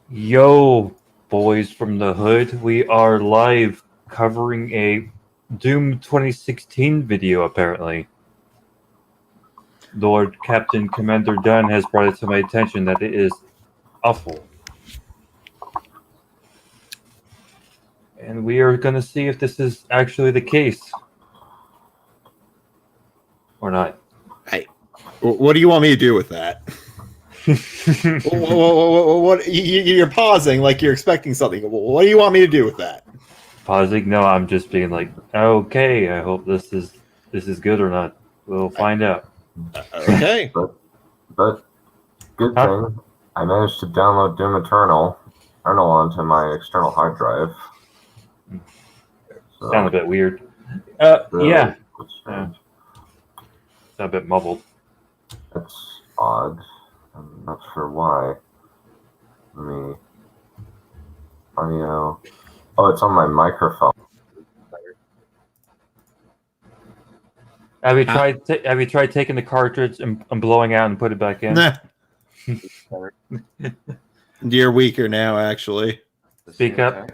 Yo, boys from the hood, we are live covering a Doom 2016 video, apparently. Lord Captain Commander Dunn has brought it to my attention that it is awful. And we are going to see if this is actually the case. Or not. Hey, what do you want me to do with that? What you're pausing like you're expecting something. What do you want me to do with that? Pausing? No, I'm just being like, okay, I hope this is good or not. We'll find out. Okay. But good thing, I managed to download Doom Eternal onto my external hard drive. So, sound a bit weird. really, Yeah. It's strange. It's a bit muffled. It's odd. I'm not sure why. Let me... Audio... Oh, it's on my microphone. Have you tried taking the cartridge and blowing out and put it back in? Nah. You're weaker now, actually. Speak up.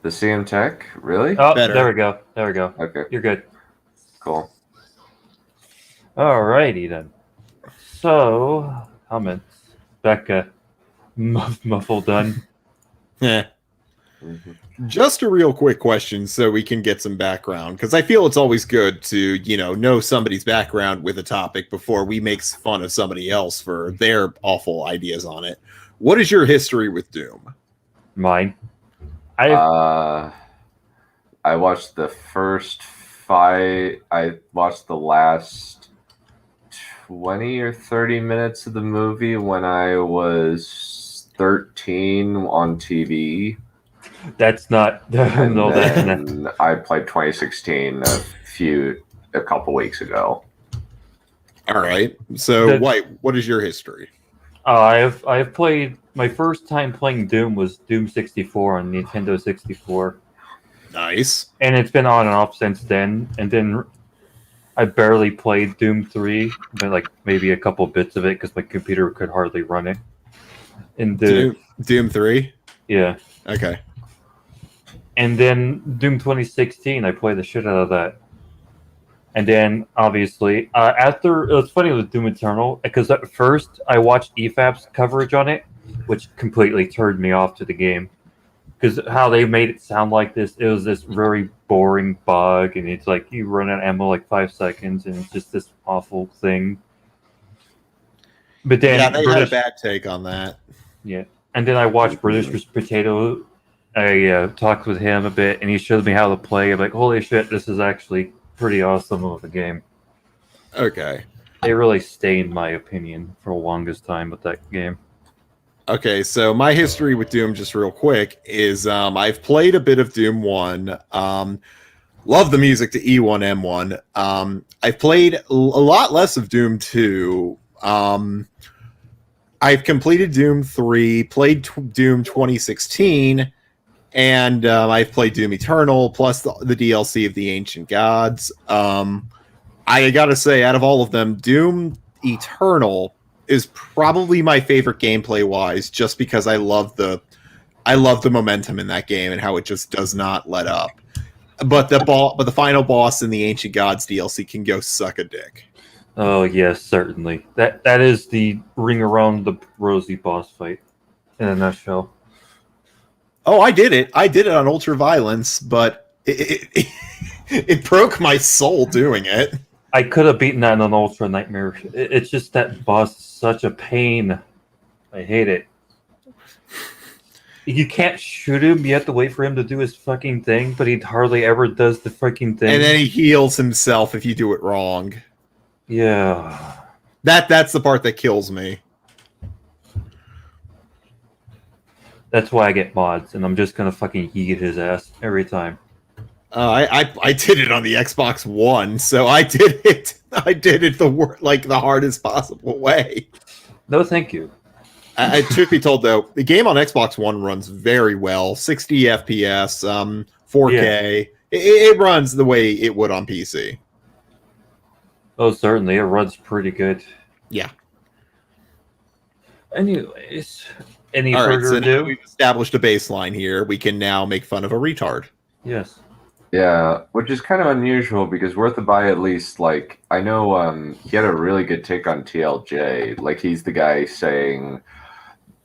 The CM Tech? Really? Oh, Better. There we go. Okay. You're good. Cool. Alrighty then. So, comments. Becca. Muffled done. Yeah. Mm-hmm. Just a real quick question so we can get some background, because I feel it's always good to, know somebody's background with a topic before we make fun of somebody else for their awful ideas on it. What is your history with Doom? Mine. I watched the first 5. I watched the last 20 or 30 minutes of the movie when I was 13 on TV. That's not. No, that's not. I played 2016 a couple weeks ago. All right. So, White, what is your history? I've played. My first time playing Doom was Doom 64 on Nintendo 64. Nice. And it's been on and off since then. And then I barely played Doom 3, but like maybe a couple bits of it because my computer could hardly run it. And Doom 3? Yeah. Okay. And then Doom 2016, I played the shit out of that. And then, obviously, after... It was funny with Doom Eternal, because at first I watched EFAP's coverage on it, which completely turned me off to the game. Because how they made it sound like this, it was this very boring bug, and it's like, you run out of ammo like 5 seconds, and it's just this awful thing. But then... Yeah, they had a bad take on that. Yeah. And then I watched British Potato... I talked with him a bit, and he showed me how to play. I'm like, holy shit, this is actually pretty awesome of a game. Okay. It really stained my opinion for the longest time with that game. Okay, so my history with Doom, just real quick, is I've played a bit of Doom 1. Love the music to E1M1. I've played a lot less of Doom 2. I've completed Doom 3, played Doom 2016, and I've played Doom Eternal, plus the DLC of the Ancient Gods. I gotta say, out of all of them, Doom Eternal is probably my favorite gameplay-wise, just because I love the momentum in that game and how it just does not let up. But the final boss in the Ancient Gods DLC can go suck a dick. Oh yes, certainly. That is the ring around the rosy boss fight in a nutshell. Oh, I did it. I did it on Ultra Violence, but it broke my soul doing it. I could have beaten that in an Ultra Nightmare. It's just that boss is such a pain. I hate it. You can't shoot him. You have to wait for him to do his fucking thing, but he hardly ever does the fucking thing. And then he heals himself if you do it wrong. Yeah. That's the part that kills me. That's why I get mods, and I'm just gonna fucking yeet his ass every time. I did it on the Xbox One, so I did it the hardest possible way. No, thank you. Truth be told, though, the game on Xbox One runs very well, 60 FPS, 4K. Yeah. It runs the way it would on PC. Oh, certainly, it runs pretty good. Yeah. Anyways, Any All right, further so now ado? we've established a baseline here. We can now make fun of a retard. Yes. Yeah, which is kind of unusual because Worthabuy at least, like, I know he had a really good take on TLJ. Like, he's the guy saying,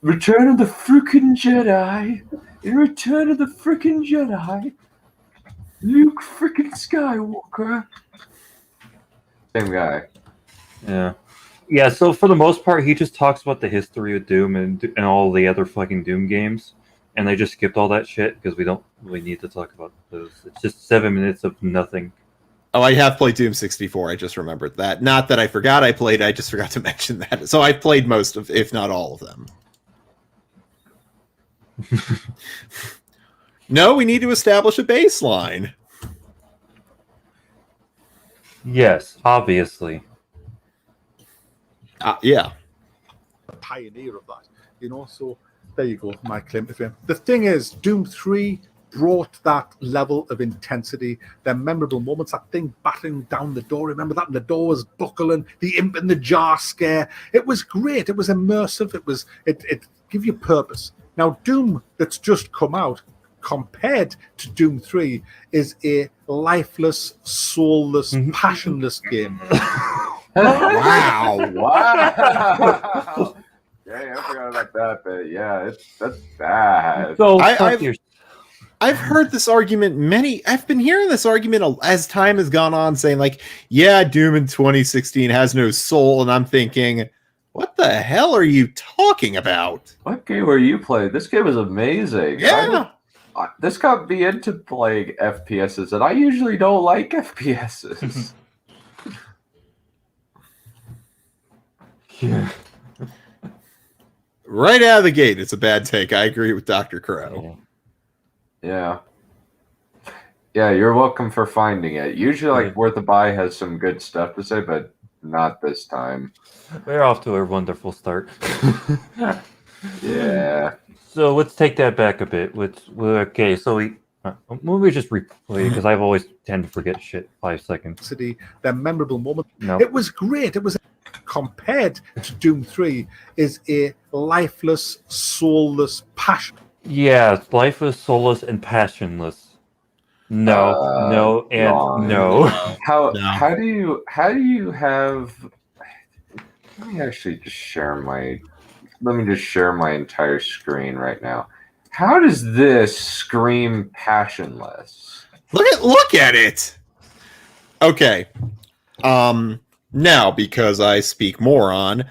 Return of the freaking Jedi! In Return of the freaking Jedi! Luke freaking Skywalker! Same guy. Yeah. Yeah, so for the most part, he just talks about the history of Doom and all the other fucking Doom games. And they just skipped all that shit because we don't really need to talk about those. It's just 7 minutes of nothing. Oh, I have played Doom 64. I just remembered that. Not that I forgot I played. I just forgot to mention that. So I've played most of, if not all of them. No, we need to establish a baseline. Yes, obviously. Yeah. A pioneer of that, you know. So there you go, my claim to fame. The thing is, Doom 3 brought that level of intensity, their memorable moments, that thing battering down the door. Remember that? And the door was buckling, the imp in the jar scare. It was great. It was immersive. It gave you purpose. Now, Doom that's just come out, compared to Doom 3, is a lifeless, soulless, passionless game. Wow. Wow! Yeah, I forgot about that bit. Yeah, that's bad. So I've heard this argument I've been hearing this argument as time has gone on, saying like, yeah, Doom in 2016 has no soul. And I'm thinking, what the hell are you talking about? What game were you playing? This game was amazing. Yeah. This got me into playing FPSs, and I usually don't like FPSs. Yeah. Right out of the gate, it's a bad take. I agree with Dr. Crow. Yeah. Yeah, you're welcome for finding it. Usually, like, Worthabuy has some good stuff to say, but not this time. We're off to a wonderful start. Yeah. So let's take that back a bit. Okay, so we just replay because I've always tend to forget shit 5 seconds. Their memorable moment. No. It was great. It was compared to Doom 3 is a lifeless, soulless passion. Yeah, life is soulless and passionless. No, and no. How do you have? Let me just share my entire screen right now. How does this scream passionless? Look at it. Okay. Now, because I speak moron,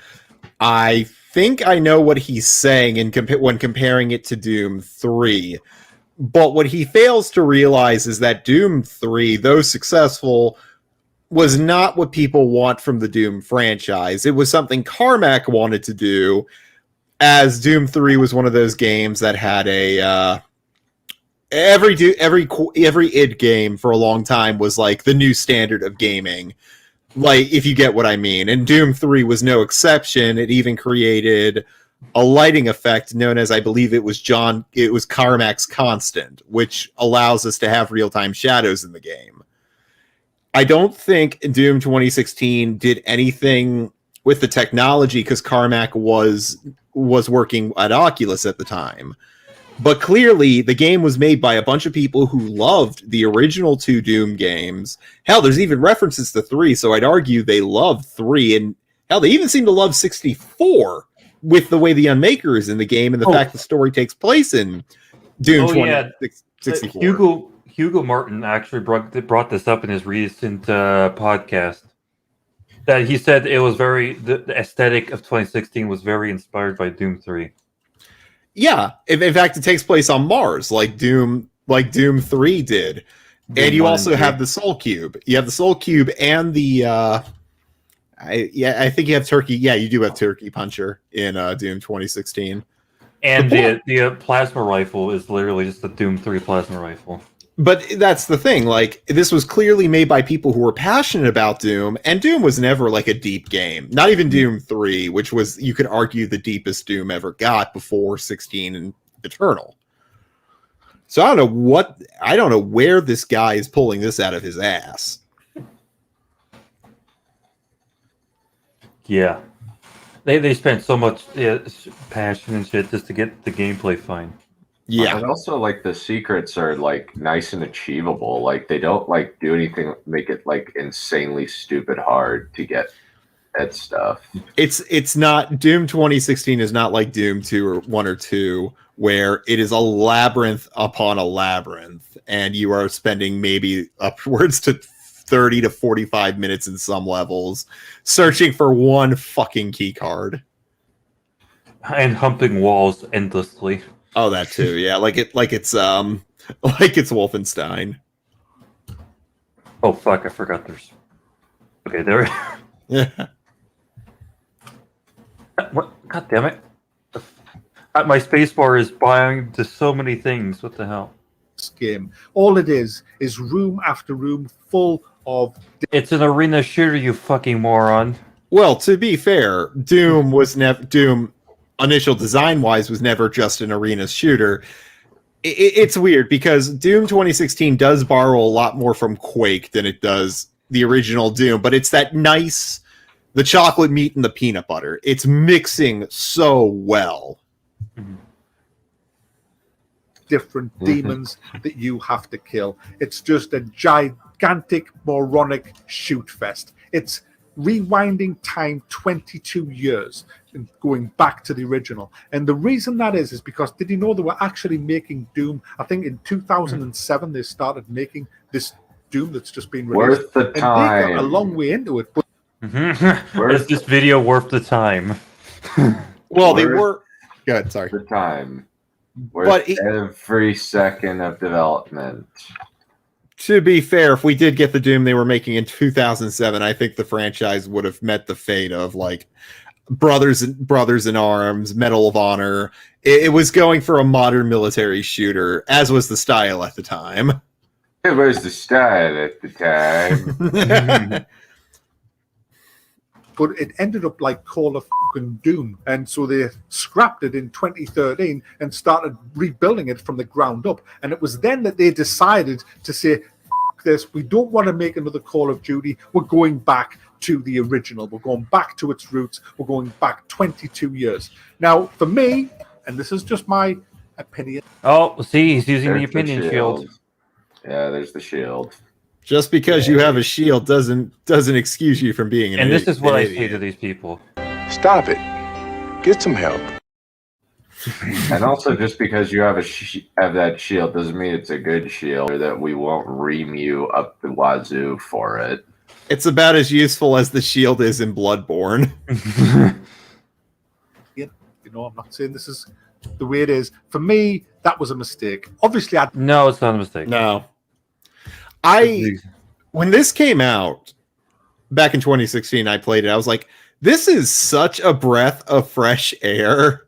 I think I know what he's saying when comparing it to Doom 3. But what he fails to realize is that Doom 3, though successful, was not what people want from the Doom franchise. It was something Carmack wanted to do, as Doom 3 was one of those games that had a every id game for a long time was like the new standard of gaming. Like, if you get what I mean. And Doom 3 was no exception. It even created a lighting effect known as, I believe it was Carmack's Constant, which allows us to have real-time shadows in the game. I don't think Doom 2016 did anything with the technology because Carmack was working at Oculus at the time. But clearly, the game was made by a bunch of people who loved the original 2 Doom games. Hell, there's even references to 3, so I'd argue they loved 3. And hell, they even seem to love 64 with the way the Unmaker is in the game and the fact the story takes place in Doom 2064. Hugo Martin actually brought this up in his recent podcast. That he said it was the aesthetic of 2016 was very inspired by Doom 3. Yeah, in fact, it takes place on Mars, like Doom 3 did. And you also have the Soul Cube. You have the Soul Cube and the I think you have Turkey. Yeah, you do have Turkey Puncher in Doom 2016. And the plasma rifle is literally just the Doom 3 plasma rifle. But that's the thing. Like, this was clearly made by people who were passionate about Doom, and Doom was never like a deep game. Not even Doom 3, which was, you could argue, the deepest Doom ever got before 16 and Eternal. So I don't know where this guy is pulling this out of his ass. Yeah. They spent so much passion and shit just to get the gameplay fine. Yeah. And also, like, the secrets are like nice and achievable. Like, they don't like do anything make it like insanely stupid hard to get that stuff. It's not Doom 2016 is not like Doom 2 or 1 or 2 where it is a labyrinth upon a labyrinth and you are spending maybe upwards to 30 to 45 minutes in some levels searching for one fucking key card. And humping walls endlessly. Oh, that too. Yeah, like it's Wolfenstein. Oh fuck! I forgot there's. Okay, there. Yeah. What? God damn it! My spacebar is buying to so many things. What the hell? This game, all it is room after room full of. It's an arena shooter, you fucking moron. Well, to be fair, Doom initial design wise was never just an arena shooter. It's weird because Doom 2016 does borrow a lot more from Quake than it does the original Doom, but it's that nice, the chocolate meat and the peanut butter. It's mixing so well. Different demons that you have to kill. It's just a gigantic, moronic shoot fest. It's rewinding time 22 years and going back to the original. And the reason that is because did you know they were actually making Doom? I think in 2007 they started making this Doom that's just been released. Worth the and they time. got a long way into it. But Is this video worth the time? Well, they Worth were good. Sorry. the time. Worth But every second of development. To be fair, if we did get the Doom they were making in 2007, I think the franchise would have met the fate of like Brothers in Arms, Medal of Honor. It was going for a modern military shooter, as was the style at the time. It was the style at the time. but it ended up like Call of fucking Doom. And so they scrapped it in 2013 and started rebuilding it from the ground up. And it was then that they decided to say, fuck this, we don't want to make another Call of Duty. We're going back to the original. We're going back to its roots. We're going back 22 years. Now, for me, and this is just my opinion. Oh, see, he's using the There's opinion shield. Yeah, there's the shield. Just because you have a shield doesn't excuse you from being an And idiot. this is what I say to these people. Stop it. Get some help. And also, just because you have have that shield doesn't mean it's a good shield, or that we won't ream you up the wazoo for it. It's about as useful as the shield is in Bloodborne. You know, I'm not saying this is the way it is. For me, that was a mistake. Obviously, No, it's not a mistake. No. When this came out back in 2016, I played it. I was like, this is such a breath of fresh air.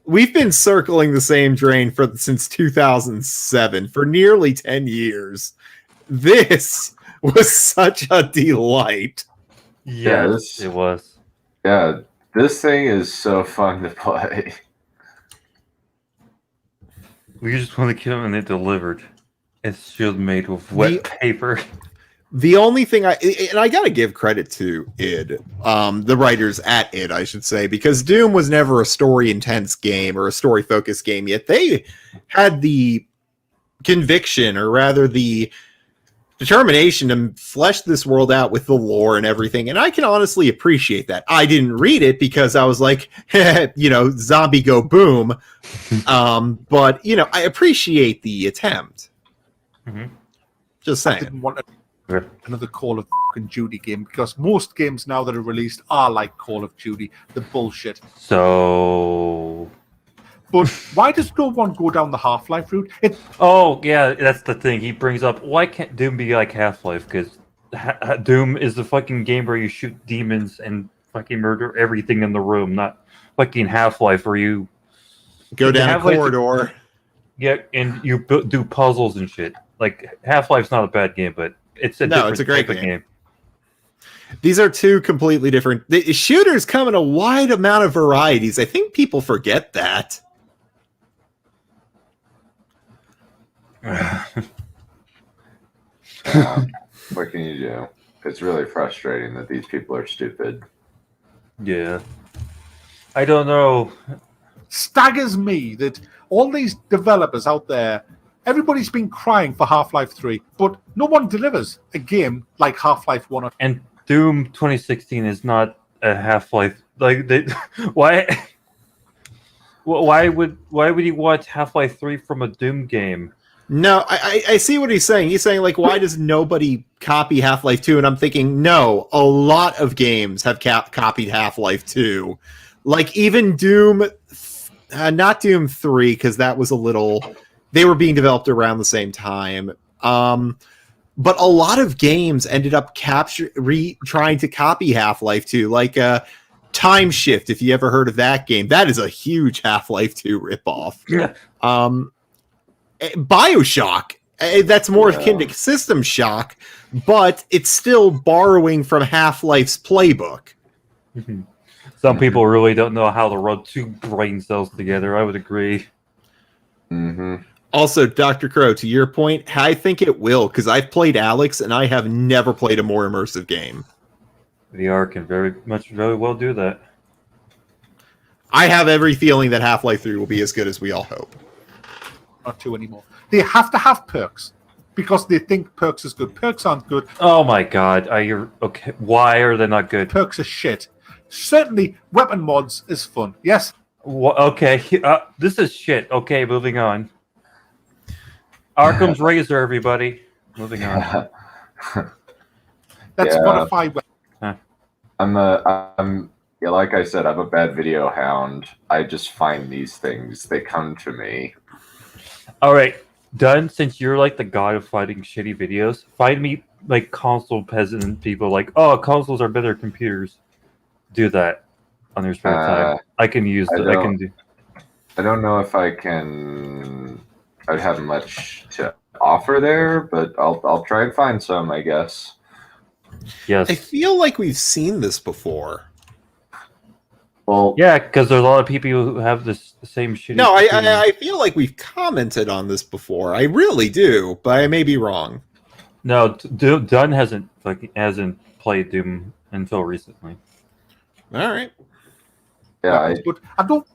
We've been circling the same drain since 2007 for nearly 10 years. This was such a delight. Yes, it was. Yeah, this thing is so fun to play. We just want to kill him and it delivered. It's shield made with wet paper. The only thing I gotta give credit to id, the writers at id, I should say, because Doom was never a story intense game or a story focused game, yet they had the conviction, or rather the determination, to flesh this world out with the lore and everything, and I can honestly appreciate that. I didn't read it because I was like, zombie go boom, but I appreciate the attempt. Mm-hmm. Just I saying. didn't want another Call of Duty game because most games now that are released are like Call of Duty. The bullshit. So, but why does no one go down the Half-Life route? oh yeah, that's the thing. He brings up, why can't Doom be like Half-Life? Because Doom is the fucking game where you shoot demons and fucking murder everything in the room, not fucking Half-Life where you Go down a Half-Life- corridor. Yeah, and you do puzzles and shit. Like, Half-Life's not a bad game, but it's a great type of game. These are two completely different. The shooters come in a wide amount of varieties. I think people forget that. What can you do? It's really frustrating that these people are stupid. Yeah. I don't know. Staggers me that all these developers out there, everybody's been crying for Half-Life 3, but no one delivers a game like Half-Life 1 or And Doom 2016 is not a Half-Life. Like, why? Why would you want Half-Life 3 from a Doom game? No, I see what he's saying. He's saying, like, why does nobody copy Half-Life 2? And I'm thinking, no, a lot of games have copied Half-Life 2. Like, even Doom, not Doom 3, because that was a little... They were being developed around the same time. But a lot of games ended up trying to copy Half-Life 2, like Time Shift, if you ever heard of that game. That is a huge Half-Life 2 ripoff. Yeah. BioShock, that's more akin to System Shock, but it's still borrowing from Half-Life's playbook. Some people really don't know how to run two brain cells together. I would agree. Mm-hmm. Also, Dr. Crow, to your point, I think it will, because I've played Alex, and I have never played a more immersive game. VR can very well do that. I have every feeling that Half-Life 3 will be as good as we all hope. not 2 anymore. They have to have perks because they think perks is good. Perks aren't good. Oh my god, are you okay? Why are they not good? Perks are shit. Certainly, weapon mods is fun. Yes. Okay, this is shit. Okay, moving on. Arkham's Razor, everybody. Moving on. Let's modify weapons. Yeah, like I said, I'm a bad video hound. I just find these things. They come to me. All right, Dunn, since you're like the god of finding shitty videos, find me like console peasant people like, oh, consoles are better computers. Do that on your spare time. I can use that. I can do. I don't know if I can. I'd have much to offer there, but I'll try and find some, I guess. Yes. I feel like we've seen this before. Well, yeah, because there's a lot of people who have this same shitty. No, I feel like we've commented on this before. I really do, but I may be wrong. No, Dunn hasn't played Doom until recently. All right. Yeah, I don't.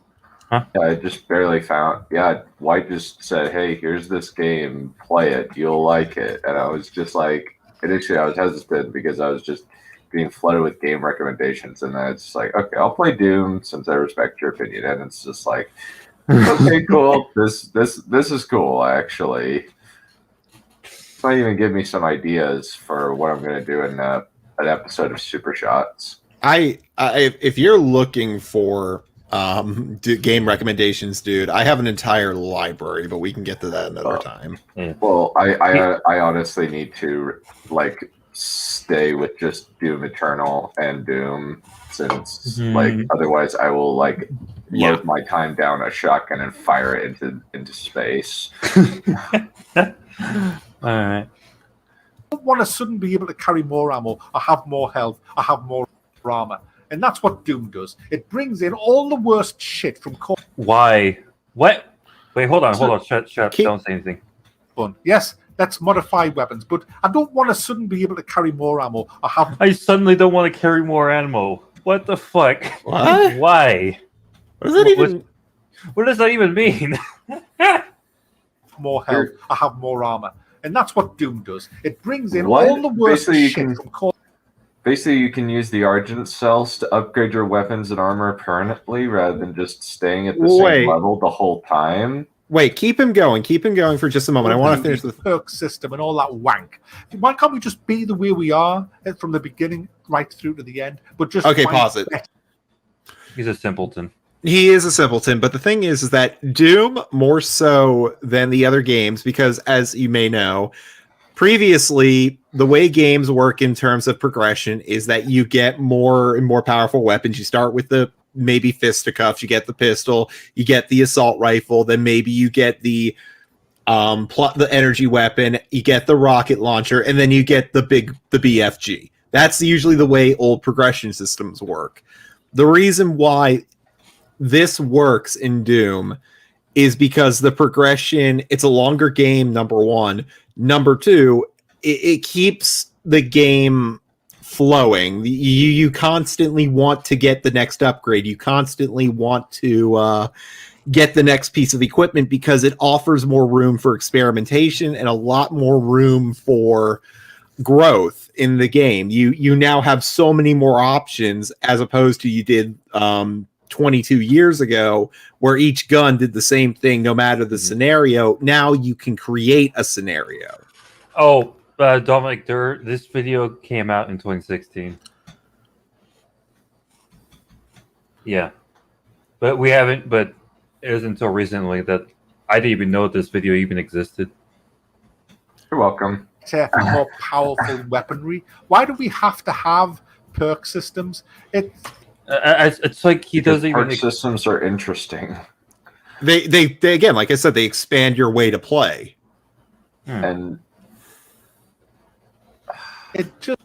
Yeah, I just barely found. Yeah, White just said, "Hey, here's this game. Play it. You'll like it." And I was just like, initially, I was hesitant because I was just being flooded with game recommendations, and then it's just like, okay, I'll play Doom since I respect your opinion. And it's just like, okay, cool. This is cool, actually. It might even give me some ideas for what I'm going to do in an episode of Super Shots. If you're looking for game recommendations, dude, I have an entire library, but we can get to that another time. Yeah. Well, I honestly need to like stay with just Doom Eternal and Doom, since like otherwise I will like load my time down a shotgun and fire it into space. All right. I don't want to suddenly be able to carry more ammo. I have more health. I have more armor. And that's what Doom does. It brings in all the worst shit from Call. Why? What? Wait, hold on. Shut. Don't say anything. Fun. Yes, let's modify weapons, but I don't want to suddenly be able to carry more ammo. I suddenly don't want to carry more ammo. What the fuck? What? Why? What does that even? What does that even mean? more health. I have more armor. And that's what Doom does. It brings in all the worst shit from Call. Basically, you can use the Argent cells to upgrade your weapons and armor permanently rather than just staying at the same level the whole time. Wait, keep him going. Keep him going for just a moment. I want to finish the perk system and all that wank. Why can't we just be the way we are from the beginning right through to the end? But just pause it. He's a simpleton. He is a simpleton, but the thing is that Doom, more so than the other games, because as you may know, previously, the way games work in terms of progression is that you get more and more powerful weapons. You start with the maybe fisticuffs, you get the pistol, you get the assault rifle, then maybe you get the energy weapon, you get the rocket launcher, and then you get the BFG. That's usually the way old progression systems work. The reason why this works in Doom is because the progression, it's a longer game, number one. Number two, it keeps the game flowing. You constantly want to get the next upgrade. You constantly want to get the next piece of equipment because it offers more room for experimentation and a lot more room for growth in the game. You now have so many more options as opposed to you did 22 years ago, where each gun did the same thing no matter the scenario. Now you can create a scenario. Oh, Dominic, this video came out in 2016. Yeah, but we haven't. But it was until recently that I didn't even know this video even existed. You're welcome. More powerful weaponry. Why do we have to have perk systems? It's like he doesn't even. Perk systems are interesting. They again, like I said, they expand your way to play. And it just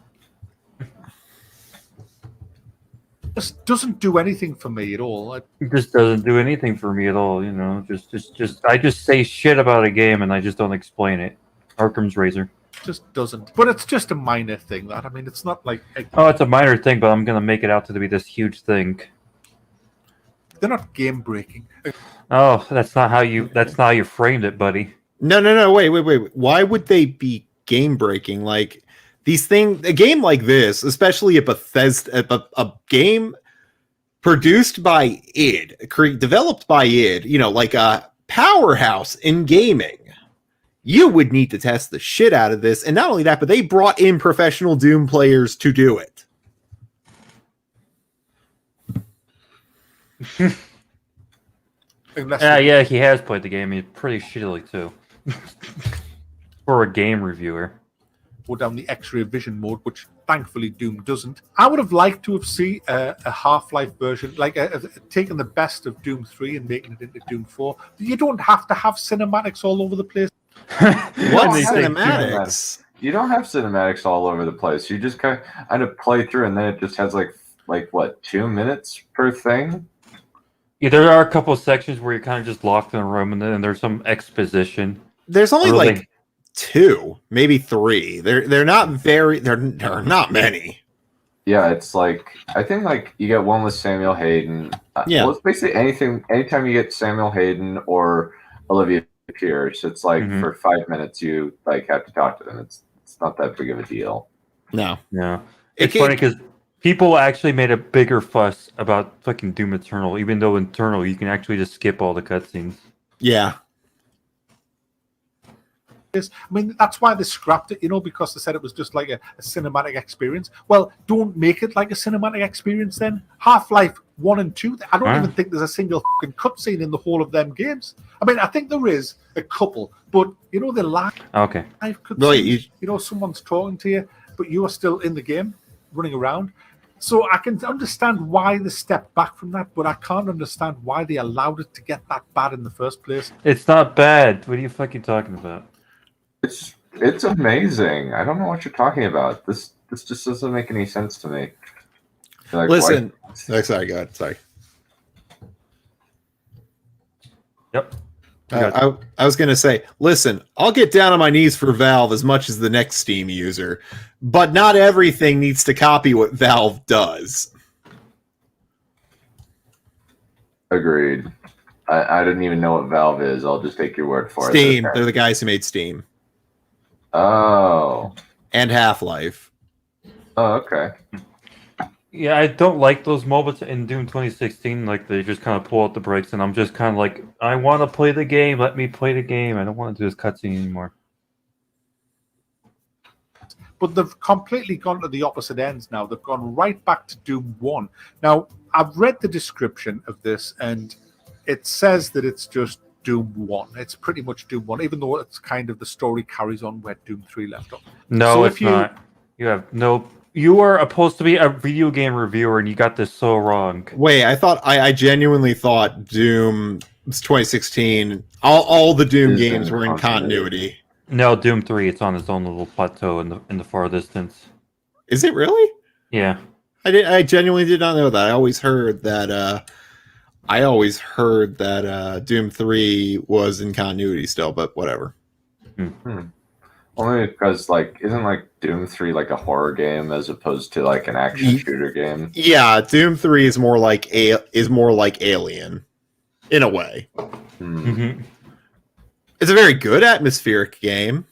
doesn't do anything for me at all. It just doesn't do anything for me at all. I just say shit about a game and I just don't explain it. Arkham's Razor. Just doesn't. But it's just a minor thing. That, I mean, it's not like... Oh, it's a minor thing, but I'm going to make it out to be this huge thing. They're not game-breaking. Oh, that's not how you framed it, buddy. No, wait. Why would they be game-breaking? Like, these things... A game like this, especially a game produced by id, developed by id, like a powerhouse in gaming, you would need to test the shit out of this. And not only that, but they brought in professional Doom players to do it. Yeah, he has played the game. He's pretty shittily, too. For a game reviewer. Go down the X-ray vision mode, which thankfully Doom doesn't. I would have liked to have seen a Half-Life version, like taking the best of Doom 3 and making it into Doom 4. You don't have to have cinematics all over the place. What cinematics? You don't have cinematics all over the place. You just kind of play through, and then it just has like what, 2 minutes per thing? Yeah, there are a couple of sections where you're kind of just locked in a room, and then there's some exposition. There's only 2, maybe 3. They're not very. There are not many. Yeah, it's like I think you get one with Samuel Hayden. Yeah, well, it's basically anything. Anytime you get Samuel Hayden or Olivia Pierce, it's like for 5 minutes you have to talk to them. It's not that big of a deal. No. It's funny because people actually made a bigger fuss about fucking Doom Eternal, even though in Eternal you can actually just skip all the cutscenes. Yeah. I mean, that's why they scrapped it, because they said it was just like a cinematic experience. Well, don't make it like a cinematic experience then. Half-Life 1 and 2, I don't even think there's a single fucking cutscene in the whole of them games. I mean, I think there is a couple, but, they lack Okay. cutscenes. Someone's talking to you, but you are still in the game, running around. So I can understand why they stepped back from that, but I can't understand why they allowed it to get that bad in the first place. It's not bad. What are you fucking talking about? It's amazing. I don't know what you're talking about. This just doesn't make any sense to me. Listen. Oh, sorry, go ahead. Sorry. Yep. I was going to say, listen, I'll get down on my knees for Valve as much as the next Steam user, but not everything needs to copy what Valve does. Agreed. I didn't even know what Valve is. I'll just take your word for it. Steam. They're the guys who made Steam. Oh. And Half-Life. Oh, okay. Yeah, I don't like those moments in Doom 2016. Like, they just kind of pull out the brakes, and I'm just kind of like, I want to play the game. Let me play the game. I don't want to do this cutscene anymore. But they've completely gone to the opposite ends now. They've gone right back to Doom 1. Now, I've read the description of this, and it says that it's just Doom 1. It's pretty much Doom 1, even though it's kind of the story carries on where Doom 3 left off. No, so it's not. You have no... You are supposed to be a video game reviewer, and you got this so wrong. Wait, I genuinely thought Doom 2016, all the Doom games were in continuity. No, Doom 3, it's on its own little plateau in the far distance. Is it really? Yeah. I genuinely did not know that. I always heard that Doom 3 was in continuity still, but whatever. Only because, like, isn't like Doom 3 like a horror game as opposed to like an action shooter game? Yeah, Doom 3 is more like Alien, in a way. Mm-hmm. It's a very good atmospheric game.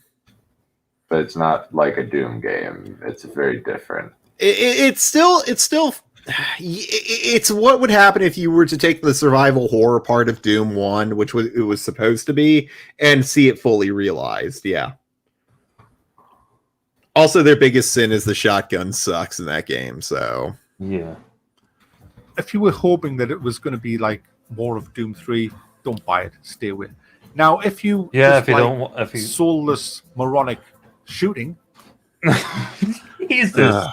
But it's not like a Doom game. It's very different. It's still it's what would happen if you were to take the survival horror part of Doom 1, which it was supposed to be, and see it fully realized. Yeah. Also, their biggest sin is the shotgun sucks in that game. So Yeah. If you were hoping that it was going to be like more of Doom 3, don't buy it. Stay away. Now, if you If you don't, if you soulless moronic shooting, Jesus.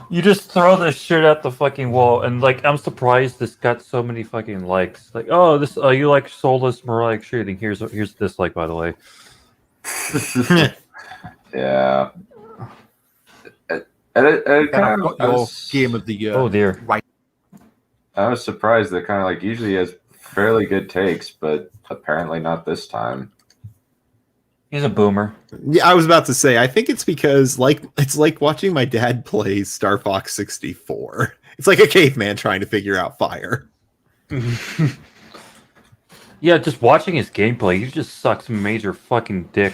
You just throw this shit at the fucking wall, and like I'm surprised this got so many fucking likes. Like, oh, this you like soulless moronic shooting? Here's this like, by the way. Yeah. and I've got your game of the year. Oh dear. Right. I was surprised that kind of like usually has fairly good takes, but apparently not this time. He's a boomer. yeah, I was about to say, I think it's because it's like watching my dad play Star Fox 64. It's like a caveman trying to figure out fire. Yeah, just watching his gameplay, he just sucks major fucking dick.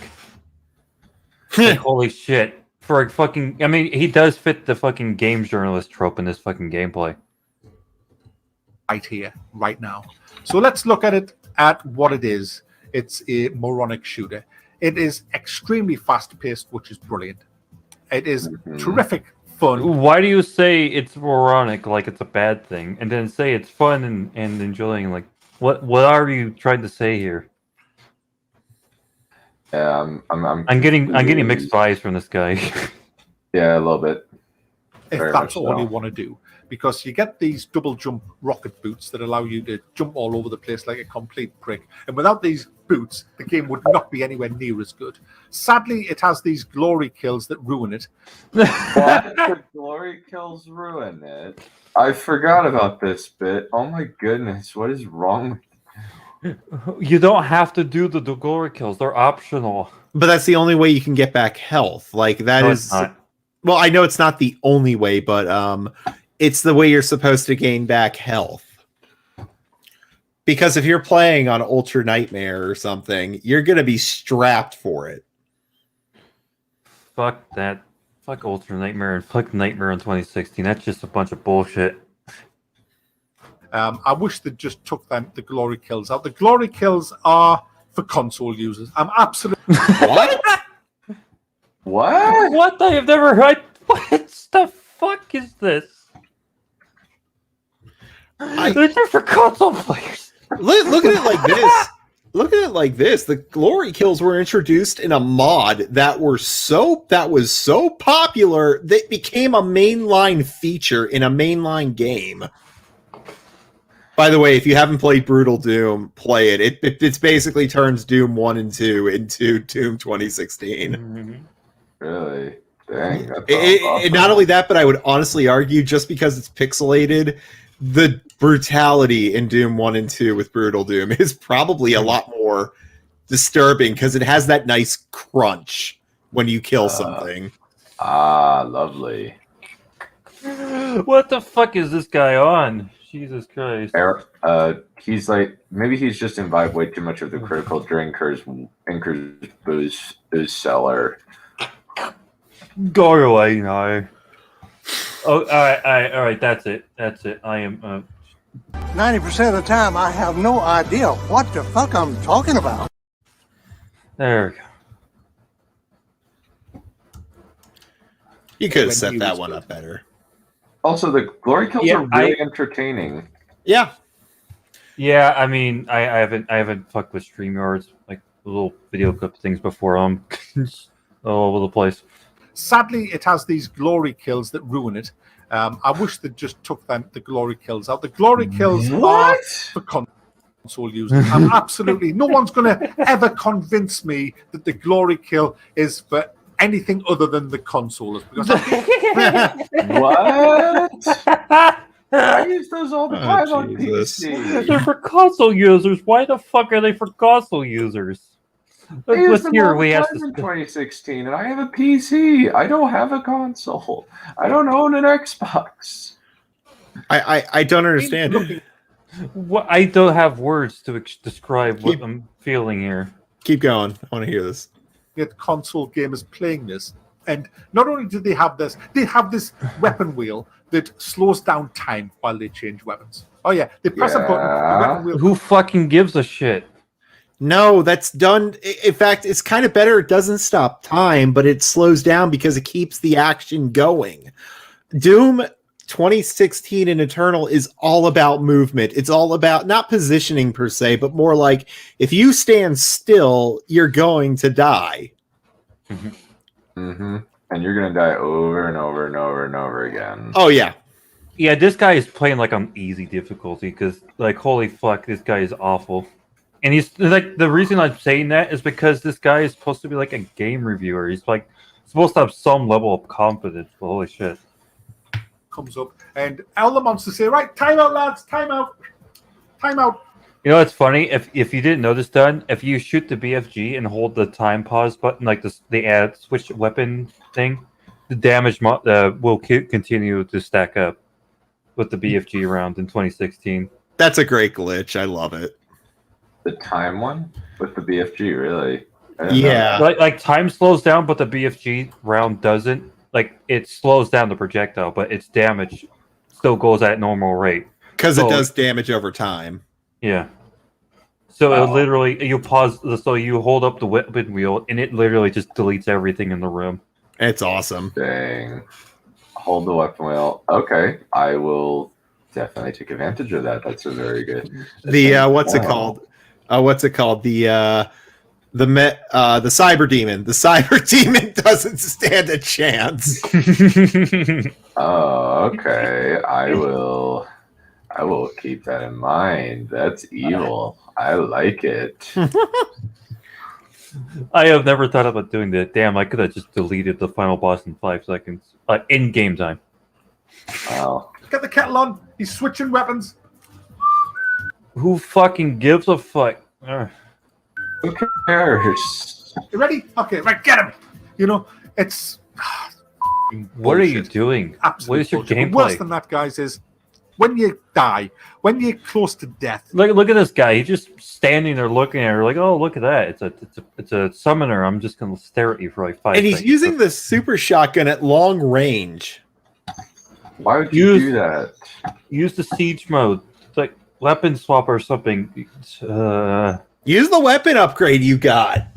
Like, holy shit. For a fucking, I mean, he does fit the fucking games journalist trope in this fucking gameplay. Right here, right now. So let's look at it at what it is. It's a moronic shooter. It is extremely fast-paced, which is brilliant. It is terrific fun. Why do you say it's moronic like it's a bad thing, and then say it's fun and enjoying? Like, what are you trying to say here? Yeah, I'm getting mixed vibes from this guy. Yeah, a little bit. If Very that's much all so. you want to do. Because you get these double jump rocket boots that allow you to jump all over the place like a complete prick. And without these boots, the game would not be anywhere near as good. Sadly, it has these glory kills that ruin it. What? The glory kills ruin it. I forgot about this bit. Oh my goodness, what is wrong with You don't have to do the glory kills; they're optional. But that's the only way you can get back health. Like that No, is it's not. well, I know it's not the only way, but it's the way you're supposed to gain back health. Because if you're playing on Ultra Nightmare or something, you're going to be strapped for it. Fuck that. Fuck Ultra Nightmare and fuck Nightmare in 2016. That's just a bunch of bullshit. I wish they just took the glory kills out. The glory kills are for console users. I'm absolutely What? What? What? I have never heard. What the fuck is this? They're for console players. Look at it like this. Look at it like this. The glory kills were introduced in a mod that was so popular that it became a mainline feature in a mainline game. By the way, if you haven't played Brutal Doom, play it. It's basically turns Doom 1 and 2 into Doom 2016. Really? Dang. That's Not awesome. only that, but I would honestly argue just because it's pixelated, the brutality in Doom 1 and 2 with Brutal Doom is probably a lot more disturbing because it has that nice crunch when you kill something. Ah, lovely. What the fuck is this guy on? Jesus Christ. Eric, he's like, maybe he's just imbibed way too much of the critical drinkers booze cellar. Go away now. Oh, all right. That's it. I am. 90% of the time, I have no idea what the fuck I'm talking about. There we go. You could have When set he that was one good. up better. Also, the glory kills Yeah, are really entertaining. Yeah. Yeah, I mean, I haven't fucked with StreamYards like little video clip things before. All over the place. Sadly, it has these glory kills that ruin it. I wish they just took the glory kills out. The glory kills are for console users. I'm absolutely no one's going to ever convince me that the glory kill is for anything other than the consoles. Because What? I use those all the time on Jesus. PC. They're for console users. Why the fuck are they for console users? Let's hear we have in 2016, and I have a PC. I don't have a console. I don't own an Xbox. I don't understand. What I don't have words to describe what I'm feeling here. Keep going. I want to hear this. Get console gamers playing this, and not only do they have this weapon wheel that slows down time while they change weapons. Oh yeah, they press a button. The weapon wheel. Who fucking gives a shit? No, that's done. In fact, it's kind of better. It doesn't stop time, but it slows down because it keeps the action going. Doom 2016 and Eternal is all about movement. It's all about not positioning per se, but more like if you stand still, you're going to die. Mm-hmm. And you're gonna die over and over and over and over again. Oh yeah. Yeah, this guy is playing like on easy difficulty because, like, holy fuck, this guy is awful. And he's like, the reason I'm saying that is because this guy is supposed to be like a game reviewer. He's like supposed to have some level of confidence. But holy shit. Comes up, and all the monsters say, "Right, time out, lads, time out, time out." You know, it's funny if you didn't notice, Dunn, if you shoot the BFG and hold the time pause button, like the add switch weapon thing, the damage will continue to stack up with the BFG round in 2016. That's a great glitch. I love it. The time one with the BFG, really? Yeah. Like time slows down, but the BFG round doesn't. Like, it slows down the projectile, but its damage still goes at normal rate. Because it does damage over time. Yeah. So it literally, you pause, so you hold up the weapon wheel, and it literally just deletes everything in the room. It's awesome. Dang. Hold the weapon wheel. Okay, I will definitely take advantage of that. That's a very good. The what's it called? What's it called? The cyber demon. The cyber demon doesn't stand a chance. Oh, okay. I will keep that in mind. That's evil. I like it. I have never thought about doing that. Damn, I could have just deleted the final boss in 5 seconds. In game time. Wow. Get the kettle on. He's switching weapons. Who fucking gives a fuck? Who cares? You ready? Okay, right, get him. You know, it's What are you doing? absolute What is your bullshit. But worse gameplay? than that, guys, is when you die, when you're close to death. Look at this guy. He's just standing there looking at her like, oh, look at that. It's a summoner. I'm just gonna stare at you for like 5 And seconds. he's using the super shotgun at long range. Why would you do that? Use the siege mode. It's like weapon swap or something. Use the weapon upgrade you got.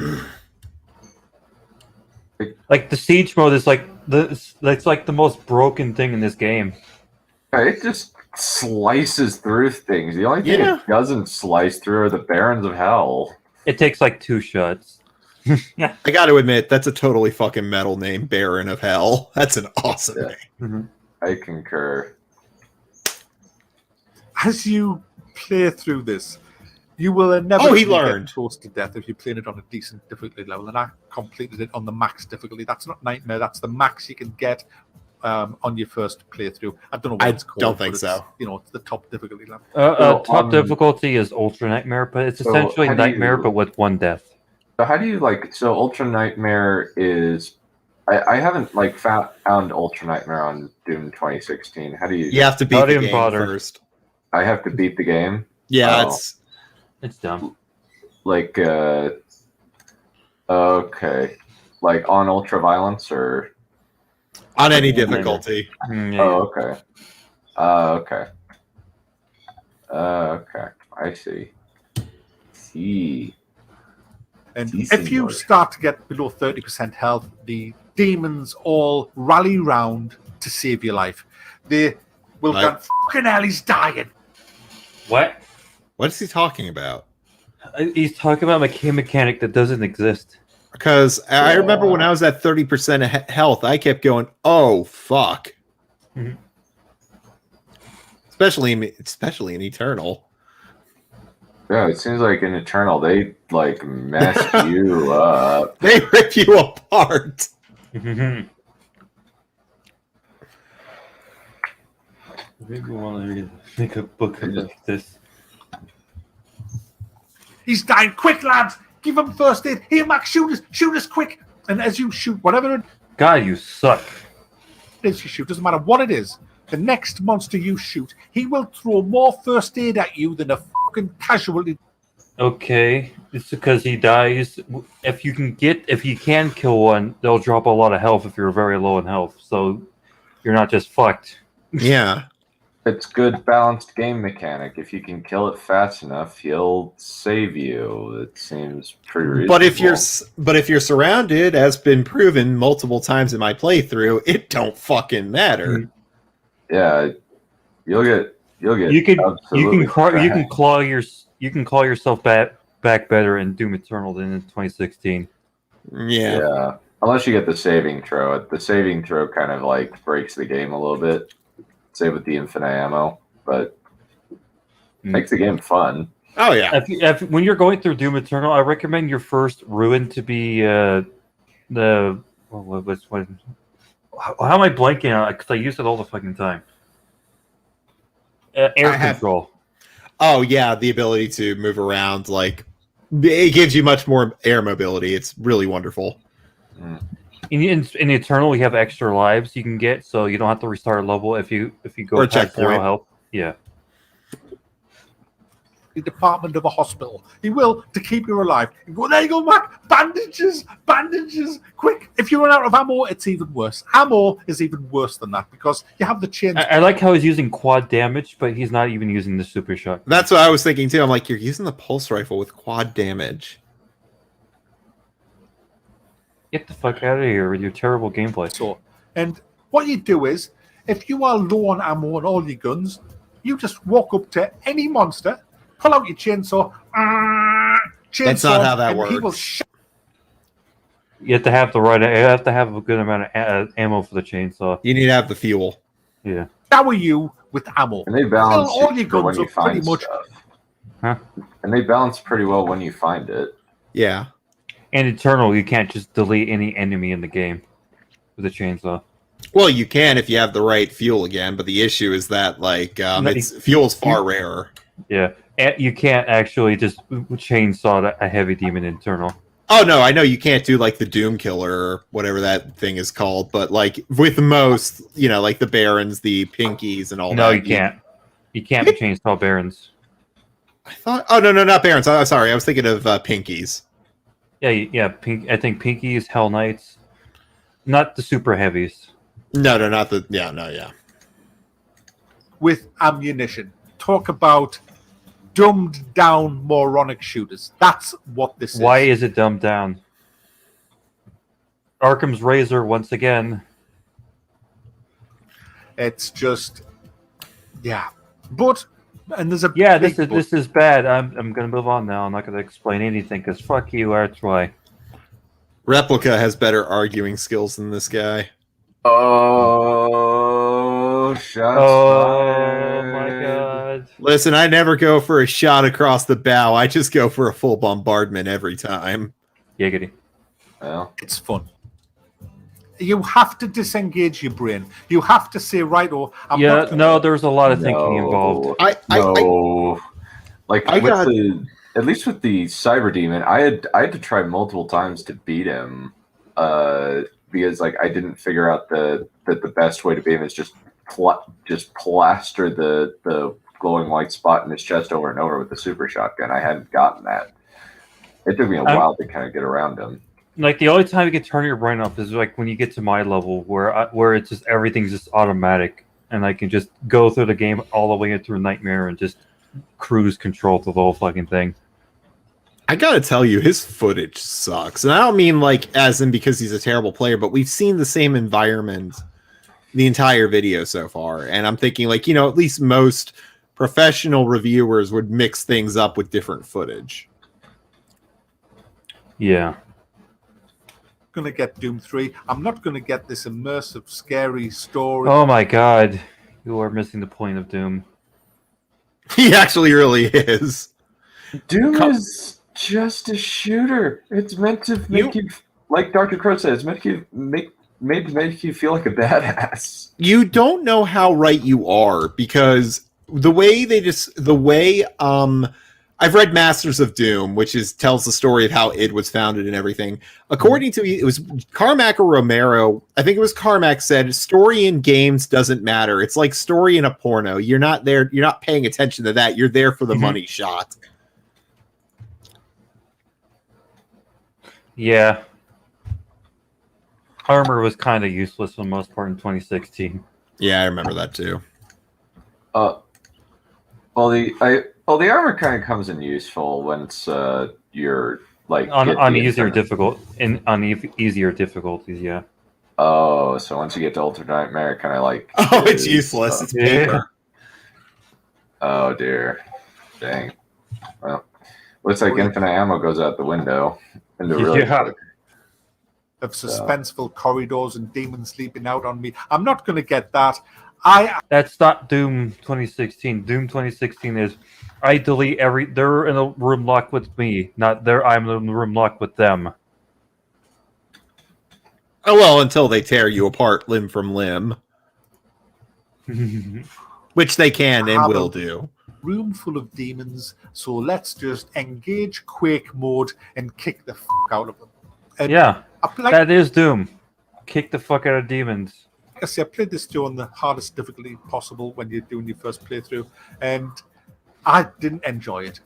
Like the siege mode is like that's like the most broken thing in this game. It just slices through things. The only thing it doesn't slice through are the Barons of Hell. It takes like 2 shots. I got to admit, that's a totally fucking metal name, Baron of Hell. That's an awesome name. Mm-hmm. I concur. As you play through this, you will inevitably he learned. get close to death if you're playing it on a decent difficulty level. And I completed it on the max difficulty. That's not Nightmare. That's the max you can get on your first playthrough. I don't know what I it's called. don't think but so. You know, it's the top difficulty level. Top difficulty is Ultra Nightmare, but it's essentially how do Nightmare, you- but with 1 death. So how do you so Ultra Nightmare is I haven't found Ultra Nightmare on Doom 2016. How do you You have to beat Not the even game bother. first. I have to beat the game? Yeah, Oh. It's dumb. Okay. Like on Ultra Violence or on any difficulty. Yeah. Oh, okay. Okay. Okay. I see. And Decent if you work. start to get below 30% health, the demons all rally round to save your life. They will go, fucking hell, he's dying. What? What is he talking about? He's talking about a mechanic that doesn't exist. Because I remember when I was at 30% of health, I kept going, "Oh fuck!" Mhm. Especially in Eternal. Yeah, it seems like in Eternal they mess you up. They rip you apart. Maybe we want to make a book about this. He's dying. Quick, lads, Give him first aid. Here, Max, shoot us quick. And as you shoot, whatever it God, you suck. is you shoot, doesn't matter what it is, the next monster you shoot, he will throw more first aid at you than a fucking casualty. Okay, it's because he dies. If you can kill one, they'll drop a lot of health if you're very low in health. So you're not just fucked. Yeah. It's good balanced game mechanic. If you can kill it fast enough, he'll save you. It seems pretty reasonable. But if you're surrounded, as been proven multiple times in my playthrough, it don't fucking matter. Yeah, you'll get. You can absolutely claw yourself back better in Doom Eternal than in 2016. Yeah. Unless you get the saving throw. The saving throw kind of like breaks the game a little bit. Say with the infinite ammo, but makes the game fun. Oh yeah. When you're going through Doom Eternal, I recommend your first ruin to be How am I blanking on it? Because I use it all the fucking time. Air control. Oh yeah, the ability to move around, like it gives you much more air mobility. It's really wonderful. In Eternal, you have extra lives you can get, so you don't have to restart a level if you go Or a past zero checkpoint. health. Yeah. The department of a hospital. He will to keep you alive. Well, there you go, Mac. Bandages, quick. If you run out of ammo, it's even worse. Ammo is even worse than that because you have the chains. I like how he's using quad damage, but he's not even using the super shot. That's what I was thinking too. I'm like, you're using the pulse rifle with quad damage. Get the fuck out of here with your terrible gameplay. So, and what you do is, if you are low on ammo on all your guns, you just walk up to any monster, pull out your chainsaw. That's not how that and he will works. You have to have a good amount of ammo for the chainsaw. You need to have the fuel. Yeah. shower you with ammo. And they balance Fill all it your for when guns you up pretty find much. stuff. Huh? And they balance pretty well when you find it. Yeah. And Eternal, you can't just delete any enemy in the game with a chainsaw. Well, you can if you have the right fuel again, but the issue is that fuel's far rarer. Yeah, and you can't actually just chainsaw a heavy demon in Eternal. Oh no, I know you can't do like the Doom Killer or whatever that thing is called, but like with most, like the Barons, the Pinkies, and all that. No, you can't. You can't chainsaw Barons. I thought. Oh no, not Barons. I'm sorry, I was thinking of Pinkies. Yeah. I think Pinkies, Hell Knights, not the super heavies. No, not the. Yeah. With ammunition. Talk about dumbed down moronic shooters. That's what this is. Why is it dumbed down? Arkham's Razor once again. It's just, yeah. But and there's a this is bad. I'm gonna move on now. I'm not gonna explain anything because fuck you. That's why. Replica has better arguing skills than this guy. Oh, shots Oh my fired. god. Listen, I never go for a shot across the bow. I just go for a full bombardment every time. Giggity. Well, It's fun. You have to disengage your brain. You have to say, right, There's a lot of thinking involved. At least with the Cyber Demon, I had to try multiple times to beat him, because I didn't figure out that the best way to beat him is just plaster the glowing white spot in his chest over and over with the super shotgun. I hadn't gotten that. It took me a while to kind of get around him. Like the only time you can turn your brain off is like when you get to my level where it's just everything's just automatic and I can just go through the game all the way through Nightmare and just cruise control through the whole fucking thing. I gotta tell you, his footage sucks. And I don't mean as in because he's a terrible player, but we've seen the same environment the entire video so far. And I'm thinking at least most professional reviewers would mix things up with different footage. Yeah. going to get Doom 3. I'm not going to get this immersive, scary story. Oh my god. You are missing the point of Doom. He actually really is. Doom is just a shooter. It's meant to make you, like Dr. Crow said, it's meant to make you feel like a badass. You don't know how right you are because the way I've read Masters of Doom, which tells the story of how id was founded and everything. According to it was Carmack or Romero, I think it was Carmack said story in games doesn't matter. It's like story in a porno. You're not paying attention to that. You're there for the money shot. Yeah. Armor was kind of useless for the most part in 2016. Yeah, I remember that too. The armor kind of comes in useful once you're like on easier easier difficulties. Yeah. Oh, so once you get to Ultra Nightmare, it kind of like it's useless. It's paper. Oh dear, dang. Well, looks like infinite ammo goes out the window. Of suspenseful corridors and demons sleeping out on me. I'm not going to get that. That's not Doom 2016. Doom 2016 is I delete they're in a room locked with me, not I'm in the room locked with them. Oh well, until they tear you apart limb from limb. Which they can and will do. Room full of demons, so let's just engage Quake mode and kick the f out of them. And that is Doom. Kick the fuck out of demons. I say I played this on the hardest difficulty possible when you're doing your first playthrough, and I didn't enjoy it.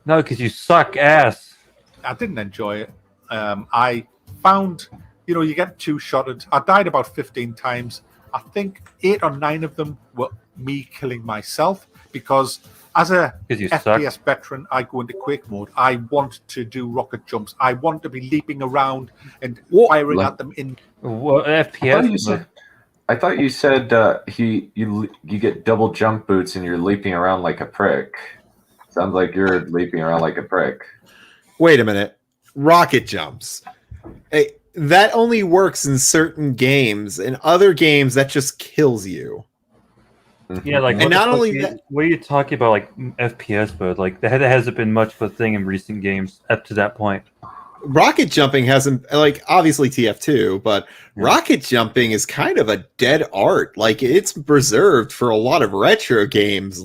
No, because you suck ass. I didn't enjoy it. I found, you get two-shotted. I died about 15 times. I think 8 or 9 of them were me killing myself because as a FPS veteran, I go into Quake mode. I want to do rocket jumps. I want to be leaping around and firing at them in FPS. I thought you said you get double jump boots and you're leaping around like a prick. Sounds like you're leaping around like a prick. Wait a minute. Rocket jumps. Hey, that only works in certain games. In other games, that just kills you. Yeah, like, and not only that, what are you talking about? Like FPS mode, like that hasn't been much of a thing in recent games up to that point. Rocket jumping hasn't, like, obviously TF2, but rocket jumping is kind of a dead art. Like, it's preserved for a lot of retro games,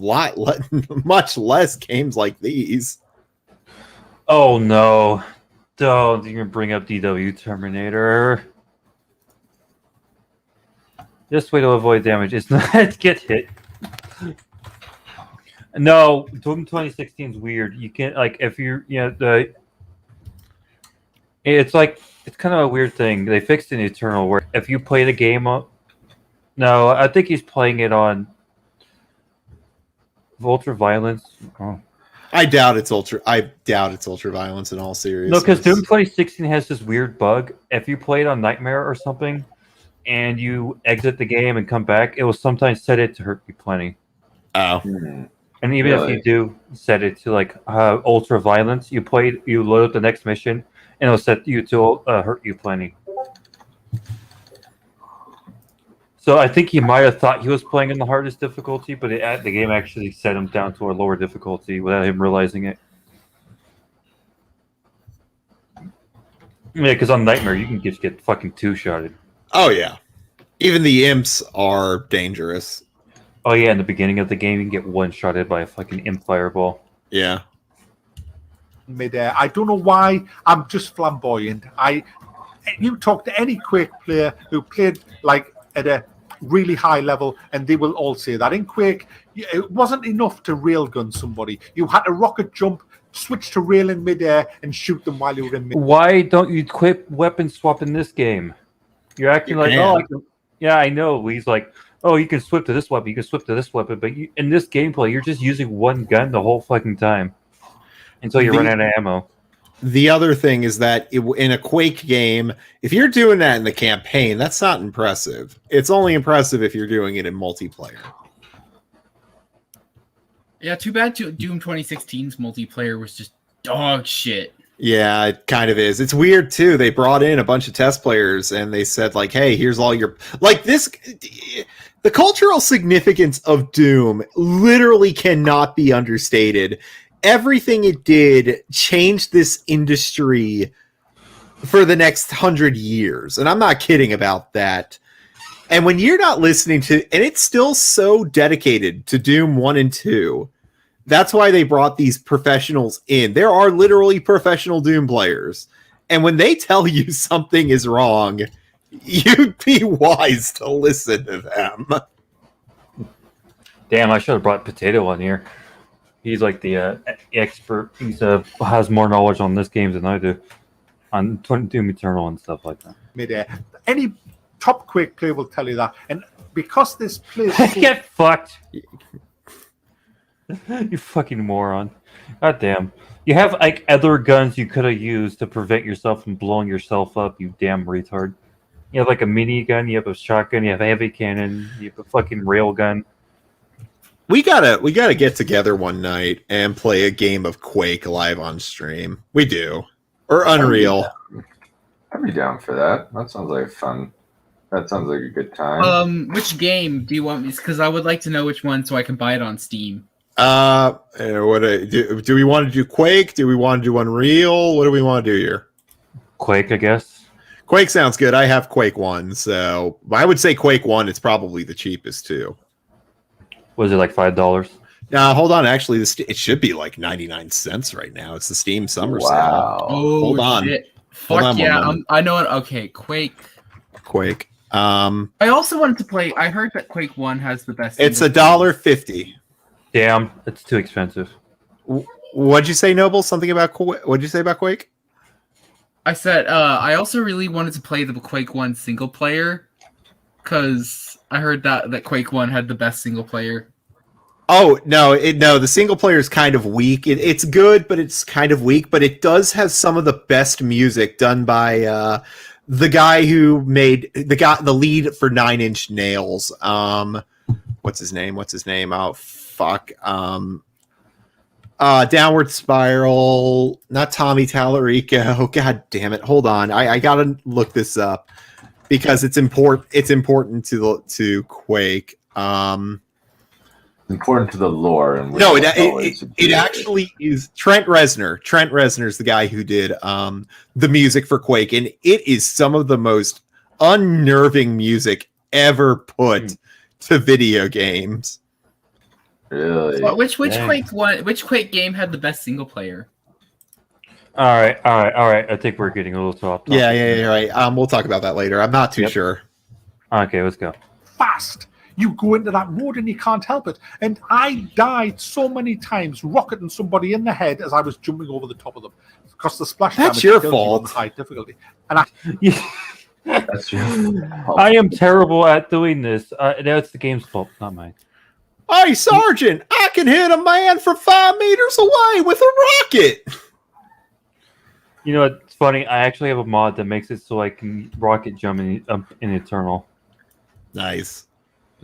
much less games like these. Oh no! Don't even bring up DW Terminator. Just way to avoid damage is not get hit. No, Doom 2016 is weird. You can't, like, if you're, it's kind of a weird thing. They fixed in Eternal where if you play the game no, I think he's playing it on Ultra Violence. Oh. I doubt it's ultra violence in all seriousness. No, because Doom 2016 has this weird bug. If you play it on Nightmare or something, and you exit the game and come back, it will sometimes set it to hurt you plenty. Oh. And even if you do set it to like ultra violence, you load up the next mission, and it'll set you to hurt you plenty. So I think he might have thought he was playing in the hardest difficulty, but the game actually set him down to a lower difficulty without him realizing it. Yeah, because on Nightmare you can just get fucking two-shotted. Oh yeah, even the imps are dangerous. Oh yeah, in the beginning of the game you can get one-shotted by a fucking imp fireball. Yeah. Midair. I don't know why. I'm just flamboyant. You talk to any Quake player who played like at a really high level, and they will all say that in Quake it wasn't enough to railgun somebody. You had to rocket jump, switch to rail in midair, and shoot them while you were in midair. Why don't you quit weapon swap in this game? You're acting like, yeah, I know. He's like, oh, you can switch to this weapon, you can switch to this weapon, but in this gameplay, you're just using one gun the whole fucking time until you run out of ammo. The other thing is that in a Quake game, if you're doing that in the campaign, that's not impressive. It's only impressive if you're doing it in multiplayer. Yeah, too bad Doom 2016's multiplayer was just dog shit. Yeah, it kind of is. It's weird too. They brought in a bunch of test players and they said like, "Hey, here's all your the cultural significance of Doom literally cannot be understated. Everything it did changed this industry for the next 100 years. And I'm not kidding about that. And when you're not listening to, and it's still so dedicated to Doom 1 and 2, That's why they brought these professionals in. There are literally professional Doom players. And when they tell you something is wrong, you'd be wise to listen to them. Damn, I should have brought Potato on here. He's like the expert. He's has more knowledge on this game than I do. On Doom Eternal and stuff like that. Midair. Any top Quake player will tell you that. And because this plays so Get fucked. You fucking moron. God damn. You have like other guns you could have used to prevent yourself from blowing yourself up, you damn retard. You have like a minigun, you have a shotgun, you have a heavy cannon, you have a fucking rail gun. We gotta get together one night and play a game of Quake live on stream. We do. Or Unreal. I'd be down for that. That sounds like fun. That sounds like a good time. Which game do you want me? Because I would like to know which one so I can buy it on Steam. Do we want to do Quake? Do we want to do Unreal? What do we want to do here? Quake, I guess. Quake sounds good. I have Quake 1, so I would say Quake 1 is probably the cheapest too. Was it like $5? Now, hold on. Actually, it should be like 99 cents right now. It's the Steam Summer Sale. Oh, hold on. Shit. Hold Fuck on yeah. I know it. Okay, Quake. Quake. I also wanted to play. I heard that Quake 1 has the best. It's $1.50. Damn, it's too expensive. What'd you say, Noble? Something about Quake? What'd you say about Quake? I said I also really wanted to play the Quake 1 single player because I heard that Quake 1 had the best single player. Oh no, the single player is kind of weak. It's good, but it's kind of weak. But it does have some of the best music done by the guy who made the lead for 9 Inch Nails. What's his name? Oh fuck. Downward Spiral. Not Tommy Tallarico. God damn it! Hold on, I gotta look this up because it's important. It's important to Quake. Important to the lore. And no, it actually is Trent Reznor. Trent Reznor is the guy who did the music for Quake, and it is some of the most unnerving music ever put to video games. Really? Well, which Quake game had the best single player? All right. I think we're getting a little too off topic. Yeah, right. We'll talk about that later. I'm not too sure. Okay, let's go. fast. You go into that road and you can't help it. And I died so many times rocketing somebody in the head as I was jumping over the top of them. Because the splash That's damage your kills you fault. on high difficulty. And That's your fault. I am terrible at doing this. That's the game's fault, not mine. Hey, Sergeant, I can hit a man from 5 meters away with a rocket. You know, it's funny. I actually have a mod that makes it so I can rocket jump in Eternal. Nice.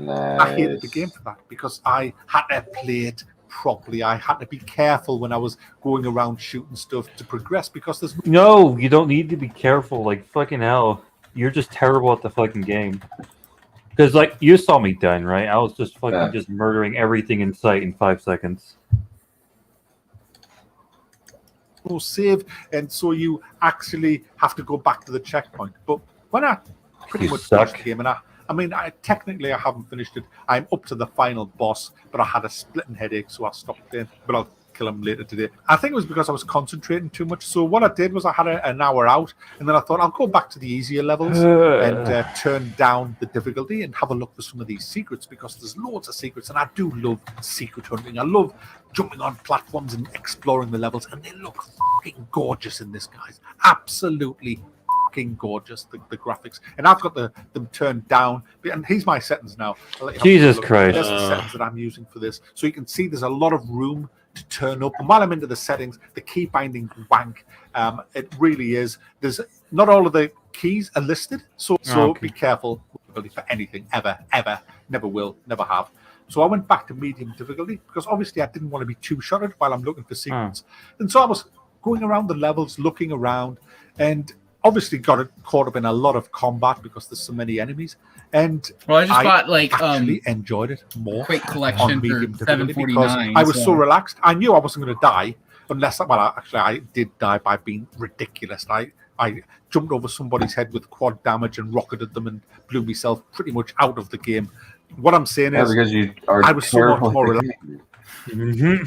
I hated the game for that because I had to play it properly. I had to be careful when I was going around shooting stuff to progress because there's No, you don't need to be careful. Like, fucking hell. You're just terrible at the fucking game. Because, like, you saw me done, right? I was just fucking just murdering everything in sight in 5 seconds. no save, and so you actually have to go back to the checkpoint. But when I pretty You much suck. finished the game, and I technically I haven't finished it. I'm up to the final boss, but I had a splitting headache, so I stopped playing. But I'll kill him later today. I think it was because I was concentrating too much. So what I did was I had an hour out, and then I thought I'll go back to the easier levels and turn down the difficulty and have a look for some of these secrets because there's loads of secrets, and I do love secret hunting. I love jumping on platforms and exploring the levels, and they look fucking gorgeous in this, guys. Absolutely fucking gorgeous, the graphics. And I've got them turned down, and here's my settings now. I'll let you have a Jesus look. Christ. There's the settings that I'm using for this. So you can see there's a lot of room to turn up. And while I'm into the settings, the key binding wank. It really is. There's not all of the keys are listed, so Okay. be careful for anything ever, never will, never have. So I went back to medium difficulty because obviously I didn't want to be two-shotted while I'm looking for secrets. And so I was going around the levels, looking around, and obviously got caught up in a lot of combat because there's so many enemies. And Well, I just bought like actually enjoyed it more Quake on Collection medium for difficulty because $7.49. I was so relaxed. I knew I wasn't going to die unless, I did die by being ridiculous. I jumped over somebody's head with quad damage and rocketed them and blew myself pretty much out of the game. What I'm saying is, because you are I was so much more relaxed. Mm-hmm.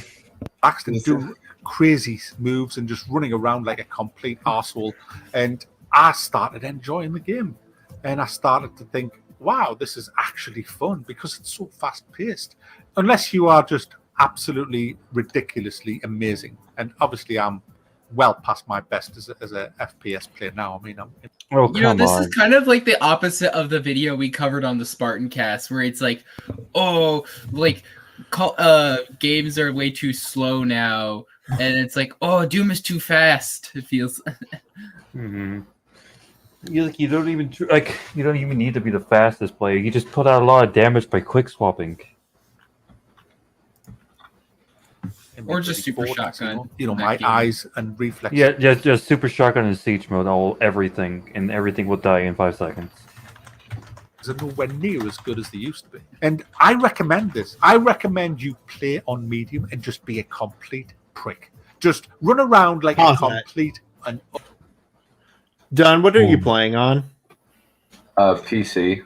relaxed and do crazy moves and just running around like a complete arsehole. And I started enjoying the game. And I started to think, wow, this is actually fun because it's so fast paced. Unless you are just absolutely ridiculously amazing. And obviously I'm well past my best as a FPS player now. I mean, Oh, You know, come this on. is kind of like the opposite of the video we covered on the Spartan cast, where it's like, oh, like games are way too slow now, and it's like, oh, Doom is too fast. It feels. Mm-hmm. You don't even need to be the fastest player. You just put out a lot of damage by quick swapping. Or just super shotgun. You know, in that my game. eyes and reflexes. Yeah, just super shotgun in siege mode, everything will die in 5 seconds. Are nowhere near as good as they used to be. And I recommend this. I recommend you play on medium and just be a complete prick. Just run around like a complete and Don, what are you playing on? PC.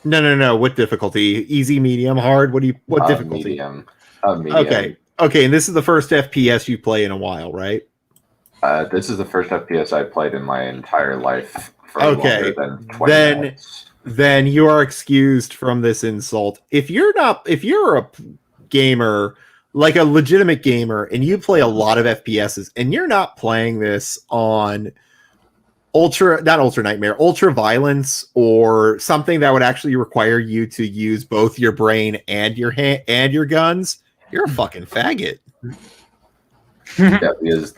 No. What difficulty? Easy, medium, hard? What difficulty? Medium. Okay, and this is the first FPS you play in a while, right? This is the first FPS I played in my entire life for Okay, longer than 20 minutes. Then you are excused from this insult. If you're a gamer, like a legitimate gamer, and you play a lot of FPSs, and you're not playing this on ultra violence, or something that would actually require you to use both your brain and your hand and your guns, you're a fucking faggot. Yeah, because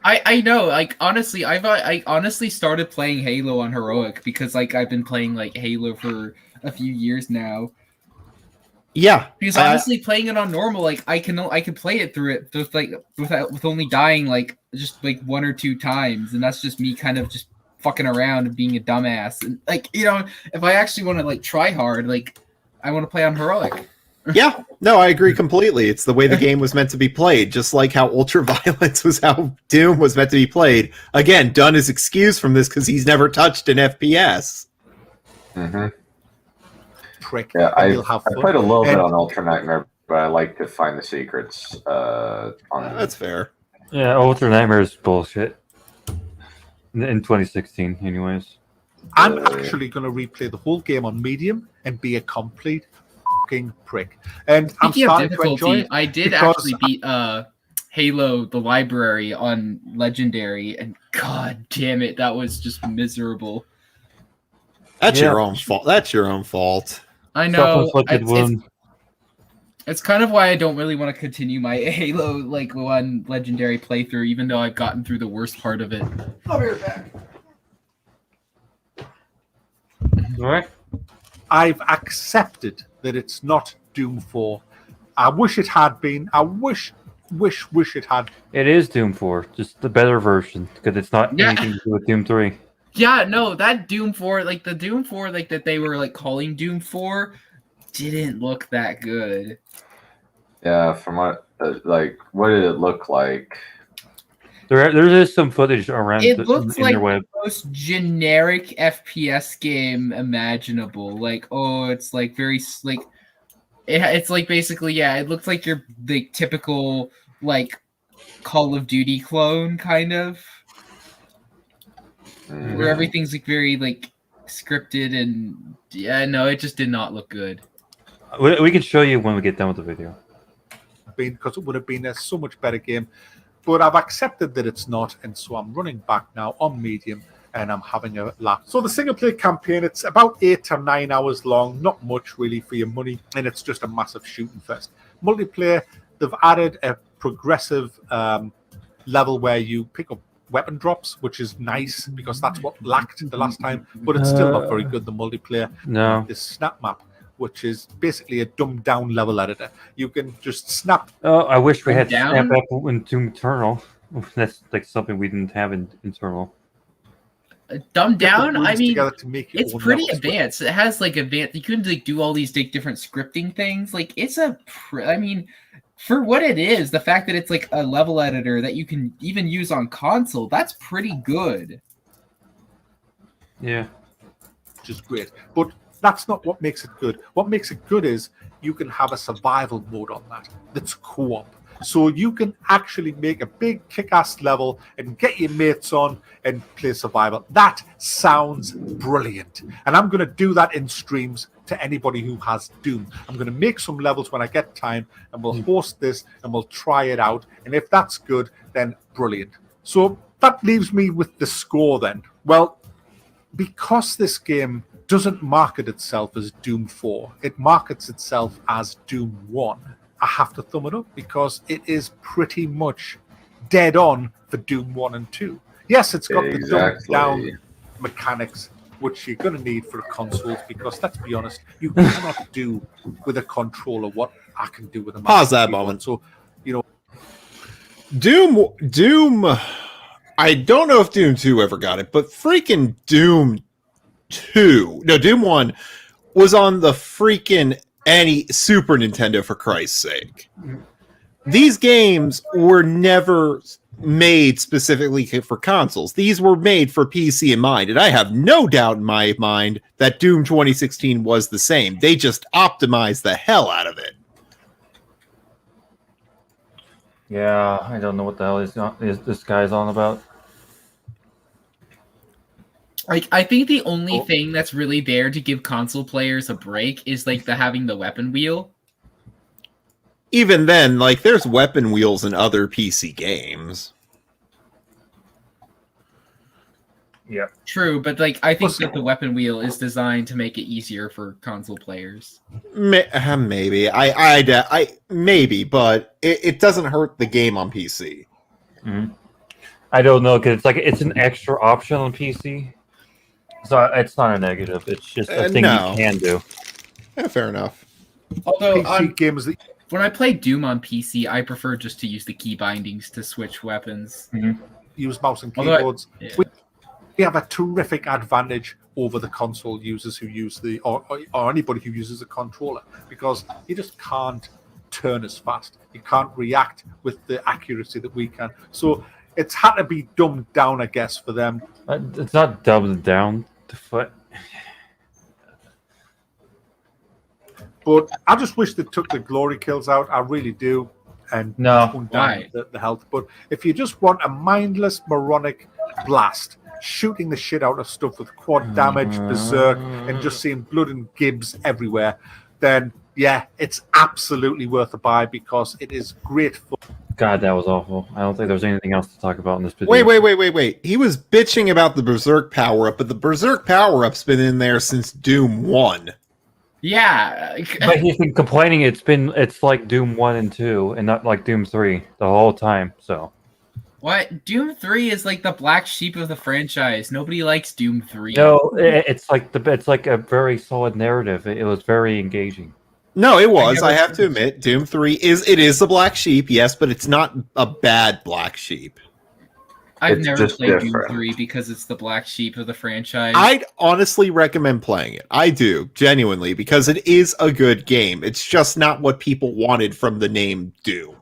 I know, like, honestly, I honestly started playing Halo on heroic because like I've been playing like Halo for a few years now. Yeah, because honestly, playing it on normal, like I can play it through it just like with only dying like just like 1 or 2 times, and that's just me kind of just fucking around and being a dumbass. And like, you know, if I actually want to like try hard, like I want to play on heroic. Yeah, no, I agree completely. It's the way the game was meant to be played, just like how ultra-violence was how Doom was meant to be played. Again, Dunn is excused from this because he's never touched an FPS. Mm-hmm. Prick. Yeah, I played a little bit on Ultra Nightmare, but I like to find the secrets. That's fair. Yeah, Ultra Nightmare is bullshit. In 2016, anyways. I'm actually going to replay the whole game on medium and be a complete fucking prick. And I'm starting to enjoy it. I did actually beat Halo the Library on Legendary, and god damn it, that was just miserable. That's your own fault. That's your own fault. I know. It's kind of why I don't really want to continue my Halo like 1 Legendary playthrough, even though I've gotten through the worst part of it. I'll be right back. All right. I've accepted that it's not Doom 4. I wish it had been. I wish it had. It is Doom 4, just the better version, because it's not anything to do with Doom 3. Yeah, no, that Doom 4, like the Doom 4, like that they were like calling Doom 4, didn't look that good. Yeah, from what did it look like? There is some footage around It the looks like interweb. the most generic FPS game imaginable. Like, oh, it's like very like it's like basically, yeah, it looks like your the typical like Call of Duty clone kind of. Where everything's like very like scripted, and yeah, no, it just did not look good. We can show you when we get done with the video. Because it would have been a so much better game. But I've accepted that it's not, and so I'm running back now on medium, and I'm having a laugh. So the single-player campaign, it's about 8 to 9 hours long, not much really for your money, and it's just a massive shooting fest. Multiplayer, they've added a progressive level where you pick up weapon drops, which is nice, because that's what lacked the last time, but it's still not very good, the multiplayer. No. This snap map, which is basically a dumbed-down level editor. You can just snap. Oh, I wish we had down? Snap Up in Doom Eternal. That's like something we didn't have in Eternal. Dumbed down? I mean, To make it's pretty advanced. It has like advanced. You can like do all these like, different scripting things. Like it's I mean, for what it is, the fact that it's like a level editor that you can even use on console, that's pretty good. Yeah. Which is great. But that's not what makes it good. What makes it good is you can have a survival mode on that that's co-op. so you can actually make a big kick-ass level and get your mates on and play survival. That sounds brilliant, and I'm going to do that in streams to anybody who has Doom. I'm going to make some levels when I get time, and we'll host this and we'll try it out, and if that's good, then brilliant. So that leaves me with the score then. Well, because this game doesn't market itself as Doom 4, it markets itself as Doom 1. I have to thumb it up because it is pretty much dead on for Doom 1 and 2. Yes, it's got the dumbed down mechanics, which you're going to need for consoles, because let's be honest, you cannot do with a controller what I can do with a mouse. Pause that moment. So, Doom, I don't know if Doom 2 ever got it, but freaking Doom 1 was on the freaking Super Nintendo, for Christ's sake. These games were never made specifically for consoles. These were made for PC in mind, and I have no doubt in my mind that Doom 2016 was the same. They just optimized the hell out of it. Yeah, I don't know what the hell is this guy's on about. Like, I think the only thing that's really there to give console players a break is like having the weapon wheel. Even then, like, there's weapon wheels in other PC games. Yeah, true, but like I think that the weapon wheel is designed to make it easier for console players. Maybe maybe, but it doesn't hurt the game on PC. Mm-hmm. I don't know, because it's an extra option on PC, so it's not a negative. It's just a thing you can do. Yeah, fair enough. Although PC games when I play Doom on PC, I prefer just to use the key bindings to switch weapons. Mm-hmm. Use mouse and keyboards. We have a terrific advantage over the console users who use or anybody who uses a controller, because you just can't turn as fast. You can't react with the accuracy that we can. So it's had to be dumbed down, I guess, for them. It's not dumbed down. But I just wish they took the glory kills out. I really do. And toned down the health. But if you just want a mindless, moronic blast, shooting the shit out of stuff with quad damage, berserk, and just seeing blood and gibs everywhere, then yeah, it's absolutely worth a buy, because it is great fun. God, that was awful. I don't think there's anything else to talk about in this video. Wait. He was bitching about the berserk power-up, but the berserk power-up's been in there since Doom 1. Yeah. But he's been complaining it's like Doom 1 and 2 and not like Doom 3 the whole time, so. What? Doom 3 is like the black sheep of the franchise. Nobody likes Doom 3. No, it's like a very solid narrative. It was very engaging. No, it was. I have to admit, Doom 3 is the black sheep, yes, but it's not a bad black sheep. I've never played Doom 3 because it's the black sheep of the franchise. I'd honestly recommend playing it. I do, genuinely, because it is a good game. It's just not what people wanted from the name Doom.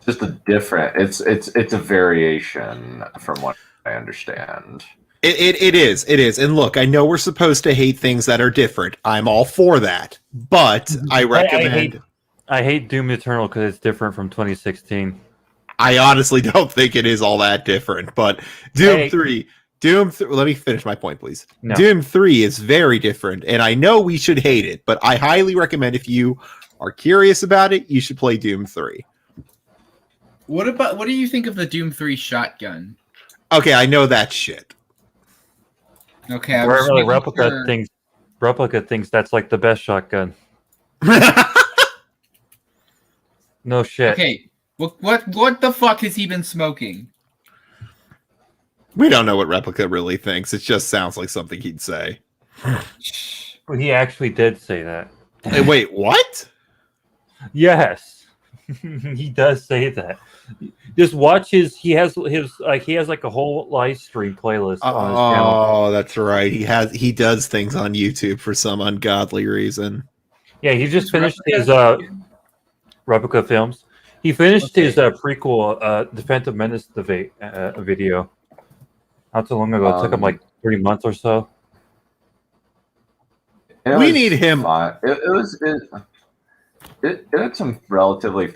Just a different. It's a variation from what I understand. It is. And look, I know we're supposed to hate things that are different. I'm all for that, but I recommend. I hate Doom Eternal because it's different from 2016. I honestly don't think it is all that different, but Doom 3. Let me finish my point, please. No. Doom 3 is very different, and I know we should hate it, but I highly recommend, if you are curious about it, you should play Doom 3. What do you think of the Doom 3 shotgun? Okay, I know that shit. Okay, really Replica thinks that's like the best shotgun. No shit. Okay, what the fuck has he been smoking? We don't know what Replica really thinks. It just sounds like something he'd say. Well, he actually did say that. Hey, wait, what? Yes. He does say that. Just watch he has like a whole live stream playlist on his channel. Oh, that's right. He does things on YouTube for some ungodly reason. Yeah, he just finished his Replica films. He finished his prequel The Phantom Menace video not too long ago. It took him like 3 months or so. We need him. It had some relatively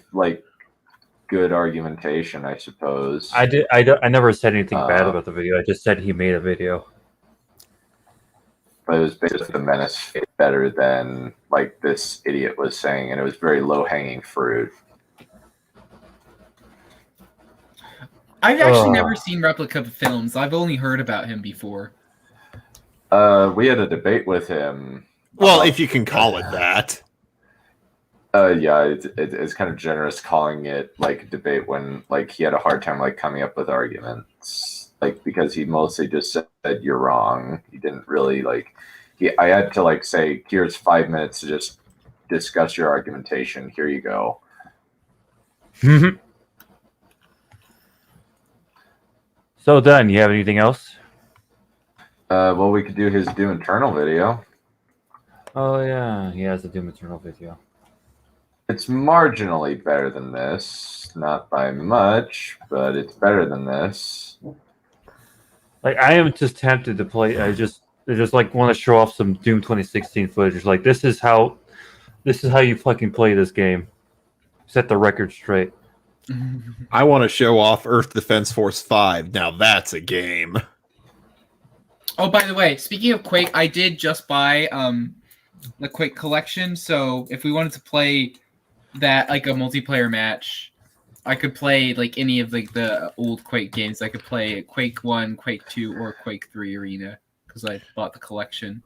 good argumentation, I suppose. I never said anything bad Uh, about the video. I just said he made a video. But it was basically the menace better than like this idiot was saying, and it was very low hanging fruit. I've actually never seen Replica films. I've only heard about him before. We had a debate with him. Well, if you can call it that. Yeah, it's kind of generous calling it like a debate when like he had a hard time like coming up with arguments, like because he mostly just said you're wrong. He didn't really like. I had to like say, here's 5 minutes to just discuss your argumentation. Here you go. So done. You have anything else? Well, we could do his Doom Eternal video. Oh yeah, he has a Doom Eternal video. It's marginally better than this, not by much, but it's better than this. Like I am just tempted to play. I just like want to show off some Doom 2016 footage. Like this is how you fucking play this game. Set the record straight. I want to show off Earth Defense Force 5. Now that's a game. Oh, by the way, speaking of Quake, I did just buy the Quake collection. So if we wanted to play that like a multiplayer match, I could play like any of like the old Quake games. I could play Quake 1, Quake 2, or Quake 3 Arena because I bought the collection.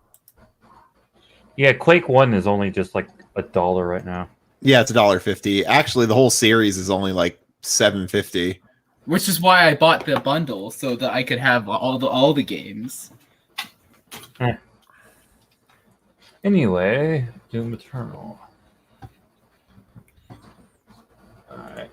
Yeah, Quake 1 is only just like $1 right now. Yeah, it's $1.50. Actually, the whole series is only like $7.50. Which is why I bought the bundle so that I could have all the games. Anyway, Doom Eternal. Alright.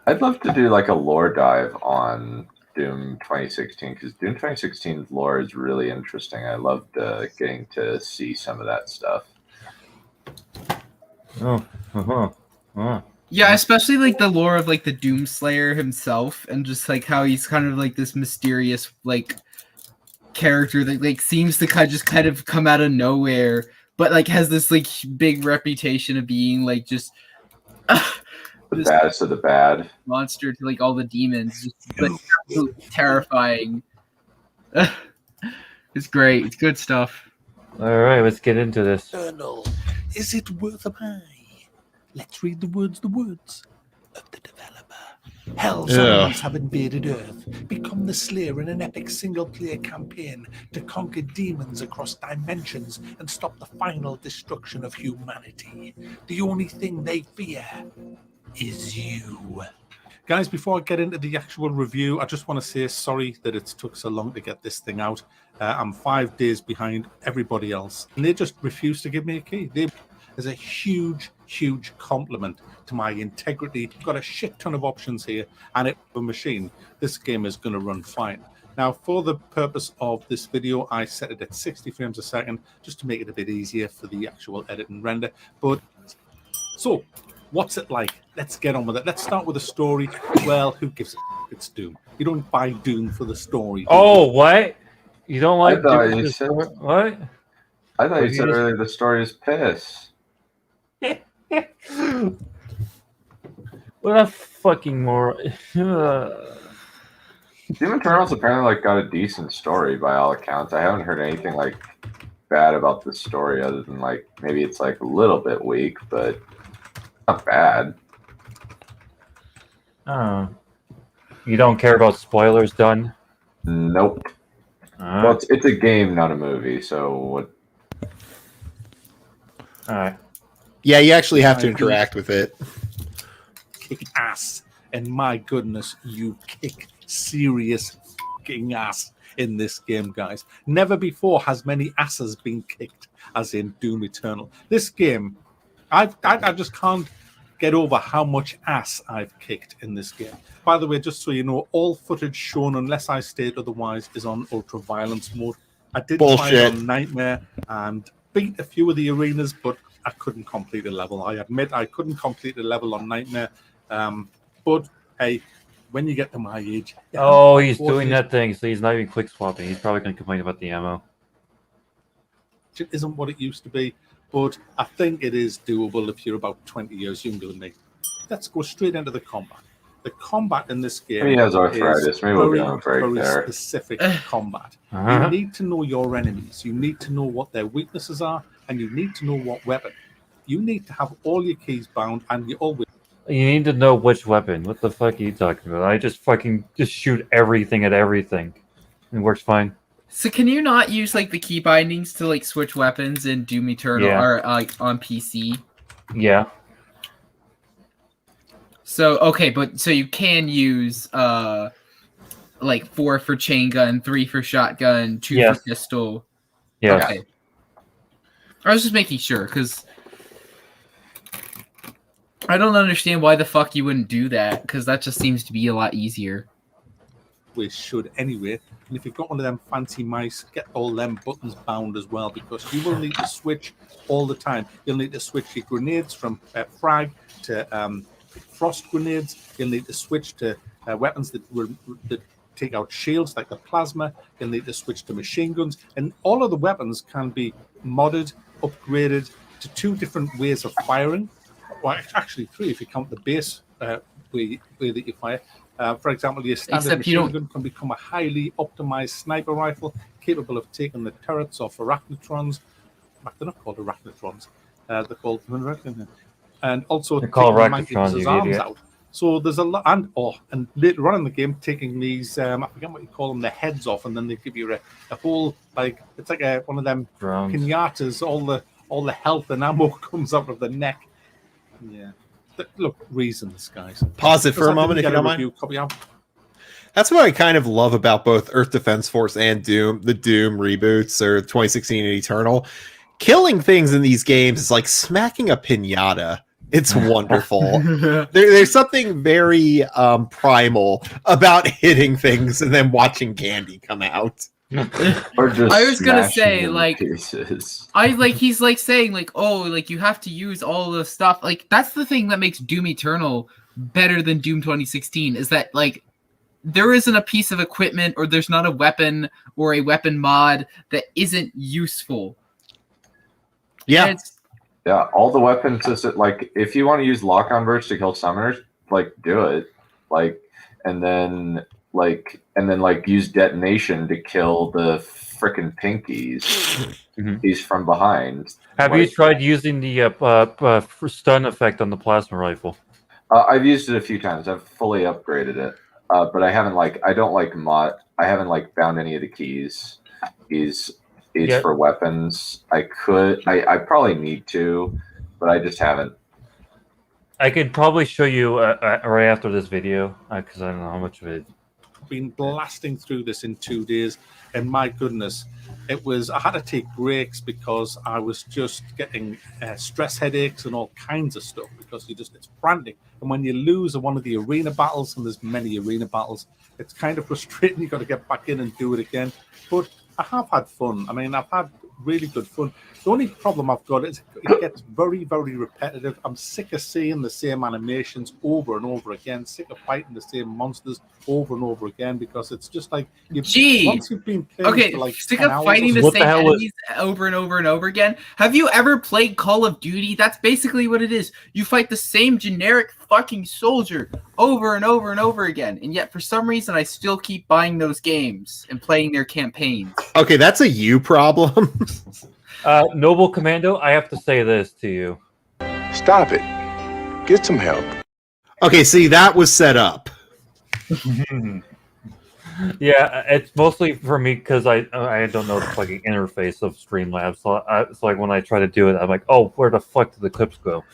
I'd love to do like a lore dive on Doom 2016 because Doom 2016's lore is really interesting. I loved getting to see some of that stuff. Yeah, especially like the lore of like the Doomslayer himself and just like how he's kind of like this mysterious like character that like seems to kind of come out of nowhere, but like has this like big reputation of being like just The baddest of the bad monster to like all the demons, just like absolutely terrifying. It's great. It's good stuff. Alright, let's get into this. Colonel, is it Worthabuy? Let's read the words of the developer. Hell's armies have invaded Earth, become the Slayer in an epic single-player campaign to conquer demons across dimensions and stop the final destruction of humanity. The only thing they fear is you. Guys, before I get into the actual review, I just want to say sorry that it took so long to get this thing out. I'm 5 days behind everybody else, and they just refuse to give me a key. There's a huge compliment to my integrity. Got a shit ton of options here, and it a machine. This game is going to run fine. Now, for the purpose of this video, I set it at 60 frames a second, just to make it a bit easier for the actual edit and render. But, so, what's it like? Let's get on with it. Let's start with the story. Well, who gives a f***? It's Doom. You don't buy Doom for the story. Oh, what? You don't like I thought Doom you for the said- story? What? I thought What you you said just- earlier the story is piss. What a fucking more. Doom Eternal's apparently like got a decent story by all accounts. I haven't heard anything like bad about the story other than like maybe it's like a little bit weak, but not bad. Oh. You don't care about spoilers done? Nope. Well, it's a game, not a movie. So what? Alright. Yeah, you actually have to interact with it. Kick ass. And my goodness, you kick serious fucking ass in this game, guys. Never before has many asses been kicked as in Doom Eternal. This game, I just can't get over how much ass I've kicked in this game. By the way, just so you know, all footage shown, unless I state otherwise, is on ultra violence mode. I did try it on Nightmare and beat a few of the arenas, but I couldn't complete a level. I admit I couldn't complete a level on Nightmare. But hey, when you get to my age, Oh, he's doing that thing, so he's not even quick swapping. He's probably going to complain about the ammo. it isn't what it used to be, but I think it is doable if you're about 20 years younger than me. let's go straight into the combat. The combat in this game He has arthritis. is Maybe we'll very, give him a break very there. specific combat. Uh-huh. You need to know your enemies. You need to know what their weaknesses are, and you need to know what weapon. You need to have all your keys bound, and you always. You need to know which weapon. What the fuck are you talking about? I just fucking shoot everything at everything. It works fine. So can you not use like the key bindings to like switch weapons in Doom Eternal Yeah. or like on PC? Yeah. So okay, but so you can use like 4 for chain gun, 3 for shotgun, 2 Yes. for pistol. Yeah. Okay. I was just making sure because I don't understand why the fuck you wouldn't do that because that just seems to be a lot easier. We should anyway. And if you've got one of them fancy mice, get all them buttons bound as well, because you will need to switch all the time. You'll need to switch your grenades from frag to frost grenades. You'll need to switch to weapons that take out shields, like the plasma. You'll need to switch to machine guns. And all of the weapons can be modded, upgraded to 2 different ways of firing. Well, actually 3 if you count the base way that you fire. For example, your standard machine gun can become a highly optimized sniper rifle capable of taking the turrets off arachnotrons. They're not called arachnotrons. They're called... And also They're called taking the arachnotrons, Mantis' you arms idiot. out. So there's a lot... And later on in the game, taking these... I forget what you call them, the heads off, and then they give you a whole... like it's like one of them Drones. pinatas. All the health and ammo comes out of the neck. Yeah. Look, reasons, guys. Pause it for a moment if you don't mind. That's what I kind of love about both Earth Defense Force and Doom, the Doom reboots or 2016 and Eternal. Killing things in these games is like smacking a pinata. It's wonderful. There's something very primal about hitting things and then watching candy come out. Or just I was gonna smashing say, them like, to pieces. he's like saying like, oh, like you have to use all the stuff. Like that's the thing that makes Doom Eternal better than Doom 2016 is that like there isn't a piece of equipment or there's not a weapon or a weapon mod that isn't useful. Yeah. Yeah, all the weapons is like if you want to use lock-on burst to kill summoners, like do it. And then use detonation to kill the frickin' pinkies. He's from behind. Have you tried using the stun effect on the plasma rifle? I've used it a few times. I've fully upgraded it, but I haven't I haven't found any of the keys. Is for weapons. I probably need to, but I just haven't. I could probably show you right after this video because I don't know how much of it. Been blasting through this in 2 days, and my goodness, I had to take breaks because I was just getting stress headaches and all kinds of stuff because it's frantic. And when you lose one of the arena battles, and there's many arena battles, it's kind of frustrating. You got to get back in and do it again. But I have had fun. I mean, I've had really good fun. The only problem I've got is it gets very, very repetitive. I'm sick of seeing the same animations over and over again, sick of fighting the same monsters over and over again because it's just like once you've been playing for like sick 10 of hours fighting or the so- same enemies over and over and over again. Have you ever played Call of Duty? That's basically what it is. You fight the same generic fucking soldier over and over and over again, and yet for some reason I still keep buying those games and playing their campaigns. Okay, that's a you problem. Noble Commando, I have to say this to you. Stop it. Get some help. Okay, see, that was set up. Yeah, it's mostly for me because I don't know the fucking interface of Streamlabs. So it's like when I try to do it, I'm like, oh, where the fuck did the clips go?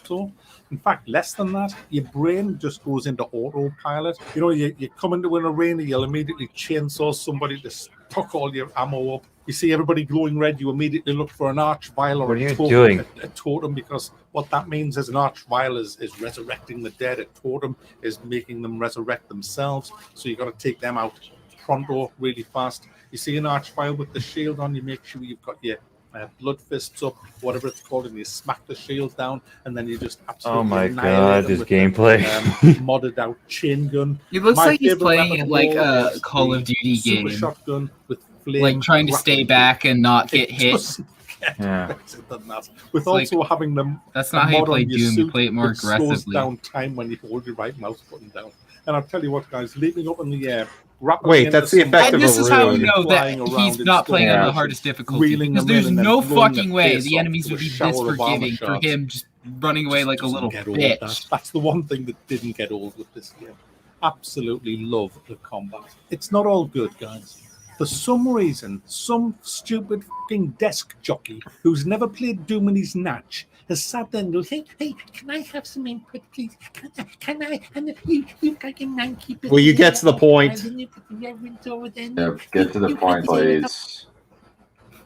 So, in fact, less than that, your brain just goes into autopilot. You know, you come into an arena, you'll immediately chainsaw somebody to tuck all your ammo up. You see everybody glowing red, you immediately look for an archvile or a totem, because what that means is an archvile is resurrecting the dead. A totem is making them resurrect themselves. So you got to take them out pronto, really fast. You see an archvile with the shield on, you make sure you've got your blood fists up, whatever it's called, and you smack the shield down, and then you just absolutely oh my god, this gameplay. Modded out chain gun. It looks like he's playing it like a Call of Duty game. Super shotgun with flame like trying to stay back and not get hit. Yeah. better than that. With It's like- also having them. That's not how you mod on play your Doom. You suit play it more that slows aggressively. down time when you hold your right mouse button down. And I'll tell you what, guys, leaping up in the air. Wait, that's the effect And of this a is how you rune. know that Flying he's around not in playing slow on the motion, hardest difficulty. reeling Because them in there's and then no blowing fucking their way face the off enemies to would a be shower this of armor forgiving for shards. him just running away like a Doesn't little get old, bitch. That's the one thing that didn't get old with this game. Absolutely love the combat. It's not all good, guys. For some reason, some stupid fucking desk jockey who's never played Doom in his natch has sat there and goes, hey, can I have some input, please? Can I? And you fucking man keep it. Will you get to the point? Yeah, get to the point, please.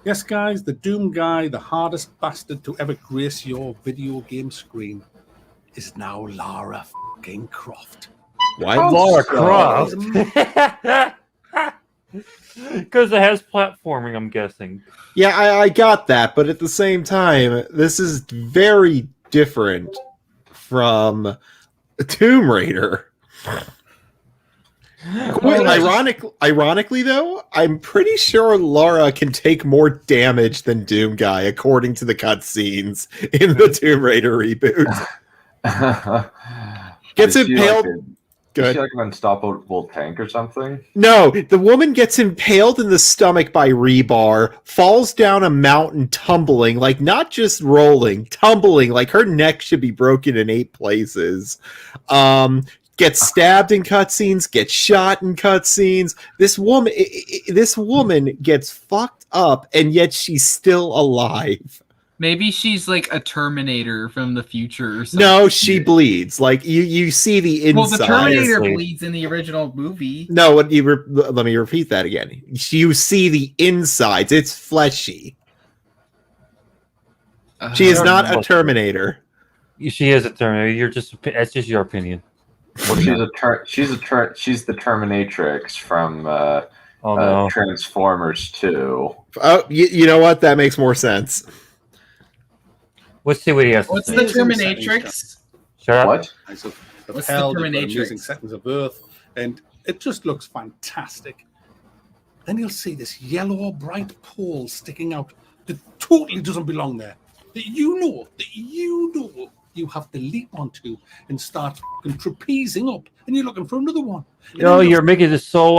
Yes, guys, the Doom guy, the hardest bastard to ever grace your video game screen, is now Lara fucking Croft. Why? Lara so? Croft. Because it has platforming, I'm guessing. Yeah, I got that, but at the same time, this is very different from Tomb Raider. Ironically, though, I'm pretty sure Lara can take more damage than Doom Guy, according to the cutscenes in the Tomb Raider reboot. Gets Is she impaled. Is she like an unstoppable tank or something? No, the woman gets impaled in the stomach by rebar, falls down a mountain tumbling, like not just rolling, tumbling, like her neck should be broken in 8 places. Gets stabbed in cutscenes, gets shot in cutscenes. This woman gets fucked up, and yet she's still alive. Maybe she's like a Terminator from the future or something. No, she bleeds. Like you see the inside. Well, the Terminator Obviously. bleeds in the original movie. No, let me repeat that again. You see the insides. It's fleshy. She is not a Terminator. She is a Terminator. That's just your opinion. Well, she's the Terminatrix from Oh no. Transformers 2. Oh, you know what? That makes more sense. Let's see what he has to What's say. the Terminatrix? Shut up. What? Eyes of What's the hell, you've got Terminatrix? amazing seconds of Earth, and it just looks fantastic. Then you'll see this yellow bright pole sticking out that totally doesn't belong there. That you know you have to leap onto and start fucking trapezing up, and you're looking for another one. And No, then you're making this so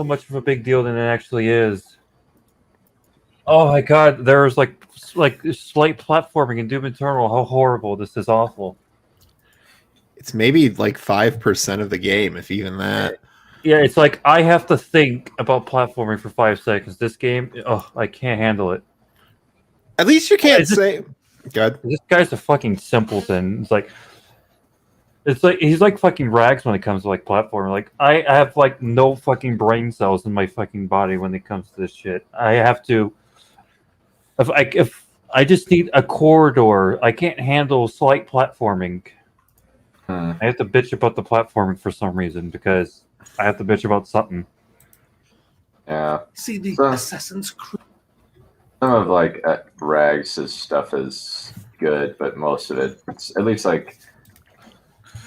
much of a big deal than it actually is. Oh my god, there's like slight platforming in Doom Eternal. How horrible! This is awful. It's maybe like 5% of the game, if even that. Yeah, it's like I have to think about platforming for 5 seconds. This game, I can't handle it. At least you can't Is it- say. God. This guy's a fucking simpleton. It's like he's like fucking rags when it comes to like platforming. Like I have like no fucking brain cells in my fucking body when it comes to this shit. I have to. If I just need a corridor, I can't handle slight platforming. I have to bitch about the platforming for some reason because I have to bitch about something. Yeah. see the So- Assassin's Creed. Some of like Rags' stuff is good, but most of it, at least like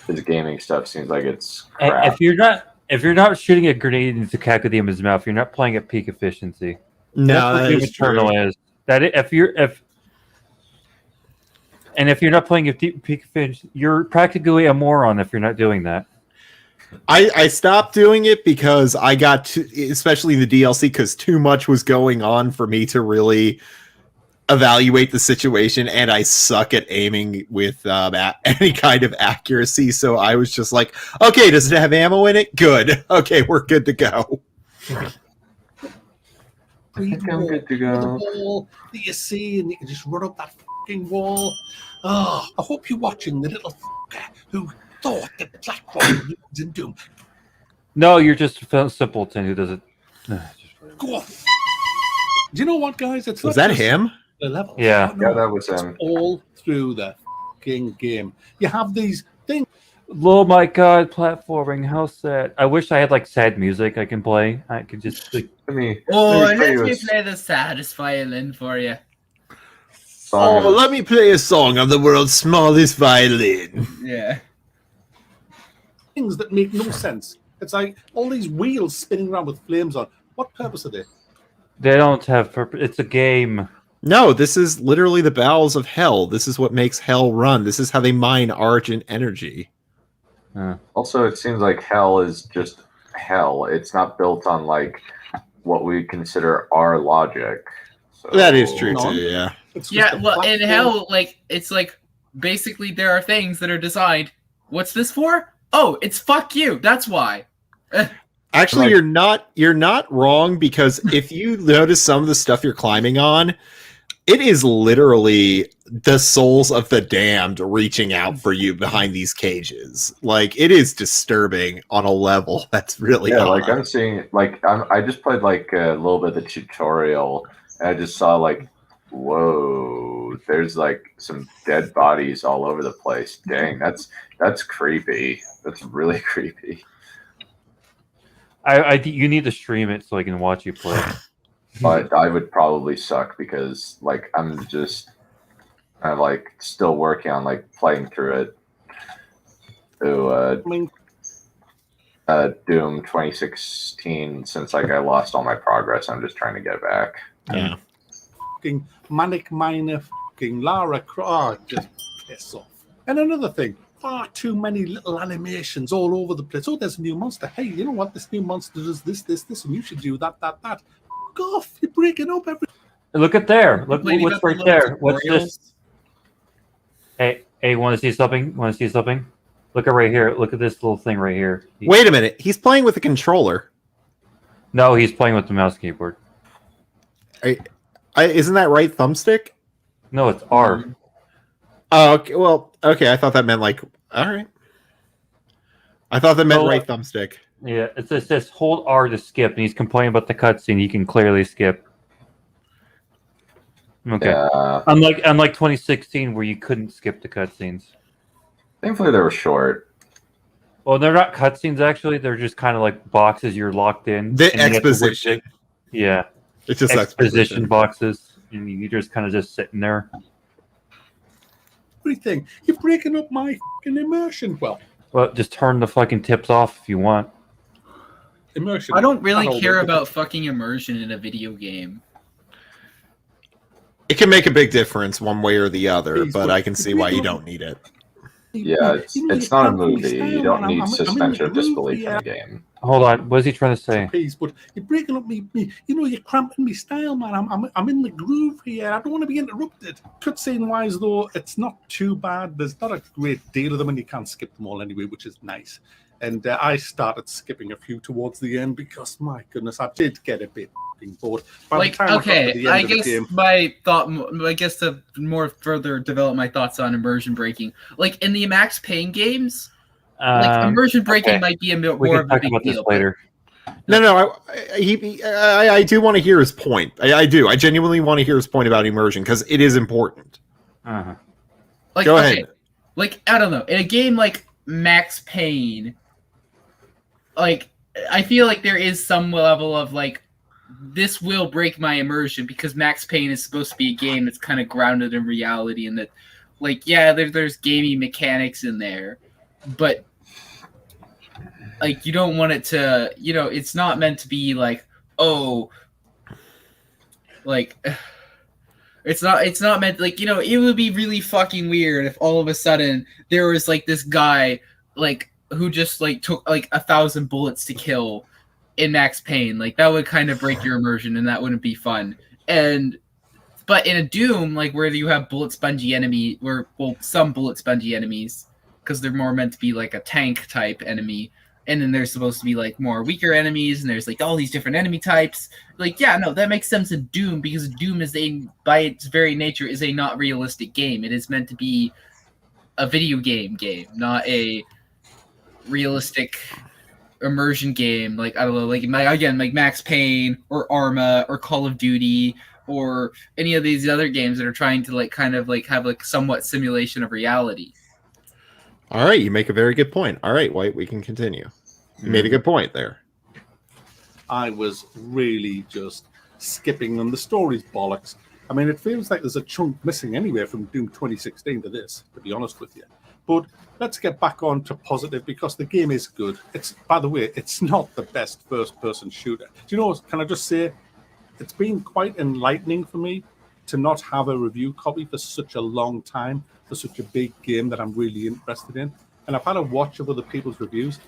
his gaming stuff, seems like it's crap. If you're not shooting a grenade into Kakadima's mouth, you're not playing at peak efficiency. No, That's what that Doom is Eternal true. is. If you're not playing at peak efficiency, you're practically a moron if you're not doing that. I stopped doing it because I got to, especially in the DLC, because too much was going on for me to really evaluate the situation, and I suck at aiming with any kind of accuracy. So I was just like, okay, does it have ammo in it? Good. Okay, we're good to go. I think I'm good to The go. wall that you see, and you can just run up that fucking wall. Oh, I hope you're watching the little fucker who thought that platforming was in Doom. No, you're just a simpleton who does it. Go off. Do you know what, guys? It's Was not that just him? the level. Yeah. Yeah, that was him. All through the fucking game. You have these things. Oh my god, platforming, how sad. I wish I had like sad music I can play. I could just like, Let me Oh, play let you me a play the saddest violin for you. song. Oh, let me play a song on the world's smallest violin. Yeah. Things that make no sense. It's like all these wheels spinning around with flames on. What purpose are they? they don't have purpose. It's a game. No, this is literally the bowels of hell. This is what makes hell run. This is how they mine Argent energy. Also, it seems like hell is just hell. It's not built on like what we consider our logic. So, That is true No. too, yeah. It's just Yeah, a well, black in hole. hell, like it's like basically there are things that are designed. What's this for? Oh, it's fuck you. That's why. Actually, Like- you're not wrong, because if you notice some of the stuff you're climbing on, it is literally the souls of the damned reaching out for you behind these cages. Like, it is disturbing on a level that's really Yeah, odd. like I'm seeing, like I just played like a little bit of the tutorial, and I just saw like, whoa, there's like some dead bodies all over the place. Dang, that's creepy. That's really creepy. I think you need to stream it so I can watch you play. But I would probably suck because like I'm like still working on like playing through it. I mean, Doom 2016, since like I lost all my progress, I'm just trying to get it back. Yeah. fucking Manic Miner, fucking Lara Croft, just piss off. And another thing, far too many little animations all over the place. Oh, there's a new monster. Hey, you know what? This new monster does this, and you should do that. Fuck off! You're breaking up everything. Look at there. Look Lady what's got the right little there. What's this? Hey, want to see something? Want to see something? Look at right here. Look at this little thing right here. Wait a minute. He's playing with a controller. No, he's playing with the mouse keyboard. Isn't that right thumbstick? No, it's R. Oh, okay. Well, okay. I thought that meant like. All right. I thought that meant No, right thumbstick. Yeah, it says hold R to skip, and he's complaining about the cutscene. He can clearly skip. Okay. Yeah, Unlike 2016, where you couldn't skip the cutscenes. thankfully they were short. Well, they're not cutscenes actually. They're just kind of like boxes you're locked in. The and you have to exposition. Yeah, It's just exposition boxes, and you just kind of just sitting there. Everything. You're breaking up my fucking immersion. Well, Well, just turn the fucking tips off if you want. immersion. I don't really Not care all about fucking immersion in a video game. It can make a big difference one way or the other, Please, but but I can see why you don't need it. Yeah, it's You know, it's you not a can't really movie. style, You don't man. need I'm in suspension the of disbelief groove in a game. Hold on. What is he trying to say? Please, but you're breaking up me. You know, you're cramping me style, man. I'm in the groove here. I don't want to be interrupted. Cutscene wise, though, it's not too bad. There's not a great deal of them, and you can't skip them all anyway, which is nice. And I started skipping a few towards the end because, my goodness, I did get a bit fucking bored. By Like, the time I got to okay, the end I of the guess game, my thought, I guess to more further develop my thoughts on immersion breaking, like in the Max Payne games, like immersion breaking okay. might be a bit We more can of a talk big about this deal. later. No, I do want to hear his point. I do. I genuinely want to hear his point about immersion because it is important. Uh-huh. Like, Go okay, ahead. like I don't know, in a game like Max Payne, like I feel like there is some level of like this will break my immersion because Max Payne is supposed to be a game that's kind of grounded in reality and that, like, yeah, there's gamey mechanics in there, but like you don't want it to, you know, it's not meant to be like, oh, like. It's not meant, like, you know, it would be really fucking weird if all of a sudden there was like this guy like who just like took like 1,000 bullets to kill in Max Payne. Like that would kind of break your immersion and that wouldn't be fun. But in a Doom, like where you have bullet spongy enemy, or well, some bullet spongy enemies, because they're more meant to be like a tank type enemy. And then there's supposed to be like more weaker enemies, and there's like all these different enemy types. Like, yeah, no, that makes sense in Doom because Doom is by its very nature, is a not realistic game. It is meant to be a video game, not a realistic immersion game. Like, I don't know, like again, like Max Payne or Arma or Call of Duty or any of these other games that are trying to like kind of like have like somewhat simulation of reality. All right, you make a very good point. All right, White, we can continue. You made a good point there. I was really just skipping them. The story's bollocks. I mean, it feels like there's a chunk missing anywhere from Doom 2016 to this, to be honest with you. But let's get back on to positive because the game is good. It's, by the way, it's not the best first-person shooter. Do you know what? Can I just say, it's been quite enlightening for me to not have a review copy for such a long time for such a big game that I'm really interested in. And I've had a watch of other people's reviews.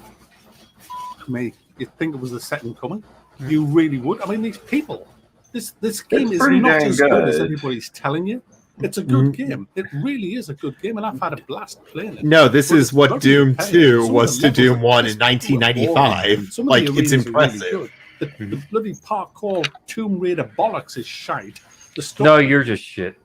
Me, you'd think it was the second coming. You really would. I mean, these people. This game is pretty not dang as good as good. everybody's telling you. It's a good game. It really is a good game, and I've had a blast playing it. No, this But is it's what bloody Doom pain. 2 Some of was the to levels Doom are 1 in just boring. 1995. Some of Like, the it's arenas are really impressive. good. The bloody parkour Tomb Raider bollocks is shite. The stuff No, you're just shit.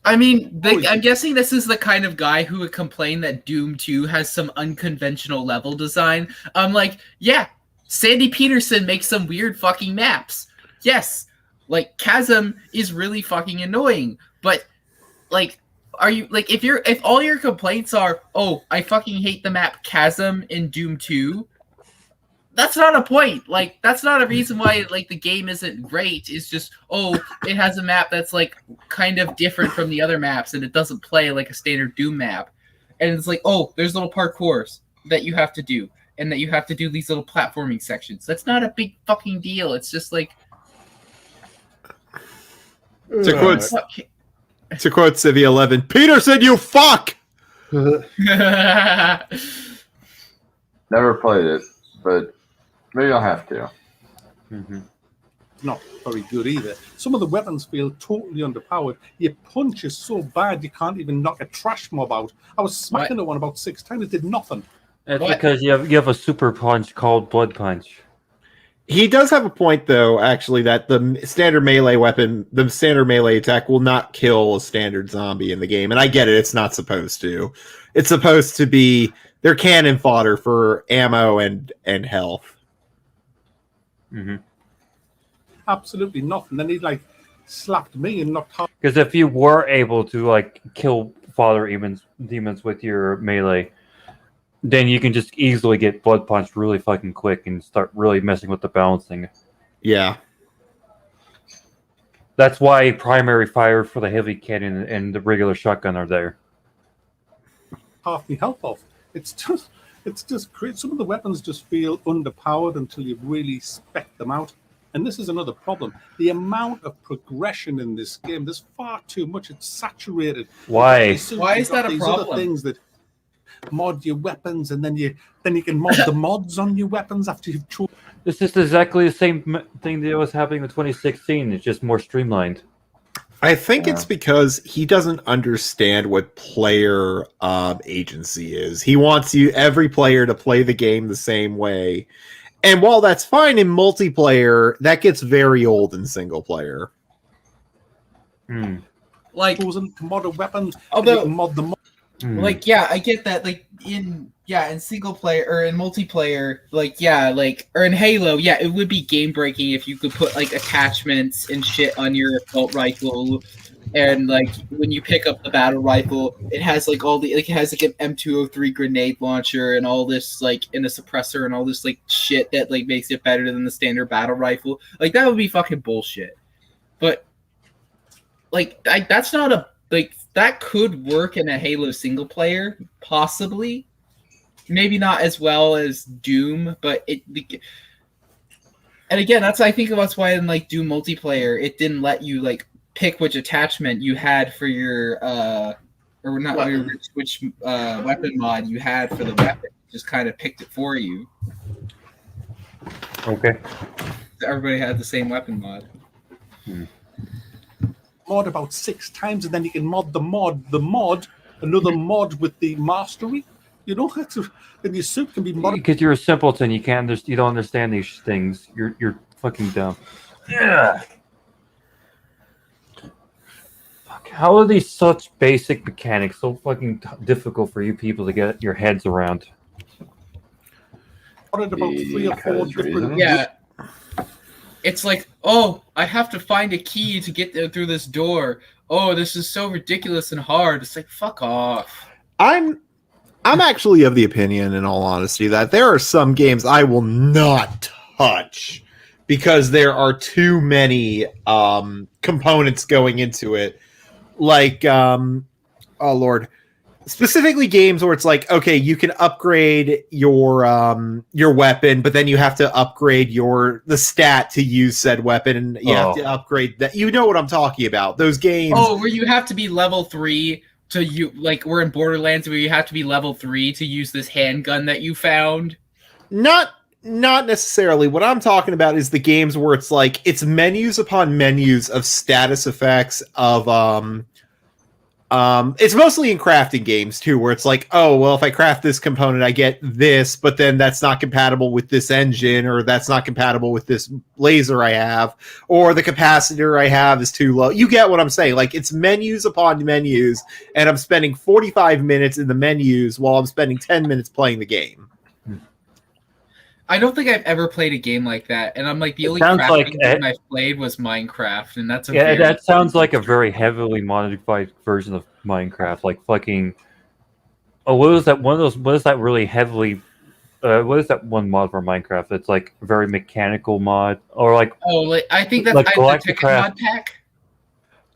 I mean, Holy I'm shit. guessing this is the kind of guy who would complain that Doom 2 has some unconventional level design. I'm like, yeah, Sandy Peterson makes some weird fucking maps. Yes, like Chasm is really fucking annoying, but like, are you like if all your complaints are, oh, I fucking hate the map Chasm in Doom 2, that's not a point. Like, that's not a reason why like the game isn't great. It's just, oh, it has a map that's like kind of different from the other maps and it doesn't play like a standard Doom map. And it's like, oh, there's little parkours that you have to do and that you have to do these little platforming sections. That's not a big fucking deal. It's just like To quote Civi 11, Peterson, you fuck! Never played it, but maybe I'll have to. not very good either. Some of the weapons feel totally underpowered. Your punch is so bad you can't even knock a trash mob out. I was smacking at one about 6 times. It did nothing. That's What? because you have a super punch called Blood Punch. He does have a point, though, actually, that the standard melee weapon, the standard melee attack will not kill a standard zombie in the game. And I get it, it's not supposed to. It's supposed to be their cannon fodder for ammo and health. Absolutely nothing. Then he like slapped me and knocked half. Because if you were able to like kill father demons with your melee, then you can just easily get blood punched really fucking quick and start really messing with the balancing. Yeah. That's why primary fire for the heavy cannon and the regular shotgun are there. half my health off. It's just great. Some of the weapons just feel underpowered until you really spec them out. And this is another problem. The amount of progression in this game, there's far too much. It's saturated. Why? Why is that a These problem? other things that mod your weapons, and then you can mod the mods on your weapons after you've chosen. This is exactly the same thing that was happening in 2016. It's just more streamlined. I think it's because he doesn't understand what player agency is. He wants every player to play the game the same way. And while that's fine in multiplayer, that gets very old in single player. Like, chosen to mod a weapons, although- you can mod the mod. like, yeah, I get that. Like in single player or in multiplayer, or in Halo, yeah, it would be game breaking if you could put like attachments and shit on your assault rifle, and like when you pick up the battle rifle, it has like all the it has like an M203 grenade launcher and all this like in a suppressor and all this like shit that like makes it better than the standard battle rifle. Like that would be fucking bullshit. But like that's not a like that could work in a Halo single player, possibly. Maybe not as well as Doom, but it. And again, I think that's why in like Doom multiplayer, it didn't let you like pick which attachment you had for your or not which weapon mod you had for the weapon. It just kind of picked it for you. Okay. Everybody had the same weapon mod. Mod about 6 times, and then you can mod the mod, another mod with the mastery. You know, and your suit can be modded. Because you're a simpleton, you don't understand these things. You're fucking dumb. Yeah. Fuck, how are these such basic mechanics so fucking difficult for you people to get your heads around? Modded about 3 or 4 different. Reasons. Yeah. It's like, oh, I have to find a key to get through this door. Oh, this is so ridiculous and hard. It's like, fuck off. I'm actually of the opinion, in all honesty, that there are some games I will not touch because there are too many components going into it. Like, oh Lord, specifically games where it's like, okay, you can upgrade your weapon, but then you have to upgrade the stat to use said weapon, and you have to upgrade that. You know what I'm talking about? Those games. Oh, where you have to be level 3 to like we're in Borderlands where you have to be level 3 to use this handgun that you found. Not necessarily. What I'm talking about is the games where it's like it's menus upon menus of status effects of it's mostly in crafting games too, where it's like, oh, well, if I craft this component, I get this, but then that's not compatible with this engine, or that's not compatible with this laser I have, or the capacitor I have is too low. You get what I'm saying? Like, it's menus upon menus, and I'm spending 45 minutes in the menus while I'm spending 10 minutes playing the game. I don't think I've ever played a game like that, and I'm like, the only crafting game I've played was Minecraft, and that's that sounds like a very heavily modified version of Minecraft, like fucking. Oh, what is that? What is that really heavily? What is that one mod for Minecraft? It's like a very mechanical mod, or like. Oh, like I think that's like the Ticket mod pack.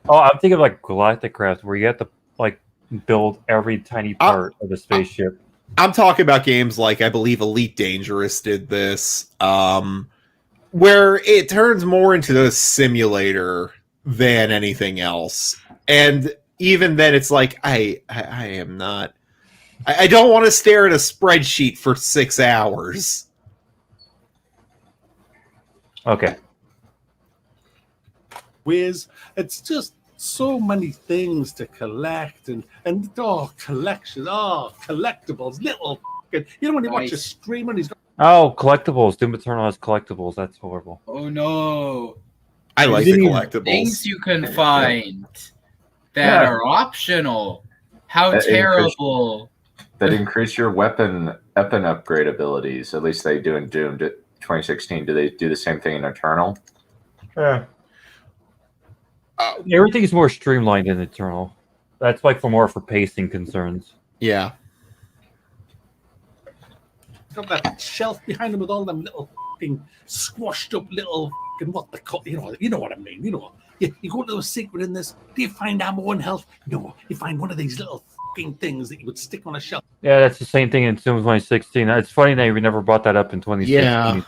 Oh, I'm thinking of like Galacticraft, where you have to like build every tiny part of the spaceship. I'm talking about games like, I believe Elite Dangerous did this, where it turns more into a simulator than anything else. And even then, it's like, I am not... I don't want to stare at a spreadsheet for 6 hours. Okay. It's just so many things to collect and collections, collectibles, little fucking, you know, when you watch a stream and he's got collectibles. Doom Eternal has collectibles. That's horrible. Oh no. I like the collectibles. Things you can find that are optional. How terrible. That increase your weapon upgrade abilities. At least they do in Doom 2016. Do they do the same thing in Eternal? Yeah. Everything is more streamlined in Eternal. That's like for pacing concerns. Yeah. got that shelf behind him with all them little fucking squashed up little fucking what they call, you know what I mean. You know, you go to a secret in this. Do you find ammo and health? No, you find one of these little fucking things that you would stick on a shelf. Yeah, that's the same thing in Doom 2016. It's funny that we never brought that up in 2016. Yeah.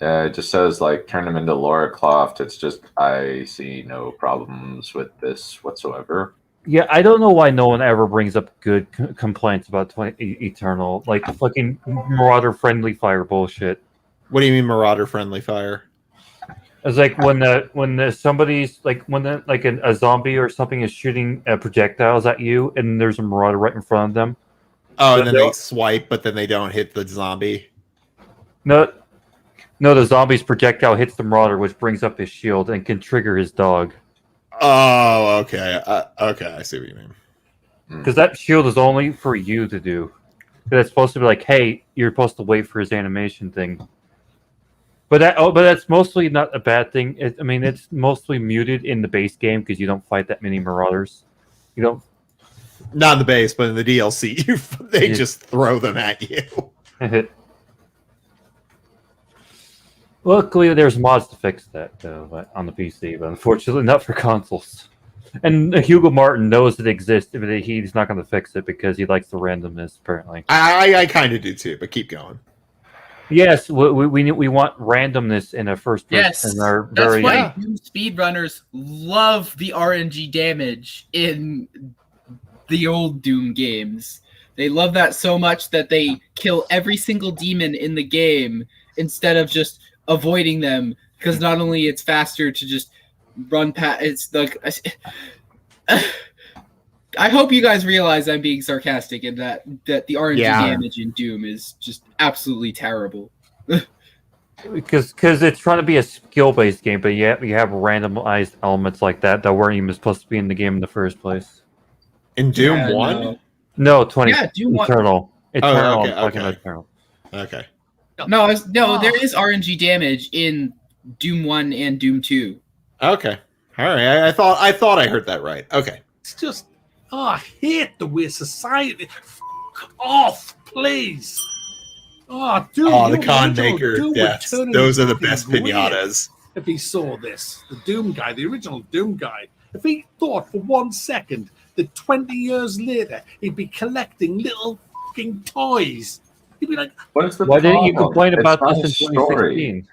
It just says, like, turn them into Lara Croft. It's just, I see no problems with this whatsoever. Yeah, I don't know why no one ever brings up good complaints about Eternal. Like, fucking Marauder-friendly fire bullshit. What do you mean Marauder-friendly fire? It's like when somebody's, like, when a zombie or something is shooting projectiles at you, and there's a Marauder right in front of them. Oh, and then they swipe, but then they don't hit the zombie? No, the zombie's projectile hits the Marauder, which brings up his shield and can trigger his dog. Oh, okay. Okay, I see what you mean. Because that shield is only for you to do. It's supposed to be like, hey, you're supposed to wait for his animation thing. But that's mostly not a bad thing. It's mostly muted in the base game because you don't fight that many Marauders. You don't. Not in the base, but in the DLC, they just throw them at you. Luckily, there's mods to fix that on the PC, but unfortunately, not for consoles. And Hugo Martin knows it exists, but he's not going to fix it because he likes the randomness. Apparently, I kind of do too. But keep going. Yes, we want randomness in a first person. Yes, that's why Doom speedrunners love the RNG damage in the old Doom games. They love that so much that they kill every single demon in the game instead of just avoiding them, because not only it's faster to just run past. It's like I hope you guys realize I'm being sarcastic and that the RNG damage in Doom is just absolutely terrible. Because it's trying to be a skill-based game, but yet you have randomized elements like that weren't even supposed to be in the game in the first place. In Doom 1? No, Doom Oh, Eternal. okay, I'm talking about Eternal. Okay. No, there is RNG damage in Doom 1 and Doom 2. Okay. All right. I thought I heard that right. Okay. It's just, I hate the way society. Fuck off, please. Dude, the con maker deaths. Those are the best pinatas. If he saw this, the Doom guy, the original Doom guy, If he thought for 1 second that 20 years later he'd be collecting little fucking toys, he'd be like, What's the Why problem? didn't you complain It's about not this a in story. 2016?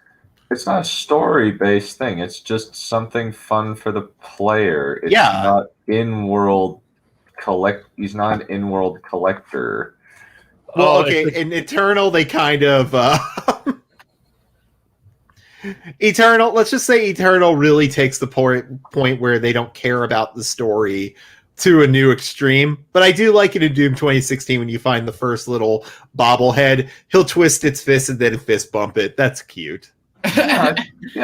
It's not a story-based thing. It's just something fun for the player. It's Yeah. not in-world He's not an in-world collector. Well, Oh, okay, it's like- in Eternal, they kind of Eternal. Let's just say Eternal really takes the point where they don't care about the story to a new extreme. But I do like it in Doom 2016 when you find the first little bobblehead. He'll twist its fist and then fist bump it. That's cute. Yeah,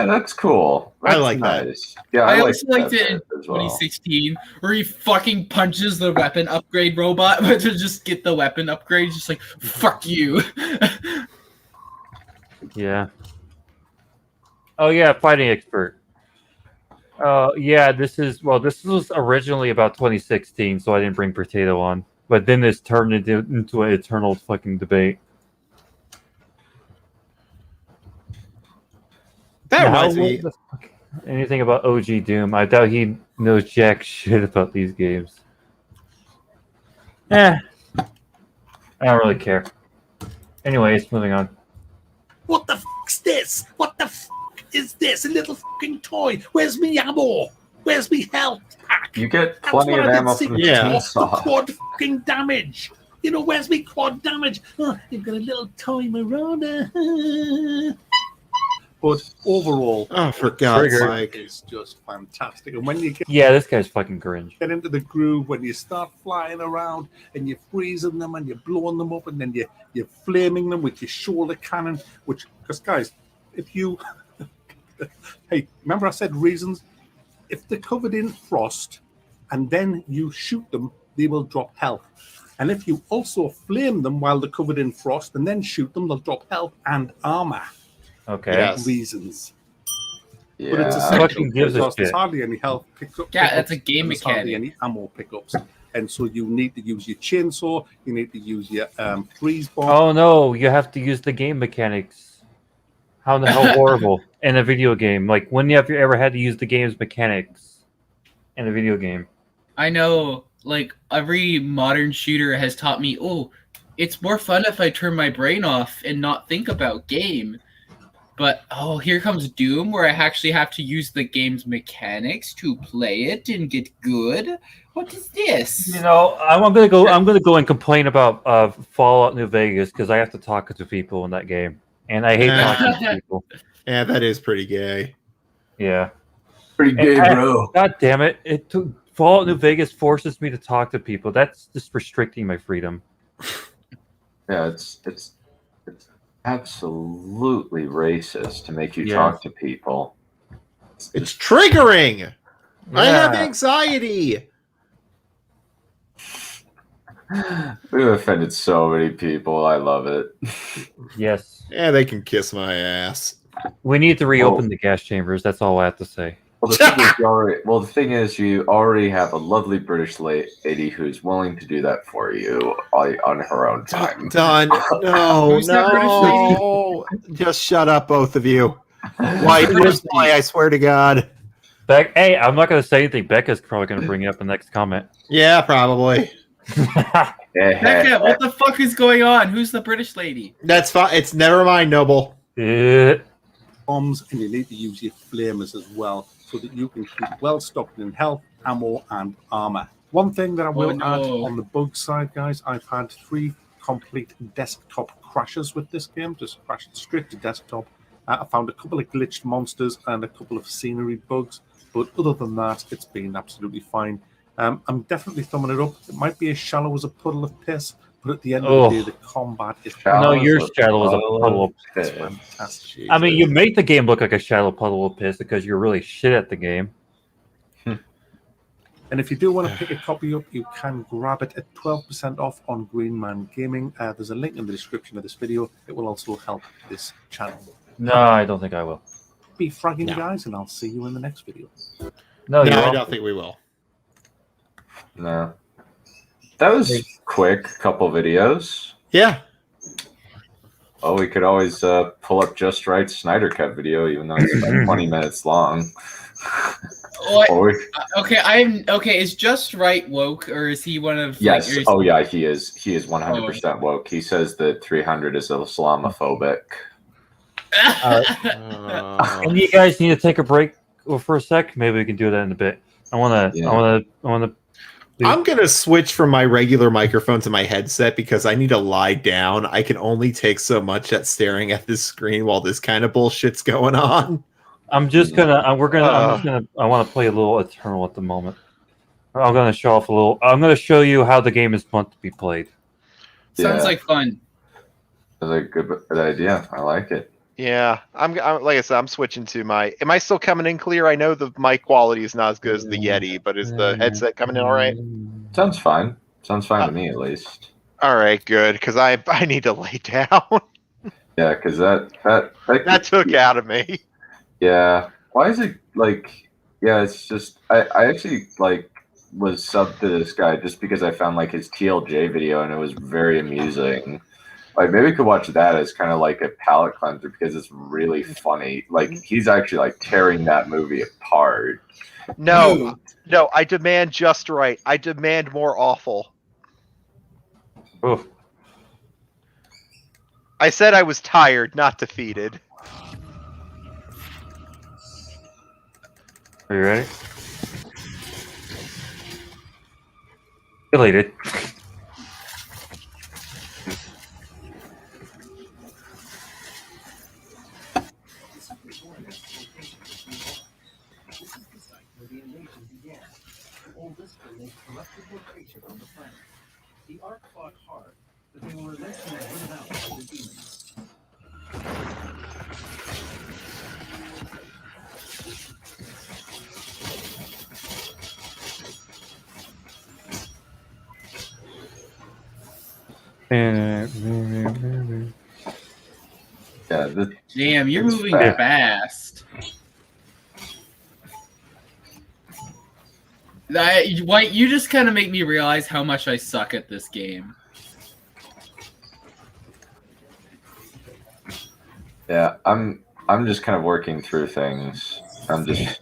that's cool. I That's like that. nice. Yeah, I like also liked that it in bit as well. 2016 where he fucking punches the weapon upgrade robot but to just get the weapon upgrade. Just like, fuck you. Yeah. Oh yeah, fighting expert. Yeah, this was originally about 2016, so I didn't bring Potato on. But then this turned into an eternal fucking debate. That Now, reminds what me. the fuck- anything about OG Doom? I doubt he knows jack shit about these games. I don't really care. Anyways, moving on. What the fuck's this? What the fuck is this? A little fucking toy. Where's me ammo? Where's me health pack? You get That's plenty what of I ammo did from see. the Yeah. Off the chainsaw. quad fucking damage. You know, where's me quad damage? Oh, you've got a little toy marauder. but overall, Oh, for God's Trigger. sake! it's just fantastic. And when you Yeah, this guy's fucking cringe. get into the groove, when you start flying around and you're freezing them and you're blowing them up and then you're flaming them with your shoulder cannon, which, because guys, if you, hey, remember I said reasons? If they're covered in frost and then you shoot them, they will drop health. And if you also flame them while they're covered in frost and then shoot them, they'll drop health and armor. Okay. Yes. Reasons. Yeah. But it's Fucking essential gives a because there's shit. hardly any health pickups. Yeah, that's a game and there's hardly mechanic. any ammo pickups. And so you need to use your chainsaw, you need to use your freeze bomb. Oh no, you have to use the game mechanics. How the hell horrible in a video game? Like, when have you ever had to use the game's mechanics in a video game? I know, like, every modern shooter has taught me, oh, it's more fun if I turn my brain off and not think about game. But, oh, here comes Doom, where I actually have to use the game's mechanics to play it and get good. What is this? You know, I'm gonna go and complain about Fallout New Vegas because I have to talk to people in that game, and I hate talking to people. Yeah, that is pretty gay. Yeah. Pretty gay, And- bro. God damn it! Fallout New Vegas forces me to talk to people. That's just restricting my freedom. Yeah, it's absolutely racist to make you Yeah. talk to people. It's triggering. I have Yeah. anxiety. We've offended so many people. I love it. Yes. Yeah, they can kiss my ass. We need to reopen the gas chambers. That's all I have to say. Well, the thing is, you already have a lovely British lady who's willing to do that for you on her own time. Done. No, Who's that British no. Just shut up, both of you. White, I swear to God. Hey, I'm not going to say anything. Becca's probably going to bring it up in the next comment. Yeah, probably. Becca, what the fuck is going on? Who's the British lady? That's fine. It's never mind, Noble. Bombs, and you need to use your flamers as well so that you can keep well stocked in health, ammo, and armor. One thing that I will no. add on the bug side, guys, I've had 3 complete desktop crashes with this game, just crashed straight to desktop. I found a couple of glitched monsters and a couple of scenery bugs, but other than that, it's been absolutely fine. I'm definitely thumbing it up. It might be as shallow as a puddle of piss, but at the end of the day, the combat is No, your Shallow as a shadow is a puddle puddle of of piss. fantastic. I mean, you make the game look like a shallow puddle of piss because you're really shit at the game. And if you do want to pick a copy up, you can grab it at 12% off on Green Man Gaming. There's a link in the description of this video. It will also help this channel. No, I don't think I will. Be fragging, No. guys, and I'll see you in the next video. No, you No, I won't. don't think we will. No. That was quick. Couple videos. Yeah. Oh, we could always pull up Just Right Snyder Cut video, even though it's about 20 minutes long. What? Or- Okay, I'm okay. Is Just Right woke, or is he one of? yes. Like, Oh yeah, he is. He is 100% woke. He says that 300 is Islamophobic. And you guys need to take a break for a sec. Maybe we can do that in a bit. I wanna. I'm gonna switch from my regular microphone to my headset because I need to lie down. I can only take so much at staring at this screen while this kind of bullshit's going on. I'm just gonna. I want to play a little Eternal at the moment. I'm gonna show off a little. I'm gonna show you how the game is meant to be played. Sounds like fun. That's a good idea. I like it. Yeah, I'm like I said, I'm switching to my. Am I still coming in clear? I know the mic quality is not as good as the Yeti, but is the headset coming in all right? Sounds fine. Sounds fine to me, at least. All right, good, because I need to lay down. Yeah, because that took out of me. Yeah. Why is it like? Yeah, it's just I actually like was subbed to this guy just because I found like his TLJ video and it was very amusing. Like maybe we could watch that as kind of like a palate cleanser because it's really funny. Like he's actually like tearing that movie apart. No, I demand Just Right. I demand more awful. Oof. I said I was tired, not defeated. Are you ready? Deleted. The Ark fought hard, but they were eventually driven out by the demons. Yeah. Damn, you're it's moving fast. fast. White, you just kind of make me realize how much I suck at this game. Yeah, I'm just kind of working through things. I'm just.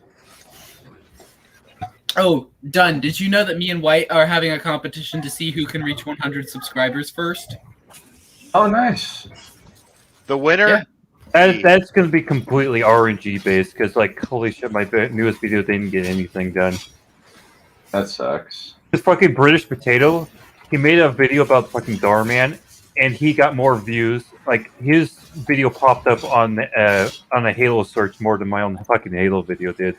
Oh, done. Did you know that me and White are having a competition to see who can reach 100 subscribers first? Oh, nice. The winner. Yeah. That's going to be completely RNG based because, like, holy shit, my newest video didn't get anything done. That sucks. This fucking British Potato, he made a video about fucking Darman, and he got more views. Like his video popped up on a Halo search more than my own fucking Halo video did.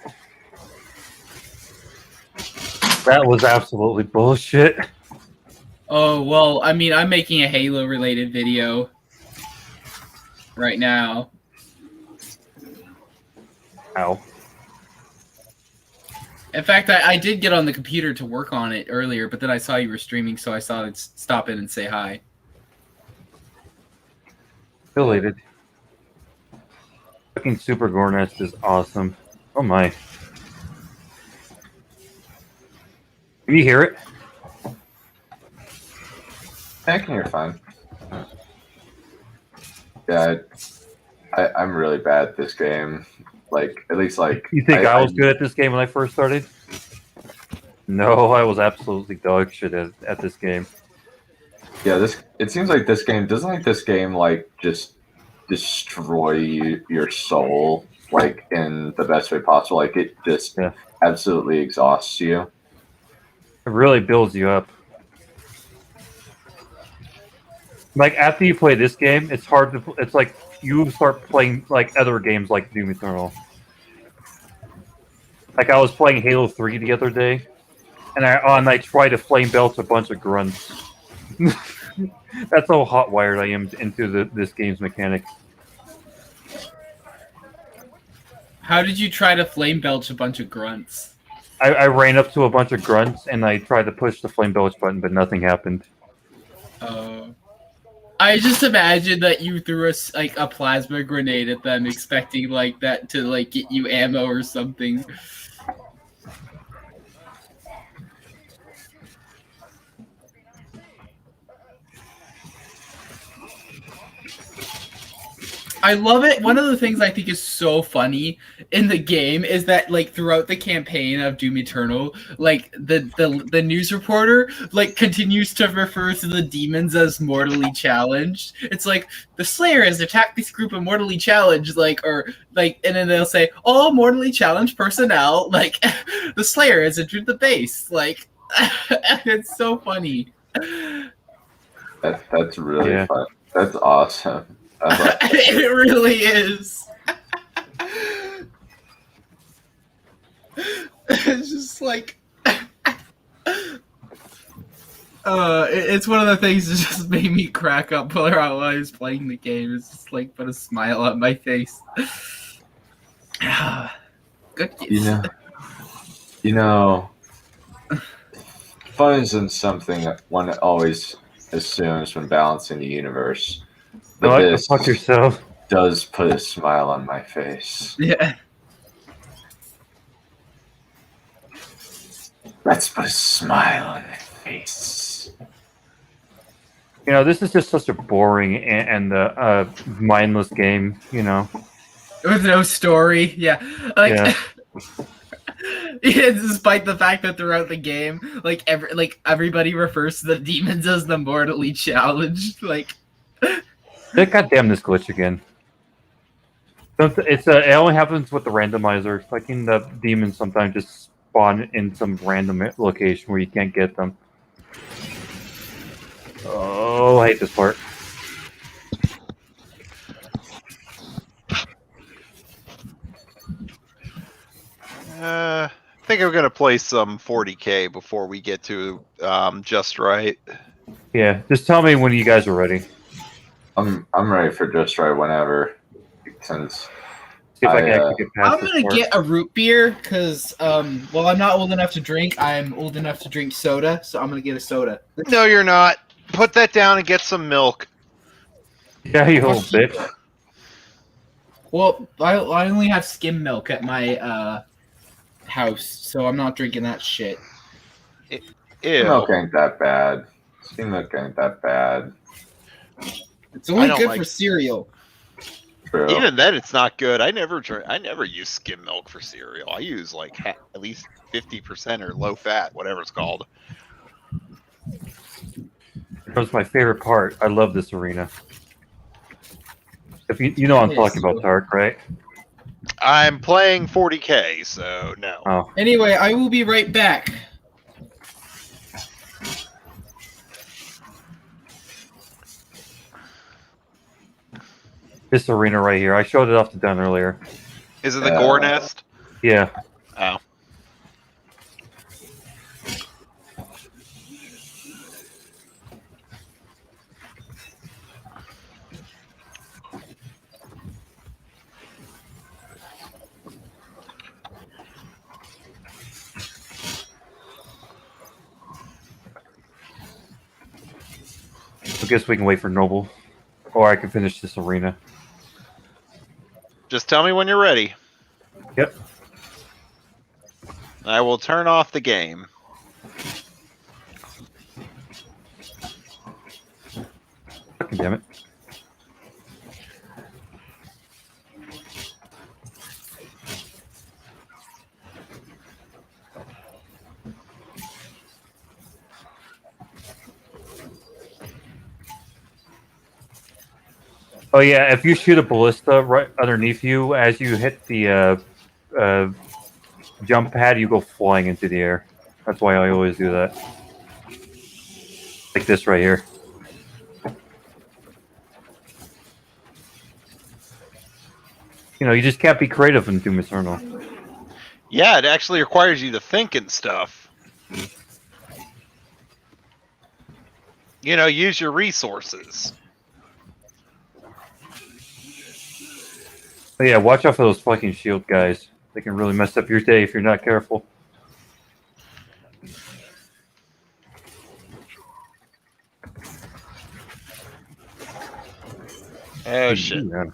That was absolutely bullshit. Oh, well, I mean, I'm making a Halo-related video right now. Ow. In fact, I did get on the computer to work on it earlier, but then I saw you were streaming, so I thought I'd stop in and say hi. Deleted. Fucking Super Gornest is awesome. Oh my. Can you hear it? I can hear fine. Yeah, I'm really bad at this game. Like, at least like. You think I was good at this game when I first started? No, I was absolutely dog shit at this game. Yeah, it seems like this game doesn't like this game like just destroy your soul like in the best way possible. Like it just absolutely exhausts you. It really builds you up. Like after you play this game, it's hard to. It's like you start playing like other games like Doom Eternal. Like I was playing Halo 3 the other day, and I tried to flame belt a bunch of grunts. That's how hot wired I am into this game's mechanics. How did you try to flame belch a bunch of grunts? I ran up to a bunch of grunts and I tried to push the flame belch button, but nothing happened. I just imagine that you threw a plasma grenade at them, expecting like that to like get you ammo or something. I love it. One of the things I think is so funny in the game is that, like, throughout the campaign of Doom Eternal, like the news reporter like continues to refer to the demons as mortally challenged. It's like the Slayer has attacked this group of mortally challenged, like, or like, and then they'll say all mortally challenged personnel, like the Slayer has entered the base. Like, it's so funny. That's really fun. That's awesome. It really is. It's just like it's one of the things that just made me crack up while I was playing the game. It's just like put a smile on my face. Good kids. You know, fun isn't something that one always assumes when balancing the universe. But this fuck yourself. Does put a smile on my face. Yeah. Let's put a smile on my face. You know, this is just such a boring and mindless game. You know, With no story. Yeah. Like. Yeah. Yeah, despite the fact that throughout the game, like everybody refers to the demons as the mortally challenged. Like, goddamn this glitch again. It's it only happens with the randomizer. Fucking the demons sometimes just spawn in some random location where you can't get them. Oh, I hate this part. I think I'm gonna play some 40k before we get to Just Right. Yeah, just tell me when you guys are ready. I'm ready for Just Right whenever. Since See if I can actually get past I'm this gonna part. get a root beer because, well, I'm not old enough to drink. I'm old enough to drink soda, so I'm gonna get a soda. No, you're not. Put that down and get some milk. Yeah, you old bitch. Well, I only have skim milk at my house, so I'm not drinking that shit. Ew. milk ain't that bad. Skim milk ain't that bad. It's only don't good like- for cereal. True. Even then, it's not good. I never use skim milk for cereal. I use like at least 50% or low fat, whatever it's called. That was my favorite part. I love this arena. If you know what I'm talking about, Tark, right? I'm playing 40k, so no. Oh. Anyway, I will be right back. This arena right here. I showed it off to Dan earlier. Is it the Gore Nest? Yeah. Oh. I guess we can wait for Noble. Or I can finish this arena. Just tell me when you're ready. Yep. I will turn off the game. Fucking damn it. Oh yeah, if you shoot a ballista right underneath you, as you hit the jump pad, you go flying into the air. That's why I always do that. Like this right here. You know, you just can't be creative in Doom Eternal. Yeah, it actually requires you to think and stuff. You know, use your resources. But yeah, watch out for those fucking shield guys. They can really mess up your day if you're not careful. Oh shit. Yeah.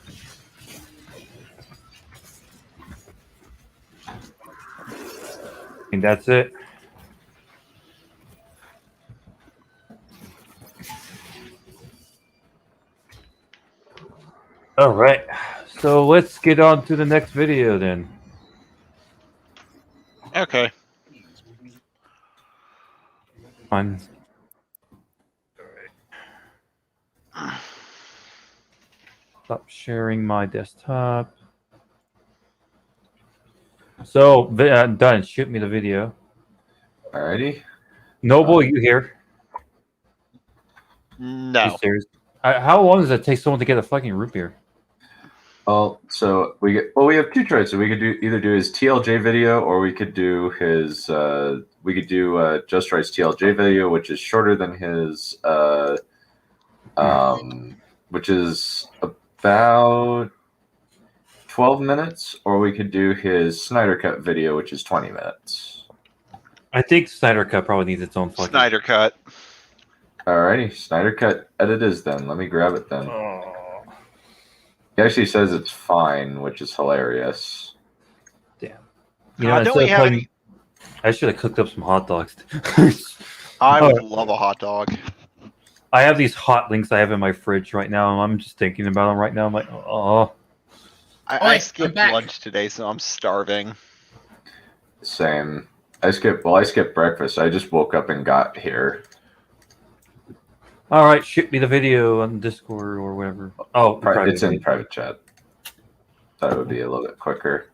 And that's it. All right. So let's get on to the next video then. Okay. Fine. Stop sharing my desktop. So, done. Shoot me the video. Alrighty. Noble, you here? You No. serious? How long does it take someone to get a fucking root beer? Well, so we have two choices. We could either do his TLJ video, or we could do his Just Rights TLJ video, which is shorter than his which is about 12 minutes, or we could do his Snyder Cut video, which is 20 minutes. I think Snyder Cut probably needs its own fucking... Snyder Cut. Alrighty, Snyder Cut edit is then. Let me grab it then. Oh. He actually says it's fine, which is hilarious. Damn. You know, don't we have any... I should have cooked up some hot dogs. I would love a hot dog. I have these hot links I have in my fridge right now, and I'm just thinking about them right now. I'm like, oh. I skipped lunch today, so I'm starving. Same. I skipped breakfast. I just woke up and got here. All right, shoot me the video on Discord or whatever. Oh, it's in private chat. Thought it would be a little bit quicker.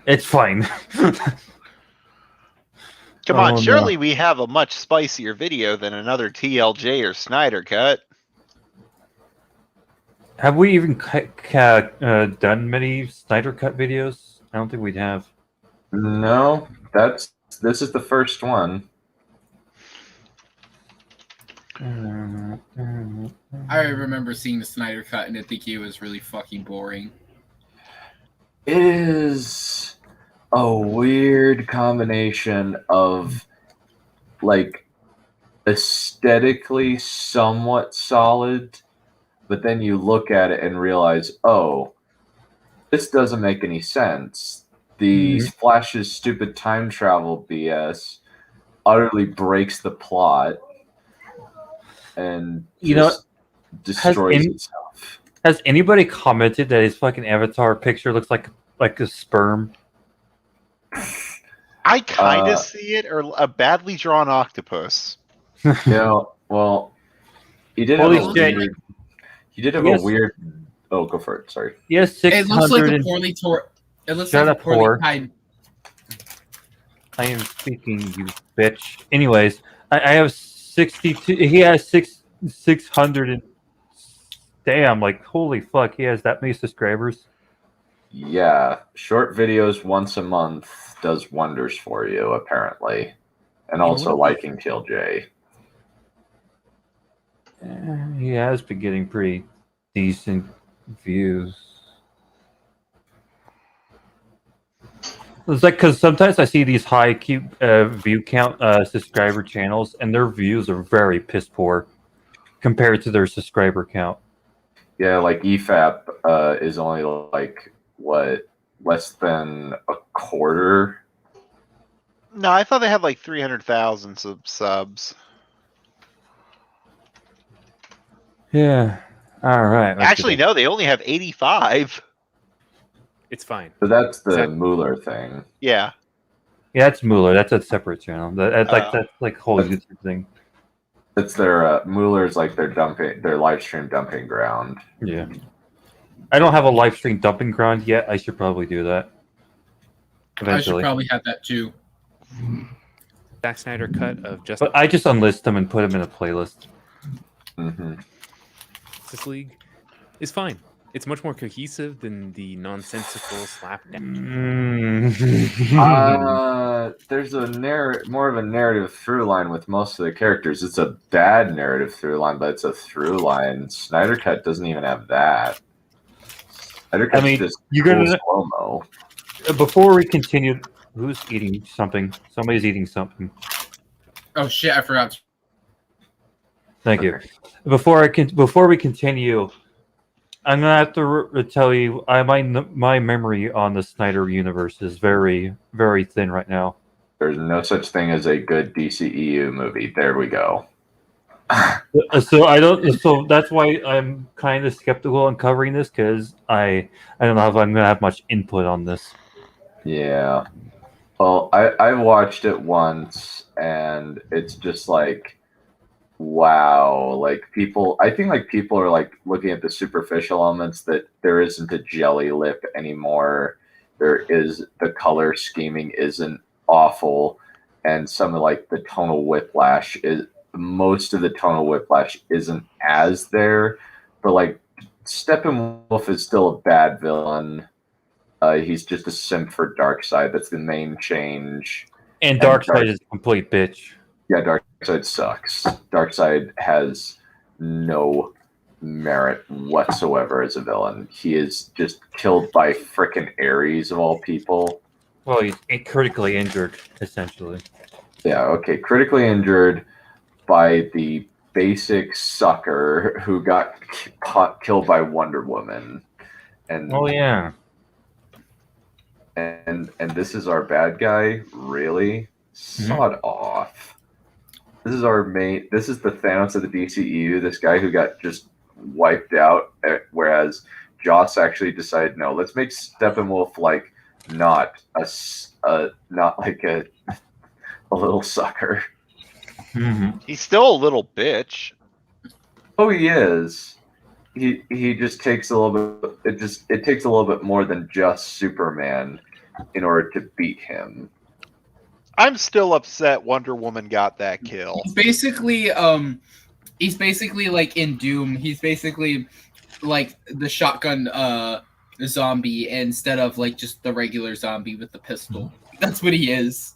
It's fine. Come on, surely we have a much spicier video than another TLJ or Snyder Cut. Have we even done many Snyder Cut videos? I don't think we'd have. No, this is the first one. I remember seeing the Snyder Cut and I think it was really fucking boring. It is a weird combination of like aesthetically somewhat solid, but then you look at it and realize, oh, this doesn't make any sense. The Flash's stupid time travel BS utterly breaks the plot and destroys itself. Has anybody commented that his fucking avatar picture looks like a sperm? I kind of see it, or a badly drawn octopus. Well, he did have a weird. He did have a weird. Oh, go for it. Sorry. Yes, 600. It looks like a poorly It looks like a poorly tied. I am speaking, you bitch. Anyways, I have 62. He has 600 and damn, like holy fuck, he has that many subscribers. Yeah, short videos once a month does wonders for you, apparently, and also liking TLJ. He has been getting pretty decent views. It's like because sometimes I see these high view count subscriber channels, and their views are very piss poor compared to their subscriber count. Yeah, like EFAP is only like less than a quarter. No, I thought they had like 300,000 subs. Yeah. All right. Actually, no, they only have 85. It's fine. So that's the Mueller thing. Yeah. Yeah, that's Mueller. That's a separate channel. That's like whole YouTube thing. It's their Mueller's like their live stream dumping ground. Yeah. I don't have a live stream dumping ground yet. I should probably do that. Eventually. I should probably have that too. Zack Snyder cut of Justice. But I just unlist them and put them in a playlist. Justice League is fine. It's much more cohesive than the nonsensical slapdown. There's more of a narrative through line with most of the characters. It's a bad narrative through line, but it's a through line. Snyder Cut doesn't even have that. Snyder Cut's just slow-mo. Before we continue, who's eating something? Somebody's eating something. Oh shit! I forgot. Thank you. Before we continue, I'm gonna have to tell you, my memory on the Snyder universe is very, very thin right now. There's no such thing as a good DCEU movie. There we go. So I don't. So that's why I'm kind of skeptical on covering this because I don't know if I'm gonna have much input on this. Yeah. Well, I watched it once, and it's just like, wow. Like people, I think like people are like looking at the superficial elements that there isn't a jelly lip anymore. There is the color scheming isn't awful, and some of like the tonal whiplash is most of the tonal whiplash isn't as there, but like Steppenwolf is still a bad villain. He's just a simp for Darkseid. That's the main change. And Darkseid is a complete bitch. Yeah, Darkseid sucks. Darkseid has no merit whatsoever as a villain. He is just killed by frickin' Ares of all people. Well, he's critically injured, essentially. Yeah, okay. Critically injured by the basic sucker who got killed by Wonder Woman. And oh yeah. And this is our bad guy? Really? Sod off. This is our main. This is the Thanos of the DCEU. This guy who got just wiped out. Whereas Joss actually decided, no, let's make Steppenwolf like not like a little sucker. Mm-hmm. He's still a little bitch. Oh, he is. He just takes a little bit. It takes a little bit more than just Superman in order to beat him. I'm still upset Wonder Woman got that kill. He's basically like in Doom. He's basically like the shotgun zombie instead of like just the regular zombie with the pistol. That's what he is.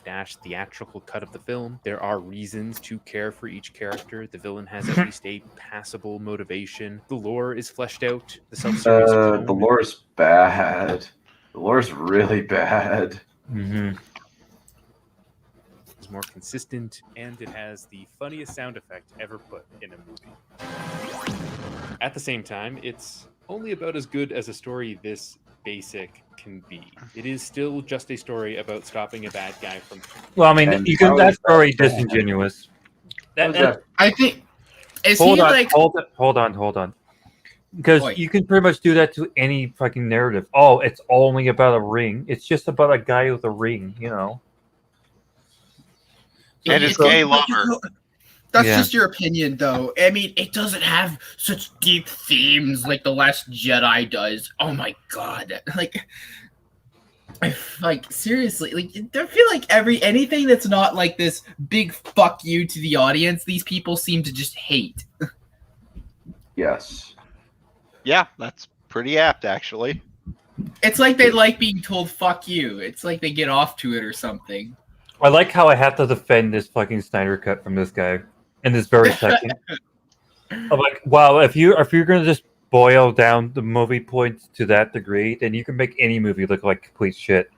Dash theatrical cut of the film. There are reasons to care for each character. The villain has at least a passable motivation. The lore is fleshed out. The self-serious tone. The lore's bad. The lore's really bad. Mm-hmm. It's more consistent, and it has the funniest sound effect ever put in a movie. At the same time, it's only about as good as a story this basic can be. It is still just a story about stopping a bad guy from. Well, I mean, you can. That's very disingenuous. I think. Is hold he on, like? Hold on. Because you can pretty much do that to any fucking narrative. Oh, it's only about a ring. It's just about a guy with a ring, you know. And his gay lover. That's just your opinion, though. I mean, it doesn't have such deep themes like The Last Jedi does. Oh my god! Like seriously, like I feel like anything that's not like this big fuck you to the audience, these people seem to just hate. Yes. Yeah, that's pretty apt, actually. It's like they like being told "fuck you." It's like they get off to it or something. I like how I have to defend this fucking Snyder cut from this guy in this very second. I'm like, wow, if you're gonna just boil down the movie points to that degree, then you can make any movie look like complete shit.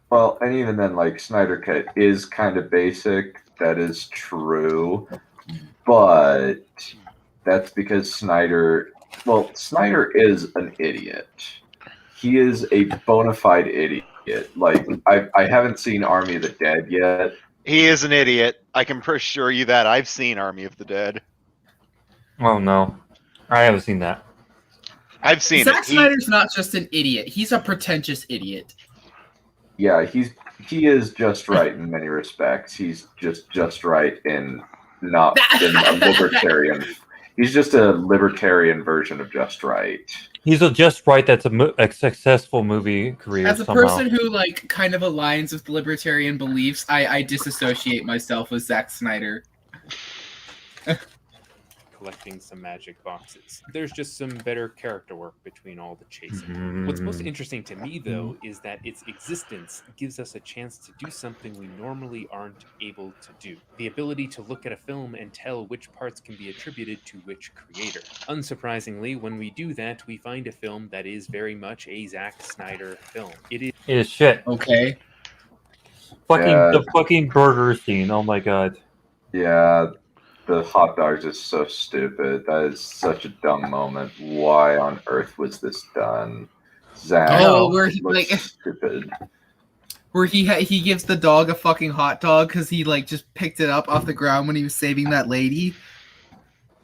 Well, and even then, like Snyder cut is kind of basic. That is true, but that's because Snyder is an idiot. He is a bona fide idiot. Like, I haven't seen Army of the Dead yet. He is an idiot. I can assure you that. I've seen Army of the Dead. Oh, no. I haven't seen that. I've seen Zack Snyder's not just an idiot. He's a pretentious idiot. Yeah, he is just right in many respects. He's just right in not in a libertarian. He's just a libertarian version of just right. He's a just right that's a successful movie career. As a person who like kind of aligns with libertarian beliefs, I disassociate myself with Zack Snyder. Collecting some magic boxes. There's just some better character work between all the chasing. What's most interesting to me, though, is that its existence gives us a chance to do something we normally aren't able to do. The ability to look at a film and tell which parts can be attributed to which creator. Unsurprisingly, when we do that, we find a film that is very much a Zack Snyder film. It is shit. Okay. The fucking burger scene. Oh my god. Yeah. The hot dogs is so stupid. That is such a dumb moment. Why on earth was this done? Zach we're like stupid. where he gives the dog a fucking hot dog because he like just picked it up off the ground when he was saving that lady.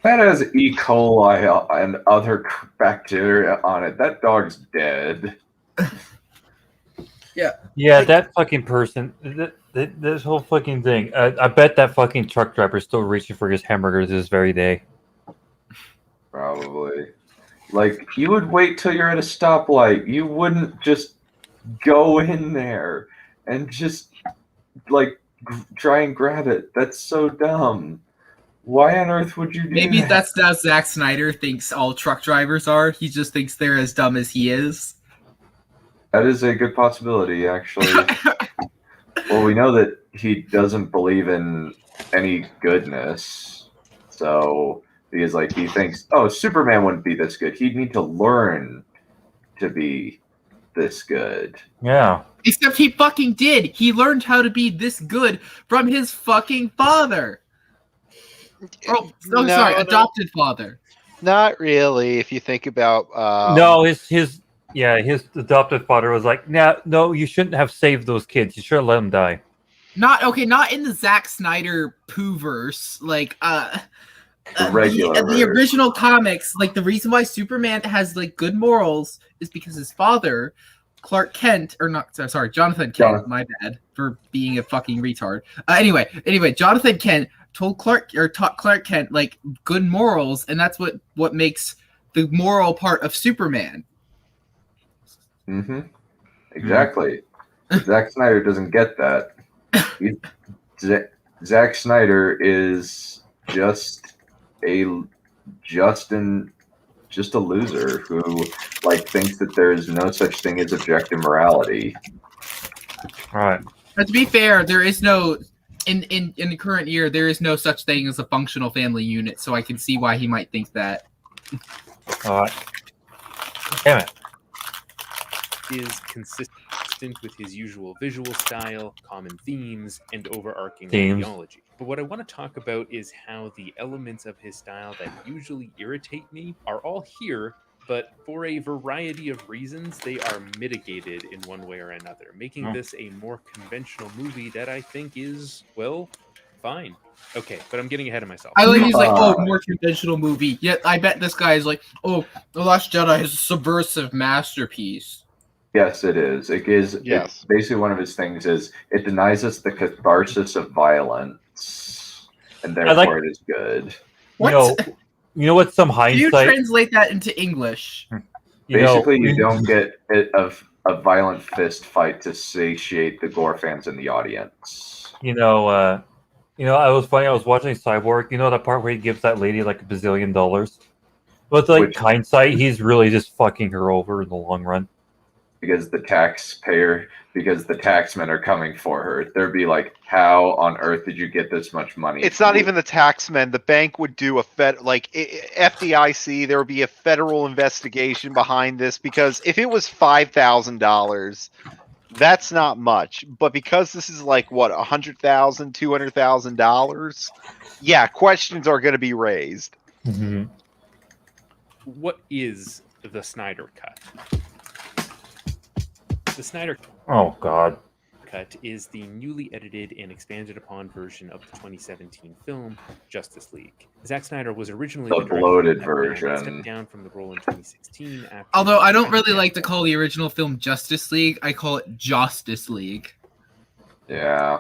That has E. coli and other bacteria on it. That dog's dead. Yeah. Yeah, that fucking person. This whole fucking thing. I bet that fucking truck driver is still reaching for his hamburgers this very day. Probably. Like, you would wait till you're at a stoplight. You wouldn't just go in there and just, like, try and grab it. That's so dumb. Why on earth would you do Maybe that? that's how Zack Snyder thinks all truck drivers are. He just thinks they're as dumb as he is. That is a good possibility, actually. Well, we know that he doesn't believe in any goodness. So, because, like, he thinks, oh, Superman wouldn't be this good. He'd need to learn to be this good. Yeah. Except he fucking did. He learned how to be this good from his fucking father. Oh, sorry, adopted father. Not really. If you think about no, his adopted father was like, no, you shouldn't have saved those kids. You should have let them die. Not in the Zack Snyder poo-verse. Like the original comics, like the reason why Superman has like good morals is because his father, Clark Kent, or not, sorry, Jonathan Kent, my bad for being a fucking retard. Anyway, Jonathan Kent taught Clark Kent like good morals, and that's what makes the moral part of Superman. Mm-hmm. Exactly. Zack Snyder doesn't get that. Zack Snyder is just a loser who like thinks that there is no such thing as objective morality. All right. But to be fair, there is no in the current year there is no such thing as a functional family unit, so I can see why he might think that. All right. Damn it. Is consistent with his usual visual style, common themes, and overarching ideology. But what I want to talk about is how the elements of his style that usually irritate me are all here, but for a variety of reasons, they are mitigated in one way or another, making this a more conventional movie that I think is, well, fine. Okay, but I'm getting ahead of myself. I like he's like, more conventional movie. Yet I bet this guy is like, The Last Jedi is a subversive masterpiece. Yes, it is. It's basically one of his things is it denies us the catharsis of violence, and therefore it is good. What? You know what? Some hindsight. Do you translate that into English? Basically, you don't get a violent fist fight to satiate the gore fans in the audience. I was funny. I was watching Cyborg. You know that part where he gives that lady like $1 bazillion? But like hindsight, he's really just fucking her over in the long run. Because the taxmen are coming for her. They'd be like, how on earth did you get this much money? It's not even the taxmen. The bank would do FDIC. There would be a federal investigation behind this, because if it was $5,000, that's not much. But because this is like what, $100,000, $200,000, yeah, questions are going to be raised. Mm-hmm. What is the Snyder Cut? The Snyder Cut is the newly edited and expanded upon version of the 2017 film Justice League. Zack Snyder was originally the bloated version. Stepped down from the role in 2016. Although I don't really like to call the original film Justice League, I call it Justice League. Yeah.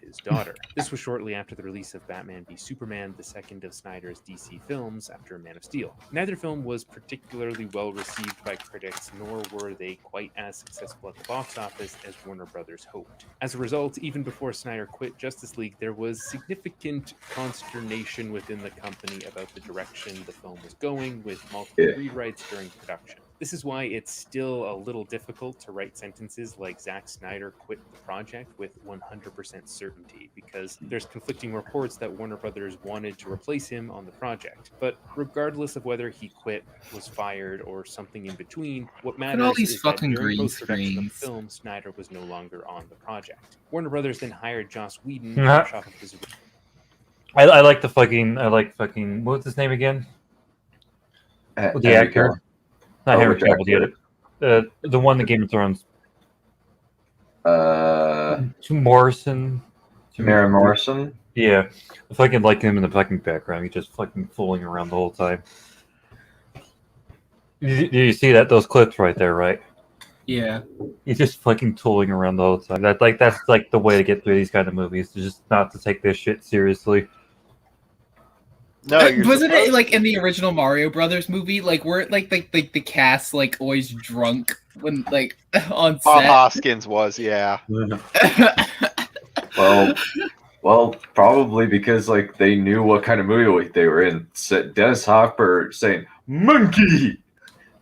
His daughter. This was shortly after the release of Batman v Superman, the second of Snyder's DC films after Man of Steel. Neither film was particularly well received by critics, nor were they quite as successful at the box office as Warner Brothers hoped. As a result, even before Snyder quit Justice League, there was significant consternation within the company about the direction the film was going, with multiple rewrites during production. This is why it's still a little difficult to write sentences like Zack Snyder quit the project with 100% certainty, because there's conflicting reports that Warner Brothers wanted to replace him on the project. But regardless of whether he quit, was fired, or something in between, what matters is that during post-production of the film, Snyder was no longer on the project. Warner Brothers then hired Joss Whedon, fresh off of his... I like fucking, what was his name again? The actor. Not Henry Cavill, the one in Game of Thrones. Morrison. Mary Morrison. Yeah, I fucking like him in the fucking background. He's just fucking fooling around the whole time. You see those clips right there, right? Yeah. He's just fucking tooling around the whole time. That's like the way to get through these kind of movies, is just not to take this shit seriously. No, wasn't it like in the original Mario Brothers movie, like where like the cast like always drunk when like on Bob set? Hoskins was, yeah. Well, probably because like they knew what kind of movie they were in. Dennis Hopper saying "monkey,"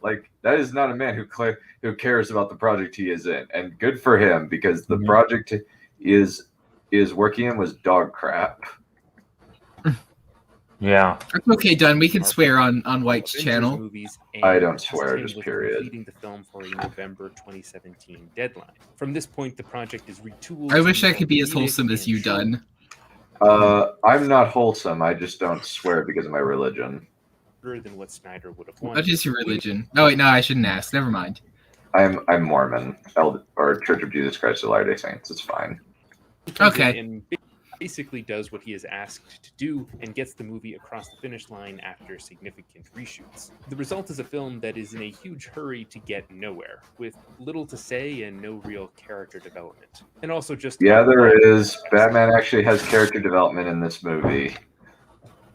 like that is not a man who cares about the project he is in, and good for him because the project is working in was dog crap. Yeah, It's okay, Dunn. We can swear on White's channel. Movies, I don't swear, just with period. completing the film for a November 2017 deadline. From this point, the project is retooled. I wish to I could be as comedic wholesome as and you, short. Dunn. I'm not wholesome. I just don't swear because of my religion. Than what Snyder would have wanted. What is your religion? Oh wait, no, I shouldn't ask. Never mind. I'm Mormon, or Church of Jesus Christ of Latter-day Saints. It's fine. Okay. And basically does what he is asked to do and gets the movie across the finish line after significant reshoots. The result is a film that is in a huge hurry to get nowhere, with little to say and no real character development. And also just... Yeah, there is. Batman actually has character development in this movie.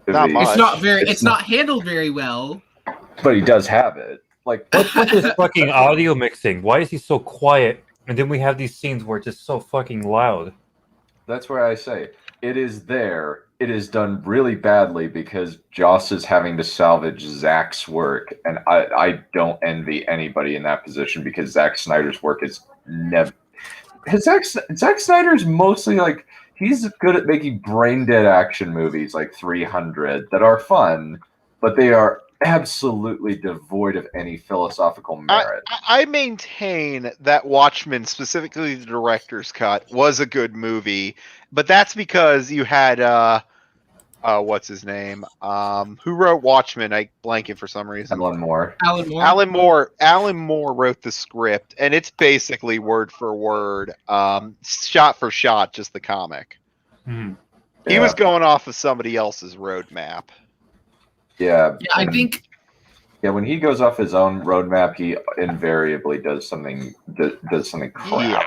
Not much. It's not handled very well. But he does have it. Like, what's with this fucking audio mixing? Why is he so quiet? And then we have these scenes where it's just so fucking loud. That's where I say it is there. It is done really badly because Joss is having to salvage Zack's work, and I don't envy anybody in that position because Zack Snyder's work is never. Zack Snyder's mostly like he's good at making brain dead action movies like 300 that are fun, but they are absolutely devoid of any philosophical merit. I maintain that Watchmen, specifically the director's cut, was a good movie, but that's because you had what's his name? Who wrote Watchmen? I blanking for some reason. Alan Moore. Alan Moore wrote the script, and it's basically word for word, shot for shot, just the comic. He was going off of somebody else's roadmap. Yeah, I think. Yeah, when he goes off his own roadmap, he invariably does something crap. Yeah.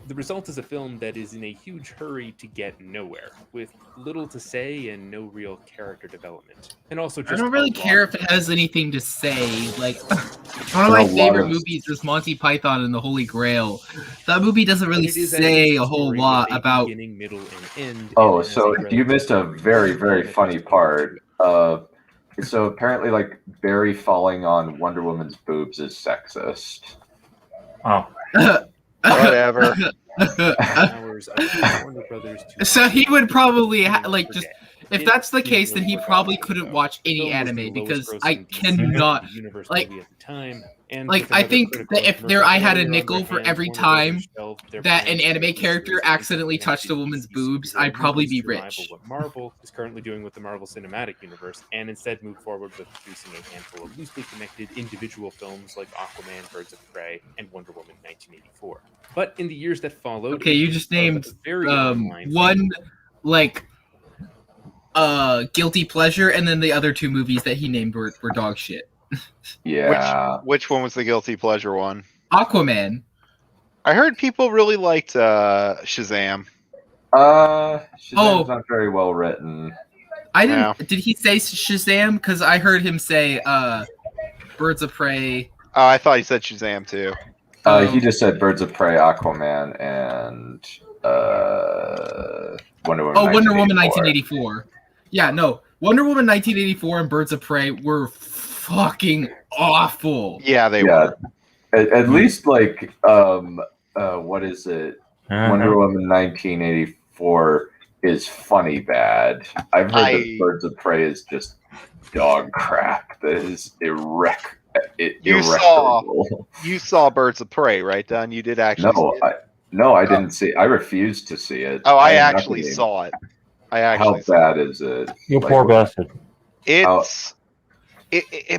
The result is a film that is in a huge hurry to get nowhere, with little to say and no real character development. And also, just I don't really care if it has anything to say. Like, one of my favorite movies is Monty Python and the Holy Grail. That movie doesn't really say a whole lot about beginning, middle, and end. Oh, so you missed a very, very funny part. So apparently, like Barry falling on Wonder Woman's boobs is sexist. Oh. Whatever. So he would probably just if that's the case, then he probably couldn't watch any anime because I cannot I think that if I had a nickel for every time that an anime character accidentally touched a woman's boobs, I'd probably be rich. What Marvel is currently doing with the Marvel Cinematic Universe, and instead move forward with producing a handful of loosely connected individual films like Aquaman, Birds of Prey, and Wonder Woman 1984. But in the years that followed, okay, you just named one guilty pleasure, and then the other two movies that he named were dog shit. Yeah. Which one was the guilty pleasure one? Aquaman. I heard people really liked Shazam. Shazam's not very well written. I didn't. Yeah. Did he say Shazam? Because I heard him say Birds of Prey. Oh, I thought he said Shazam too. He just said Birds of Prey, Aquaman, and Wonder Woman. Oh, Wonder Woman 1984. Yeah, no. Wonder Woman 1984 and Birds of Prey were fucking awful. Yeah, they were. At least like what is it? Wonder Woman 1984 is funny bad. I've heard that Birds of Prey is just dog crap. That is irreparable. You saw Birds of Prey, right, Don? You did actually. No, I didn't see. I refused to see it. Oh, I actually saw it. How bad is it? You poor bastard. It's.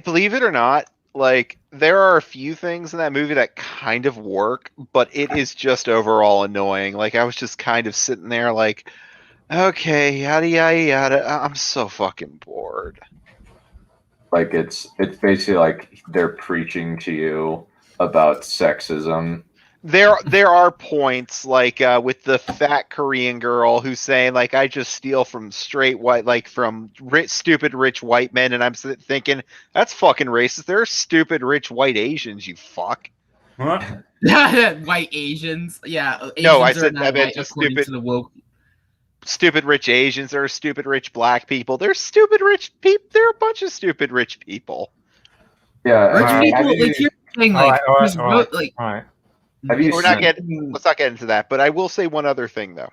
Believe it or not, like there are a few things in that movie that kind of work, but it is just overall annoying. Like I was just kind of sitting there like, okay, yada yada yada. I'm so fucking bored. Like it's basically like they're preaching to you about sexism. There are points like with the fat Korean girl who's saying like I just steal from straight white, like from stupid rich white men, and I'm thinking that's fucking racist. There are stupid rich white Asians, you fuck. What? White Asians, yeah. Asians No, I are said not I meant white just according stupid. to the woke. Stupid rich Asians. There are stupid rich black people. There's stupid rich people. There are a bunch of stupid rich people. Yeah, Rich have people, you- like here's the thing, All like, right, there's all right, like all right. Have you We're not seen- getting. Let's not get into that. But I will say one other thing, though.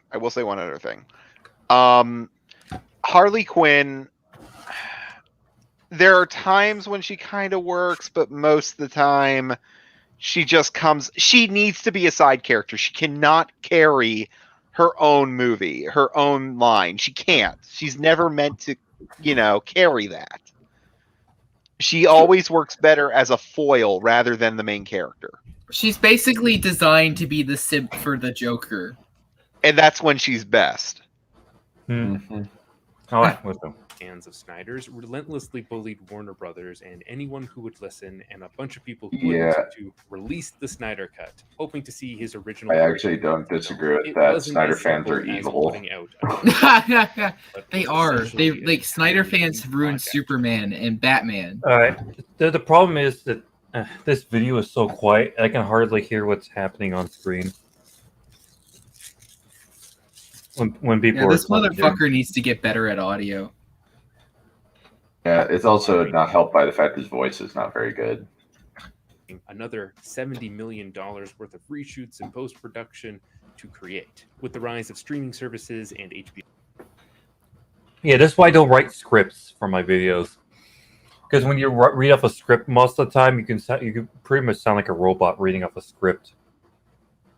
Harley Quinn. There are times when she kind of works, but most of the time, she just comes. She needs to be a side character. She cannot carry her own movie, her own line. She can't. She's never meant to, carry that. She always works better as a foil rather than the main character. she's basically designed to be the simp for the Joker. And that's when she's best. Mhm. All right, with them. Fans of Snyder's relentlessly bullied Warner Brothers and anyone who would listen, and a bunch of people who Yeah. wouldn't, to release the Snyder Cut, hoping to see his original. I version. actually don't disagree with It that. wasn't Snyder as fans are simple as evil. putting out a- but They was are. They essentially like a Snyder tiny fans have ruined project. Superman and Batman. All right. The problem is that this video is so quiet. I can hardly hear what's happening on screen. When people Yeah, are this talking. motherfucker needs to get better at audio. Yeah, it's also not helped by the fact his voice is not very good. Another $70 million worth of reshoots and post-production to create. With the rise of streaming services and HBO. Yeah, that's why I don't write scripts for my videos. Because when you read off a script, most of the time you can pretty much sound like a robot reading off a script.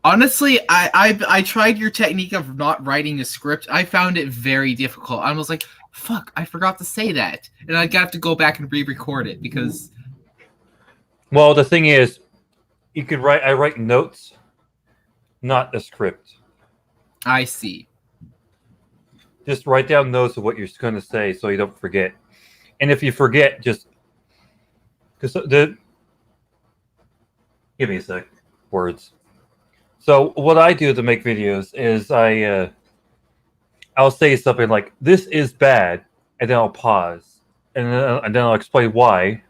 Honestly, I tried your technique of not writing a script. I found it very difficult. I was like, fuck, I forgot to say that. And I got to go back and re-record it because... Well, the thing is, I write notes, not a script. I see. Just write down notes of what you're going to say so you don't forget. And if you forget, just... Give me a sec. Words. So what I do to make videos is I'll say something like, "This is bad," and then I'll pause, and then I'll explain why,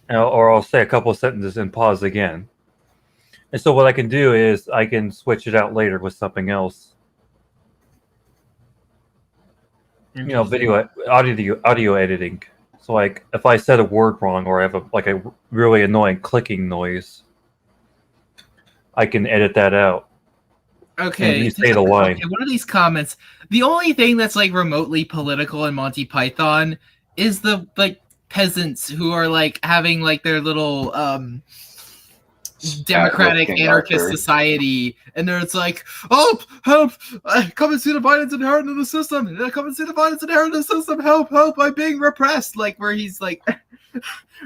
or I'll say a couple of sentences and pause again. And so what I can do is I can switch it out later with something else. Audio editing. So like if I said a word wrong or I have a really annoying clicking noise, I can edit that out. Okay. And you say the line. Okay, one of these comments. The only thing that's like remotely political in Monty Python is the peasants who are like having like their little democratic anarchist society, and there's like, help, come and see the violence inherent in the system, come and see the violence inherent in the system, help, I'm being repressed, like where he's like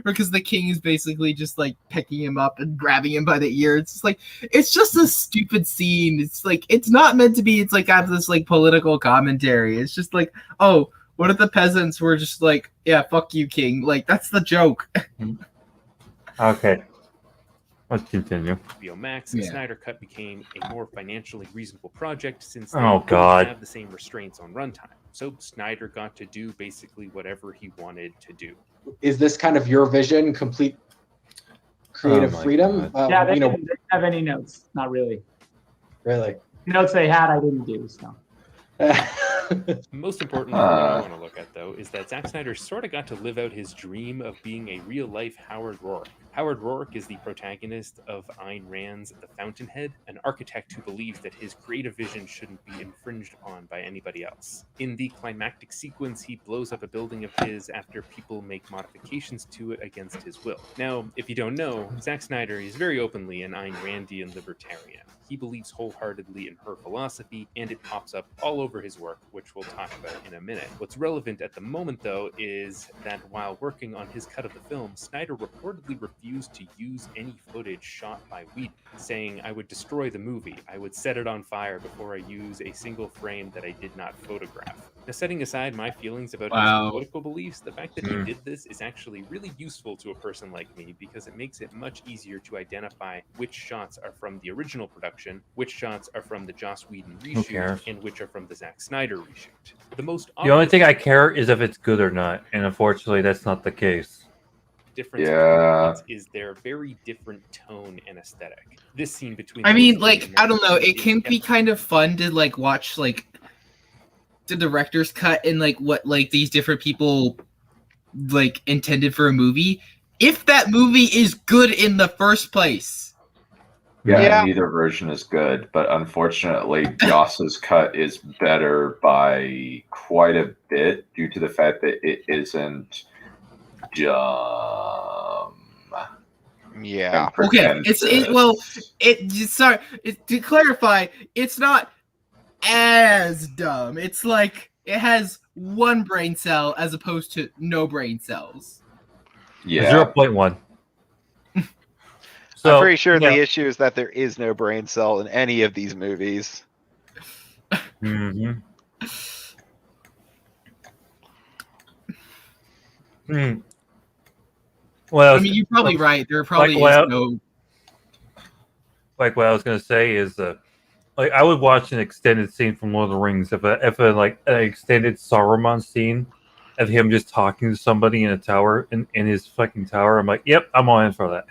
because the king is basically just like picking him up and grabbing him by the ear. It's just like, it's just a stupid scene. It's like, it's not meant to be, it's like have this like political commentary. It's just like, oh, what if the peasants were just like, yeah, fuck you, king, like that's the joke. Okay, let's continue. HBO Max, the Snyder Cut became a more financially reasonable project since they Oh, God. didn't have the same restraints on runtime. So Snyder got to do basically whatever he wanted to do. Is this kind of your vision, complete creative freedom? Yeah, they didn't have any notes. Not really. Really? The notes they had, I didn't do. So. Most importantly, what I want to look at, though, is that Zack Snyder sort of got to live out his dream of being a real-life Howard Rourke. Howard Rourke is the protagonist of Ayn Rand's The Fountainhead, an architect who believes that his creative vision shouldn't be infringed upon by anybody else. In the climactic sequence, he blows up a building of his after people make modifications to it against his will. Now, if you don't know, Zack Snyder is very openly an Ayn Randian libertarian. He believes wholeheartedly in her philosophy, and it pops up all over his work, which we'll talk about in a minute. What's relevant at the moment, though, is that while working on his cut of the film, Snyder reportedly refused to use any footage shot by Whedon, saying, "I would destroy the movie. I would set it on fire before I use a single frame that I did not photograph." Now, setting aside my feelings about his political beliefs, the fact that he did this is actually really useful to a person like me because it makes it much easier to identify which shots are from the original production, which shots are from the Joss Whedon reshoot, and which are from the Zack Snyder reshoot. The only thing I care is if it's good or not, and unfortunately, that's not the case. Difference between is their very different tone and aesthetic. This scene between I mean, like, I don't know, it can be kind of fun to like watch like the director's cut and like what like these different people like intended for a movie if that movie is good in the first place. Yeah, neither version is good, but unfortunately, Joss's cut is better by quite a bit due to the fact that it isn't dumb. Yeah. Okay. To clarify, it's not as dumb. It's like it has one brain cell as opposed to no brain cells. Yeah. 0.1. So, I'm pretty sure the issue is that there is no brain cell in any of these movies. Mm-hmm. Well, I mean, you're probably right. There probably is no. Like what I was gonna say is, like I would watch an extended scene from Lord of the Rings if like an extended Saruman scene of him just talking to somebody in a tower in his fucking tower. I'm like, yep, I'm all in for that.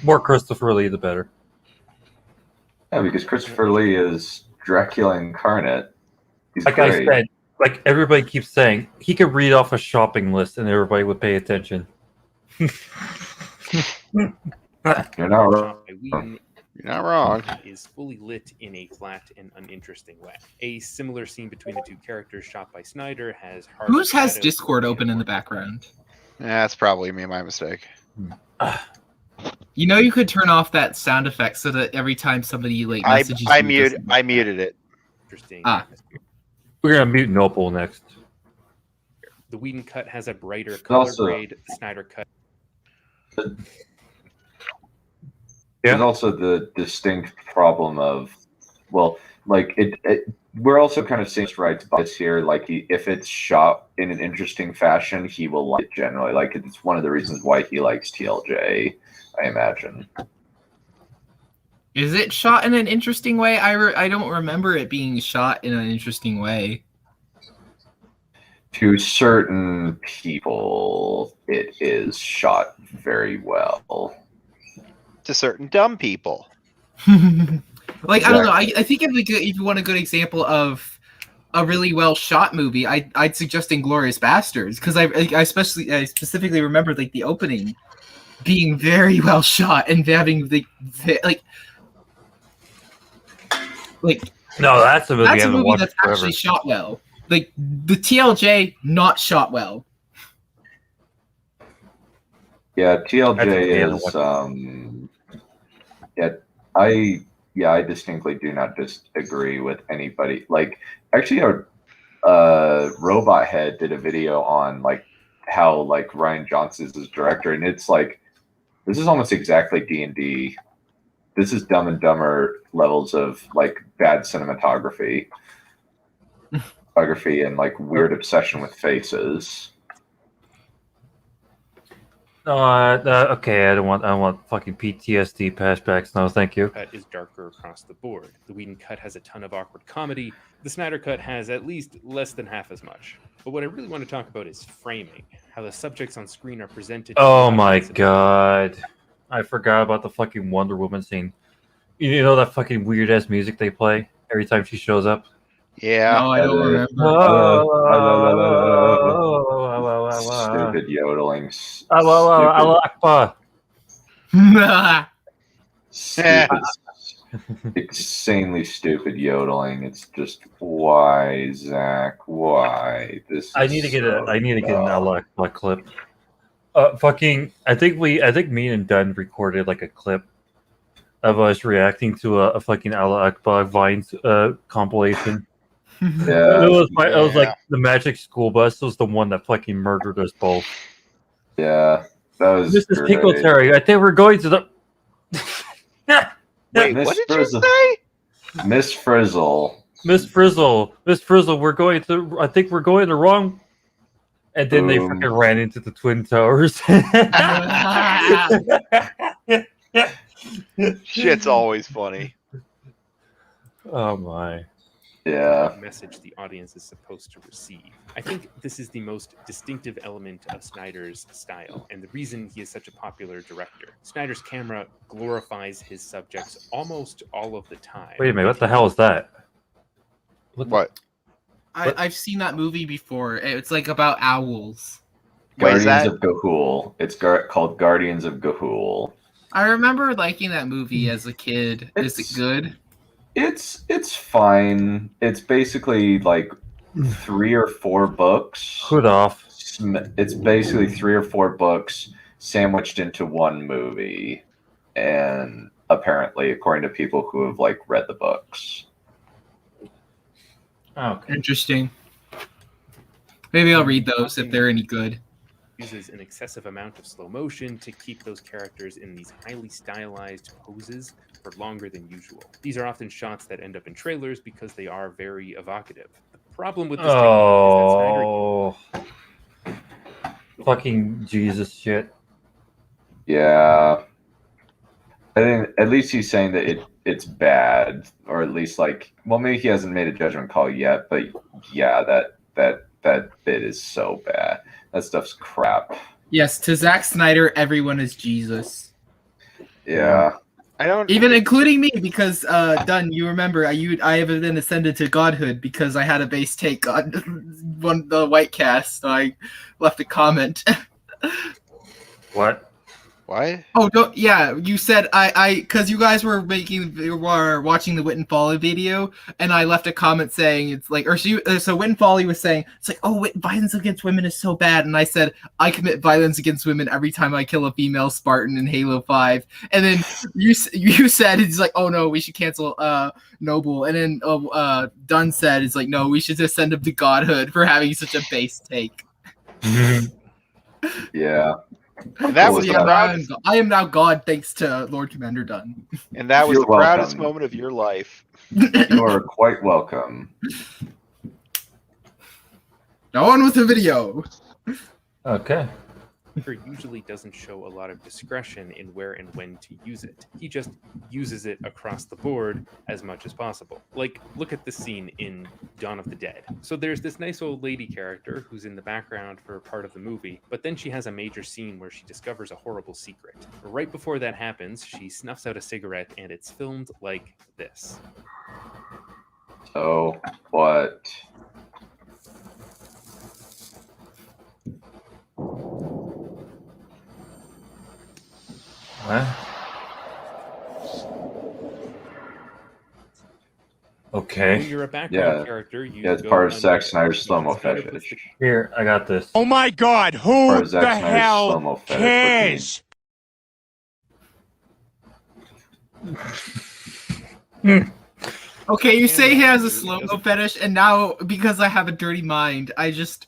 More Christopher Lee, the better. Yeah, because Christopher Lee is Dracula incarnate. He's like great. I said, like everybody keeps saying, he could read off a shopping list and everybody would pay attention. You're not wrong. You're not wrong. Is fully lit in a flat and uninteresting way. A similar scene between the two characters shot by Snyder has Whose has Discord open in the background? That's probably me, my mistake. You know, you could turn off that sound effect so that every time somebody like messages I you, muted it. Interesting. We're gonna mute Nopal next. The Whedon cut has a brighter color grade. The Snyder cut. There's also the distinct problem of, well, like we're also kind of seeing right this here. Like if it's shot in an interesting fashion, he will like it generally. Like it's one of the reasons why he likes TLJ, I imagine. Is it shot in an interesting way? I don't remember it being shot in an interesting way. To certain people, it is shot very well. To certain dumb people. Like, I don't know. I think if you want a good example of a really well shot movie, I'd suggest Inglourious Bastards, because I specifically remember like the opening being very well shot and having no, that's a movie. That's a movie that's actually shot well. Like the TLJ, not shot well. Yeah, TLJ is. I distinctly do not disagree with anybody. Like, actually, Robot Head did a video on like how like Rian Johnson is his director, and it's like this is almost exactly D&D. This is Dumb and Dumber levels of like bad cinematography, and like weird obsession with faces. No, okay, I don't want fucking PTSD flashbacks. No, thank you. Cut is darker across the board. The Whedon cut has a ton of awkward comedy. The Snyder cut has at least less than half as much. But what I really want to talk about is framing, how the subjects on screen are presented. Oh my god, I forgot about the fucking Wonder Woman scene. You know that fucking weird ass music they play every time she shows up? Yeah. No, I don't remember. Stupid yodeling. Allah Akbar. Stupid, insanely stupid yodeling. It's just why, Zach? Why? I need to get an Allah Akbar clip. I think me and Dunn recorded like a clip of us reacting to a fucking Allah Akbar Vines compilation. Yeah, it was like the Magic School Bus was the one that fucking murdered us both. Yeah, that was Mrs. great. Pickleterry, I think we're going to the. Wait, what did you say? Miss Frizzle. Miss Frizzle, we're going to. I think we're going the wrong. And then they freaking ran into the Twin Towers. Shit's always funny. Oh my. Yeah. Message the audience is supposed to receive. I think this is the most distinctive element of Snyder's style, and the reason he is such a popular director. Snyder's camera glorifies his subjects almost all of the time. Wait a minute, what the hell is that? What? I've seen that movie before. It's like about owls. Guardians of Ga'Hoole. It's called Guardians of Ga'Hoole. I remember liking that movie as a kid. Is it good? It's fine. It's basically like 3 or 4 books. Hood off. It's basically 3 or 4 books sandwiched into one movie, and apparently, according to people who have like read the books. Oh, interesting. Maybe I'll read those if they're any good. Uses an excessive amount of slow motion to keep those characters in these highly stylized poses for longer than usual. These are often shots that end up in trailers because they are very evocative. The problem with this technique is that Snyder... Fucking Jesus shit. Yeah. I think at least he's saying that it's bad, or at least like, well, maybe he hasn't made a judgment call yet, but yeah, that bit is so bad. That stuff's crap. Yes, to Zack Snyder, everyone is Jesus. Yeah. I don't even including me because Dunn, you remember I have been ascended to godhood because I had a base take on the WightCast. So I left a comment. What? Why? Oh, yeah, you said because you guys were watching the Wit and Folly video, and I left a comment saying it's like, so Wit and Folly was saying it's like, oh, violence against women is so bad, and I said I commit violence against women every time I kill a female Spartan in Halo 5, and then you said it's like, oh no, we should cancel Noble, and then Dunn said it's like, no, we should just send him to godhood for having such a base take. Yeah. And that was the proudest. I am now God, thanks to Lord Commander Dunn. And that was the proudest moment of your life. You are quite welcome. Now on with the video. Okay. Usually doesn't show a lot of discretion in where and when to use it. He just uses it across the board as much as possible. Like, look at this scene in Dawn of the Dead. So there's this nice old lady character who's in the background for part of the movie, but then she has a major scene where she discovers a horrible secret. Right before that happens, she snuffs out a cigarette and it's filmed like this. So, what? What? Okay. When you're a background character, you it's part of Zack Snyder's slow-mo fetish. Here, I got this. Oh my God! Who the hell cares? Okay, you say he has a slow-mo fetish, and now because I have a dirty mind, I just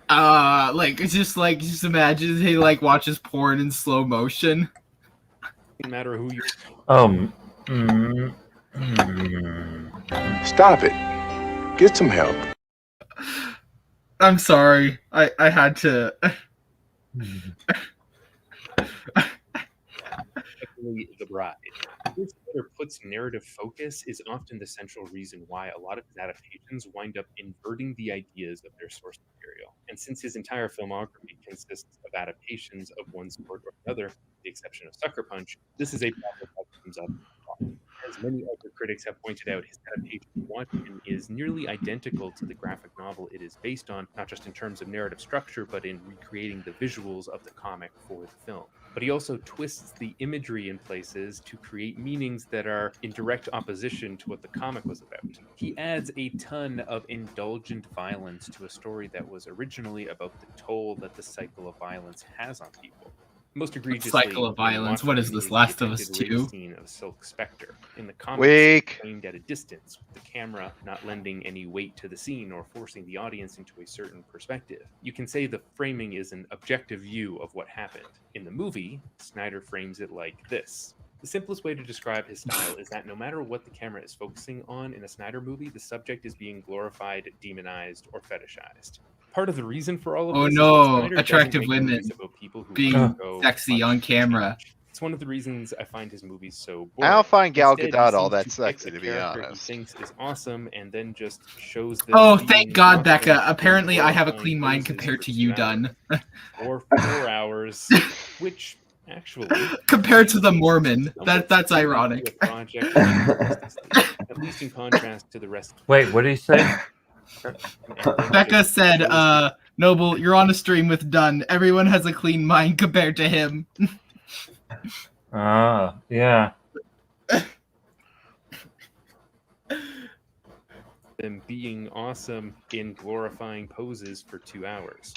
just imagine he like watches porn in slow motion. No matter who you Stop it. Get some help. I'm sorry. I had to The Bride. This writer puts narrative focus is often the central reason why a lot of his adaptations wind up inverting the ideas of their source material. And since his entire filmography consists of adaptations of one sort or another, with the exception of Sucker Punch, this is a problem that comes up. As many other critics have pointed out, his adaptation of Watchmen is nearly identical to the graphic novel it is based on, not just in terms of narrative structure, but in recreating the visuals of the comic for the film. But he also twists the imagery in places to create meanings that are in direct opposition to what the comic was about. He adds a ton of indulgent violence to a story that was originally about the toll that the cycle of violence has on people. Most egregiously, Cycle of in violence. Watchmen, What is it this, the Last of Us attempted rape 2? scene of Silk Spectre. In the comics, Weak. framed at a distance, with the camera not lending any weight to the scene or forcing the audience into a certain perspective. You can say the framing is an objective view of what happened. In the movie, Snyder frames it like this. The simplest way to describe his style is that no matter what the camera is focusing on in a Snyder movie, the subject is being glorified, demonized, or fetishized. Part of the reason for all of Oh this is no, that Snyder attractive doesn't make women movies about people who being undergo sexy much on camera. change. It's one of the reasons I find his movies so I boring. don't find Gal Instead, he Gadot all seems that to sexy, pick a to be character honest. he thinks is awesome and then just shows them Oh, being thank God, awesome Becca. in Apparently, I have a glorifying clean mind poses compared for to you, 2 hours. Dunn. Or 4 hours, which actually Compared to the Mormon. somewhat That's similar to ironic. a project like Justice League, at least in contrast to the rest. Wait, what did he say? And then Becca just said, shows the Noble, you're on a stream with Dunn. Everyone has a clean mind compared to him. Yeah. them being awesome in glorifying poses for 2 hours.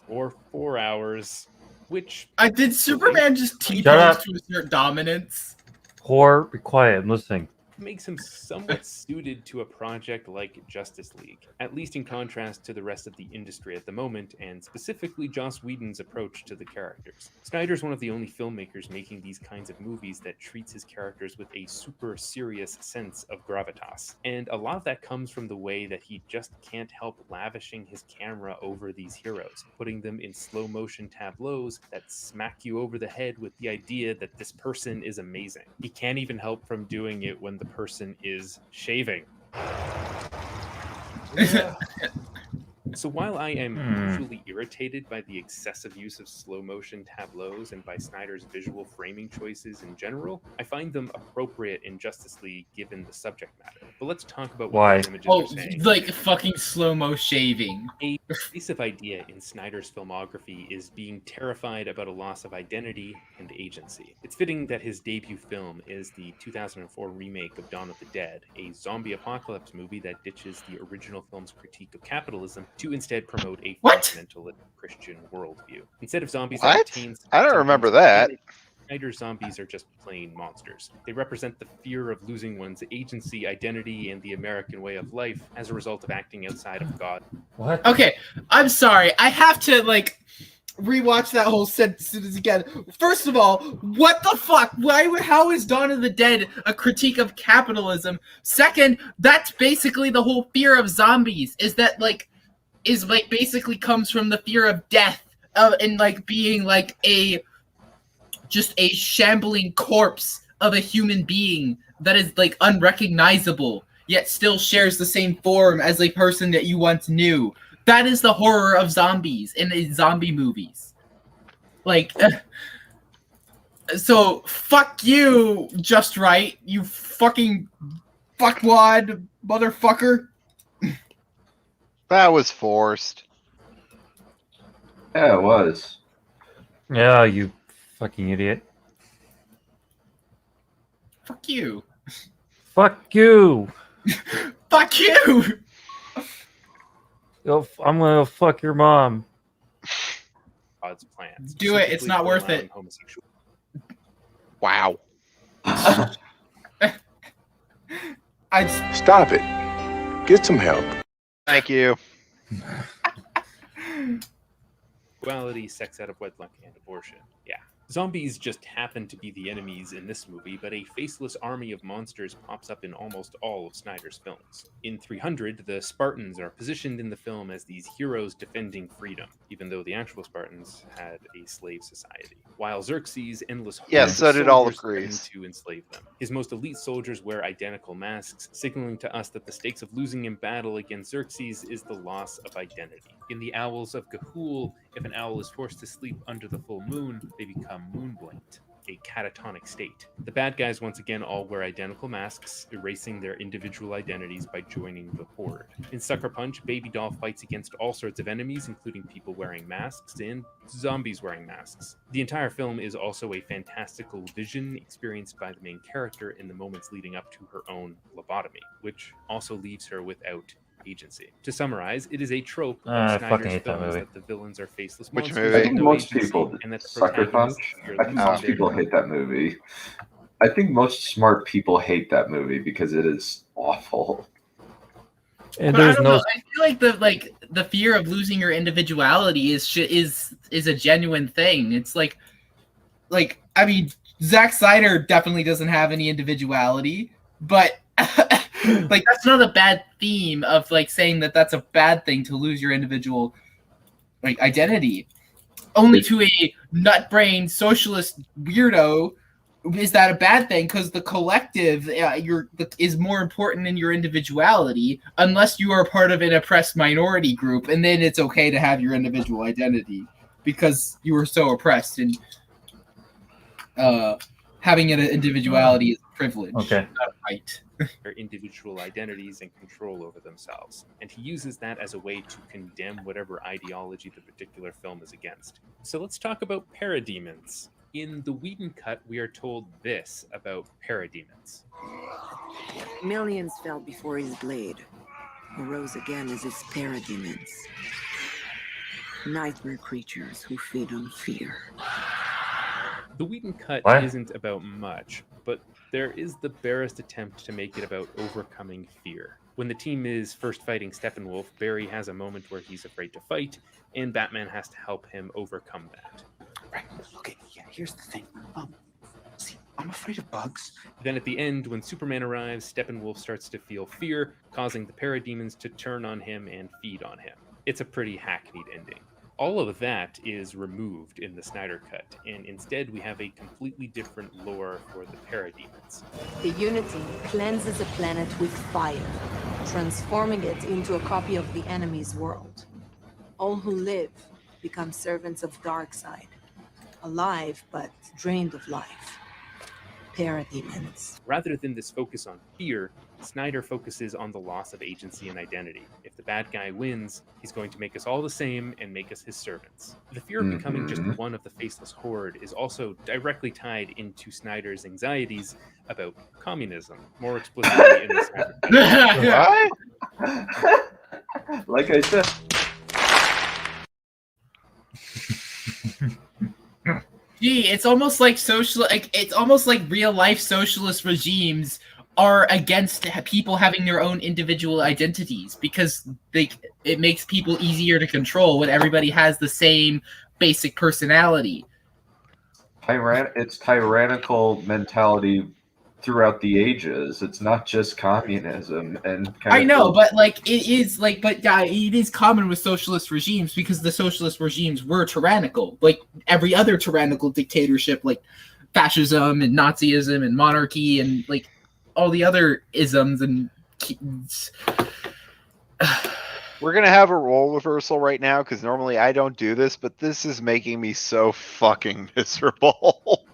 Or 4 hours, which... Did Superman just Shut T-pose up. to assert dominance? Whore, be quiet. I'm listening. makes him somewhat suited to a project like Justice League, at least in contrast to the rest of the industry at the moment, and specifically Joss Whedon's approach to the characters. Snyder's one of the only filmmakers making these kinds of movies that treats his characters with a super serious sense of gravitas, and a lot of that comes from the way that he just can't help lavishing his camera over these heroes, putting them in slow motion tableaus that smack you over the head with the idea that this person is amazing. He can't even help from doing it when the person is shaving. So while I am usually irritated by the excessive use of slow motion tableaus and by Snyder's visual framing choices in general, I find them appropriate in Justice League given the subject matter. But let's talk about what these images are saying. Like fucking slow-mo shaving. A pervasive idea in Snyder's filmography is being terrified about a loss of identity and agency. It's fitting that his debut film is the 2004 remake of Dawn of the Dead, a zombie apocalypse movie that ditches the original film's critique of capitalism to instead promote a fundamentalist Christian worldview. Instead of zombies that What? retain I don't remember that. Snyder's zombies are just plain monsters. They represent the fear of losing one's agency, identity, and the American way of life as a result of acting outside of God. What? Okay, I'm sorry. I have to, rewatch that whole sentence again. First of all, what the fuck? How is Dawn of the Dead a critique of capitalism? Second, that's basically the whole fear of zombies. Basically comes from the fear of death, and being just a shambling corpse of a human being that is unrecognizable, yet still shares the same form as a person that you once knew. That is the horror of zombies in zombie movies. So fuck you, Just Right, you fucking fuckwad motherfucker. That was forced. Yeah, it was. Yeah, you fucking idiot. Fuck you. Fuck you. Fuck you. I'm gonna fuck your mom. God's plans. Do it. It's not worth it. Wow. Stop it. Get some help. Thank you. Sexuality, sex out of wedlock, and abortion. Yeah. Zombies just happen to be the enemies in this movie, but a faceless army of monsters pops up in almost all of Snyder's films. In 300, the Spartans are positioned in the film as these heroes defending freedom, even though the actual Spartans had a slave society. While Xerxes' endless hordes so of did all of soldiers Greece. threaten to enslave them. His most elite soldiers wear identical masks, signaling to us that the stakes of losing in battle against Xerxes is the loss of identity. In the Owls of Ga'Hoole, if an owl is forced to sleep under the full moon, they become moon-blinked. a catatonic state. The bad guys once again all wear identical masks, erasing their individual identities by joining the horde. In Sucker Punch, Baby Doll fights against all sorts of enemies, including people wearing masks and zombies wearing masks. The entire film is also a fantastical vision experienced by the main character in the moments leading up to her own lobotomy, which also leaves her without agency. To summarize, it is a trope of I fucking Snyder's hate that films movie. that the villains are faceless Which monsters movie? I with think no most agency, people and that the Sucker Punch. protagonists fear I think losing most their people hate that movie. I think most smart people hate that movie because it is awful. And But I there's don't no. know. I feel like the fear of losing your individuality is a genuine thing. It's like I mean, Zack Snyder definitely doesn't have any individuality, but like that's not a bad theme of like saying that that's a bad thing to lose your individual like identity. Only to a nut brain socialist weirdo is that a bad thing, because the collective is more important than your individuality, unless you are part of an oppressed minority group, and then it's okay to have your individual identity because you were so oppressed, and having an individuality is a privilege, Okay. not a right. their individual identities and control over themselves, and he uses that as a way to condemn whatever ideology the particular film is against. So let's talk about parademons. In the Whedon cut, we are told this about parademons. Millions fell before his blade, who rose again as his parademons. Nightmare creatures who feed on fear. The Whedon cut What? isn't about much, but there is the barest attempt to make it about overcoming fear. When the team is first fighting Steppenwolf, Barry has a moment where he's afraid to fight, and Batman has to help him overcome that. Right. Okay. Yeah. Here's the thing. See, I'm afraid of bugs. Then at the end, when Superman arrives, Steppenwolf starts to feel fear, causing the parademons to turn on him and feed on him. It's a pretty hackneyed ending. All of that is removed in the Snyder Cut, and instead we have a completely different lore for the parademons. The Unity cleanses a planet with fire, transforming it into a copy of the enemy's world. All who live become servants of Darkseid, alive but drained of life. Parademons. Rather than this focus on fear, Snyder focuses on the loss of agency and identity. If the bad guy wins, he's going to make us all the same and make us his servants. The fear of becoming just one of the faceless horde is also directly tied into Snyder's anxieties about communism, more explicitly in the Snyder Cut. Like I said. Gee, it's almost like it's almost like real life socialist regimes are against people having their own individual identities, because it makes people easier to control when everybody has the same basic personality. It's tyrannical mentality throughout the ages. It's not just communism and I know, but it is common with socialist regimes, because the socialist regimes were tyrannical, like every other tyrannical dictatorship, like fascism and Nazism and monarchy and like all the other isms and. We're gonna have a role reversal right now, because normally I don't do this, but this is making me so fucking miserable.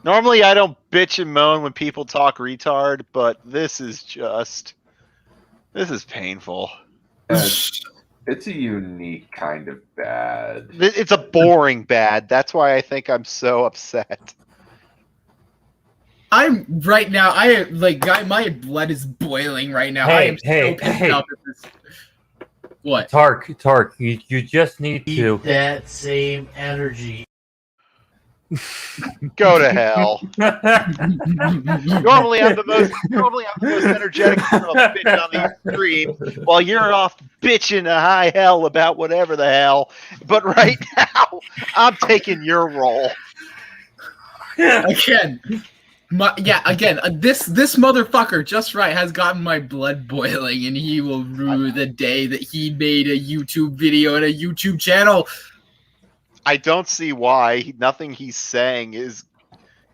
Normally I don't bitch and moan when people talk retard, but this is painful. It's a unique kind of bad. It's a boring bad. That's why I think I'm so upset. I'm right now. My blood is boiling right now. I am so pissed off at this. What? Tark, you just need to that same energy. Go to hell. Normally I'm the most energetic son of a bitch on the stream, while you're off bitching to high hell about whatever the hell. But right now, I'm taking your role. Again. This motherfucker just has gotten my blood boiling, and he will rue the day that he made a YouTube video and a YouTube channel. I don't see why. Nothing he's saying is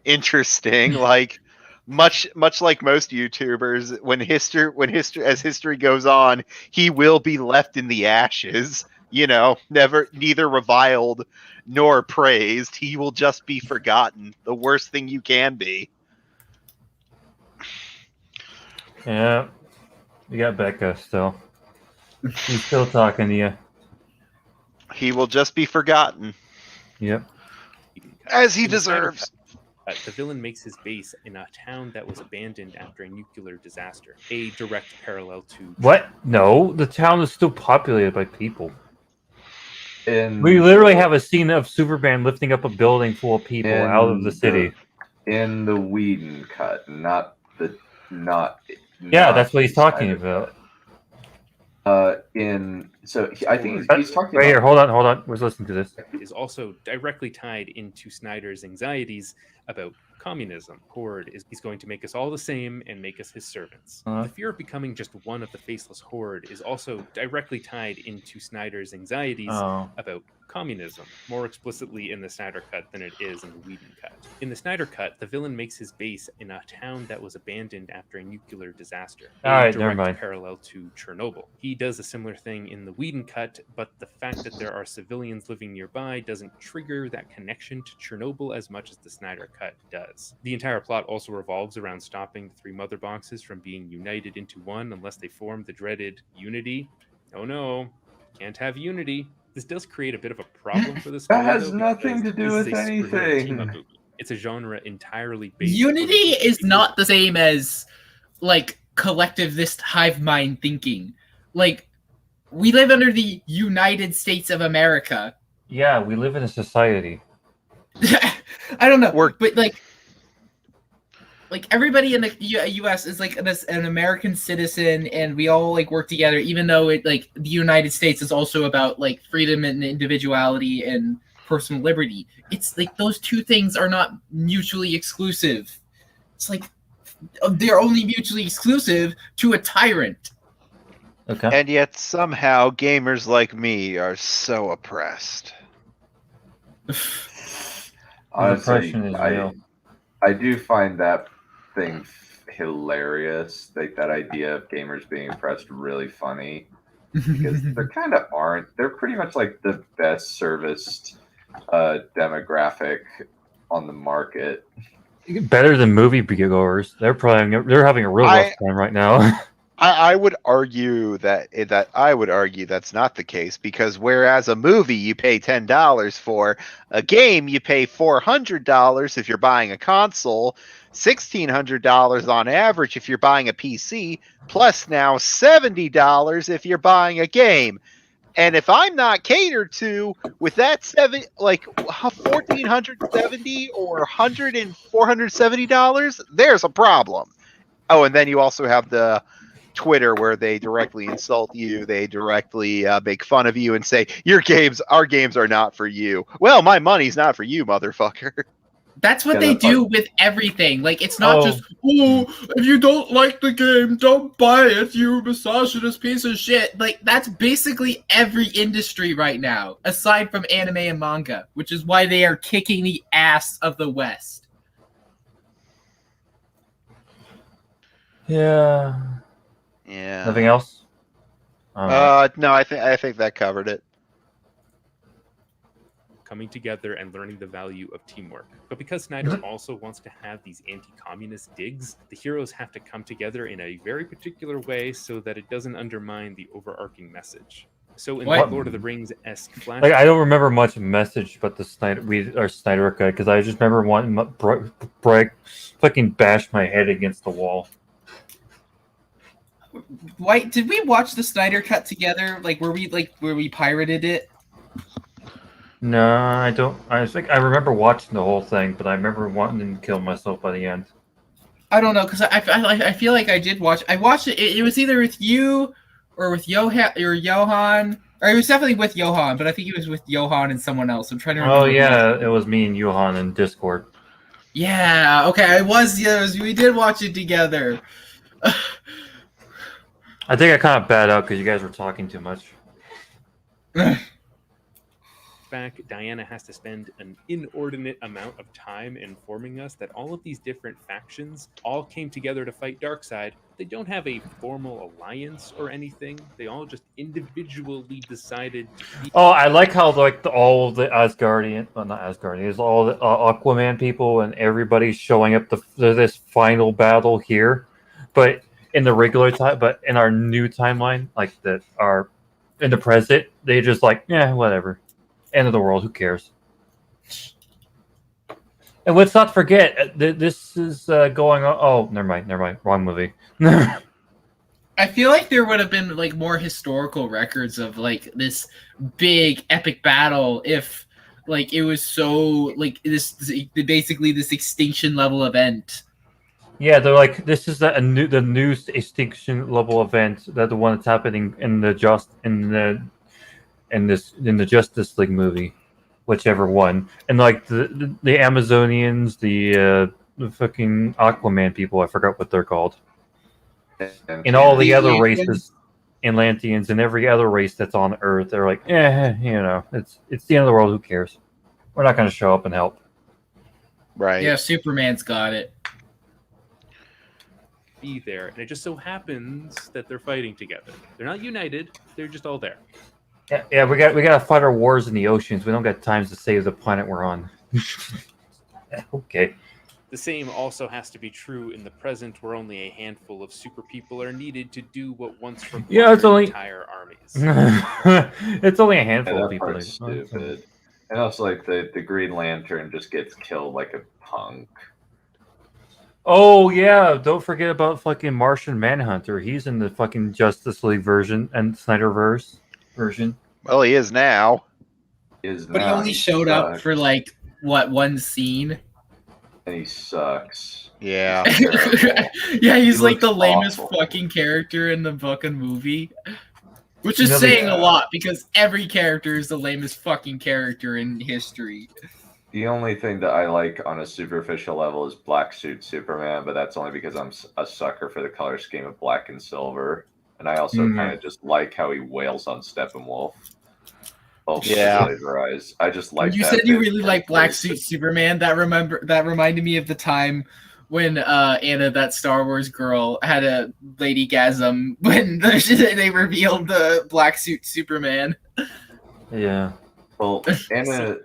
interesting. Like much like most YouTubers, when history goes on, he will be left in the ashes. neither reviled nor praised. He will just be forgotten. The worst thing you can be. Yeah. You got Becca still. He's still talking to you. He will just be forgotten. Yep. As he In the Snyder deserves. Cut, the villain makes his base in a town that was abandoned after a nuclear disaster. A direct parallel to What? No, the town is still populated by people. In We literally have a scene of Superman lifting up a building full of people in out of the city. in the Whedon cut, not. Yeah, that's what he's talking about. I think he's talking right about. here. Hold on. Let's listen to this. is also directly tied into Snyder's anxieties about communism. Horde is he's going to make us all the same and make us his servants. The fear of becoming just one of the faceless horde is also directly tied into Snyder's anxieties about communism, more explicitly in the Snyder Cut than it is in the Whedon Cut. In the Snyder Cut, the villain makes his base in a town that was abandoned after a nuclear disaster. All right, a never direct mind. parallel to Chernobyl. He does a similar thing in the Whedon Cut, but the fact that there are civilians living nearby doesn't trigger that connection to Chernobyl as much as the Snyder Cut does. The entire plot also revolves around stopping the three mother boxes from being united into one unless they form the dreaded unity. Oh no, can't have unity. This does create a bit of a problem for the story. That has though, nothing to do this is with a superhero anything. team-up movie. It's a genre entirely based. Unity is not the same as like collectivist hive mind thinking. Like we live under the United States of America. Yeah, we live in a society. I don't know, but like everybody in the U.S. is like an American citizen, and we all like work together. Even though it like the United States is also about like freedom and individuality and personal liberty. It's like those two things are not mutually exclusive. It's like they're only mutually exclusive to a tyrant. Okay. And yet somehow gamers like me are so oppressed. Honestly, Oppression is real. I do find that thing hilarious. Like that idea of gamers being oppressed really funny. Because they kind of aren't. They're pretty much like the best serviced demographic on the market. Better than movie goers. They're having a real rough time right now. I would argue that's not the case, because whereas a movie you pay $10 for, a game you pay $400 if you're buying a console, $1,600 on average if you're buying a PC, plus now $70 if you're buying a game. And if I'm not catered to with that $1,470 or $470, there's a problem. Oh, and then you also have the Twitter where they directly insult you, they directly make fun of you and say our games are not for you. Well, my money's not for you, motherfucker. That's what they do with everything. Like, it's not just, if you don't like the game, don't buy it, you misogynist piece of shit. Like, that's basically every industry right now, aside from anime and manga, which is why they are kicking the ass of the West. Yeah. Yeah. Nothing else? No, I think that covered it. Coming together and learning the value of teamwork. But because Snyder also wants to have these anti-communist digs, the heroes have to come together in a very particular way so that it doesn't undermine the overarching message. So in the Lord of the Rings-esque Flash... Like, I don't remember much message about the Snyder Cut, because I just remember wanting to fucking bash my head against the wall. White, did we watch the Snyder Cut together? Like, where we pirated it? No, I don't. I think I remember watching the whole thing, but I remember wanting to kill myself by the end. I don't know, because I feel like I did watch. I watched it. It was either with you or with Johan, or it was definitely with Johan, but I think it was with Johan and someone else. I'm trying to remember. Oh yeah, it was me and Johan in Discord. Yeah. Okay, it was. Yeah, we did watch it together. I think I kind of bad out because you guys were talking too much. Back, Diana has to spend an inordinate amount of time informing us that all of these different factions all came together to fight Darkseid. they don't have a formal alliance or anything. They all just individually decided to be. Oh, I like how like all the Asgardian, well, not Asgardians, all the Aquaman people and everybody's showing up to this final battle here, but in the regular time, but in our new timeline, like that are in the present, they just like, yeah, whatever, end of the world, who cares? And let's not forget, this is going on. Oh, never mind, wrong movie. I feel like there would have been like more historical records of like this big epic battle if like it was so like this basically this extinction level event. Yeah, they're like, this is the new extinction level event, that the one that's happening in the Justice League movie, whichever one, and like the Amazonians, the fucking Aquaman people, I forgot what they're called, and all the other races, Atlanteans, and every other race that's on Earth, they're like, you know, it's the end of the world. Who cares? We're not going to show up and help. Right. Yeah, Superman's got it. Be there, and it just so happens that they're fighting together. They're not united; they're just all there. Yeah, we got to fight our wars in the oceans. We don't got time to save the planet we're on. Okay. The same also has to be true in the present, where only a handful of super people are needed to do what once required it's only entire armies. It's only a handful that of people. part's stupid. And also, like the Green Lantern just gets killed like a punk. Oh yeah, don't forget about fucking Martian Manhunter. He's in the fucking Justice League version and Snyderverse version. Well, he is now. But he only showed up for like what, one scene? And he sucks. Yeah. Yeah, he's He like the looks lamest awful. fucking character in the fucking movie. Which is You know, saying a lot because every character is the lamest fucking character in history. The only thing that I like on a superficial level is Black Suit Superman, but that's only because I'm a sucker for the color scheme of black and silver. And I also kind of just like how he wails on Steppenwolf. Yeah. I just like You that said you bit. really like Black Suit Superman. That reminded me of the time when Anna, that Star Wars girl, had a lady gasm when they revealed the Black Suit Superman. Yeah. Well, Anna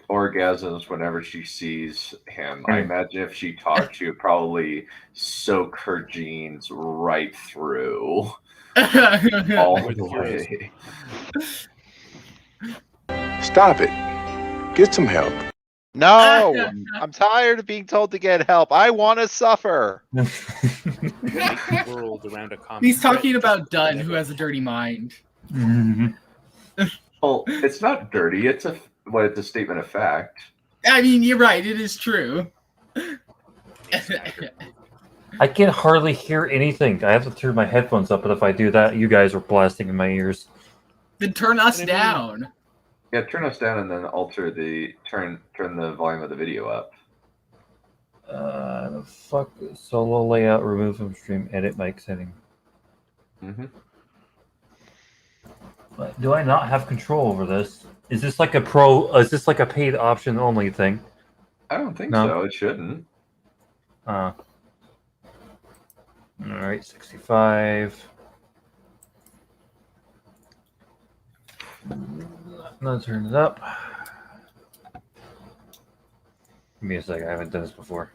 orgasms whenever she sees him. I imagine if she talked, she would probably soak her jeans right through. All the way. Stop it. Get some help. No, I'm tired of being told to get help. I want to suffer. Make the world around a common He's talking thread. about Dunn, who has a dirty mind. Well, it's not dirty. It's a statement of fact. I mean, you're right. It is true. I can hardly hear anything. I have to turn my headphones up, but if I do that, you guys are blasting in my ears. Then turn us down. Yeah, turn us down and then alter the turn the volume of the video up. Fuck solo layout, remove from stream, edit mic setting. But do I not have control over this? Is this like is this like a paid option only thing? I don't think No? so. It shouldn't. All right, 65. Let's turn it up. Give me a second. I haven't done this before.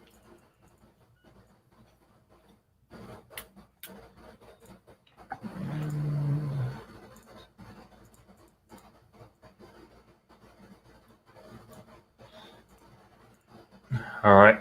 All right.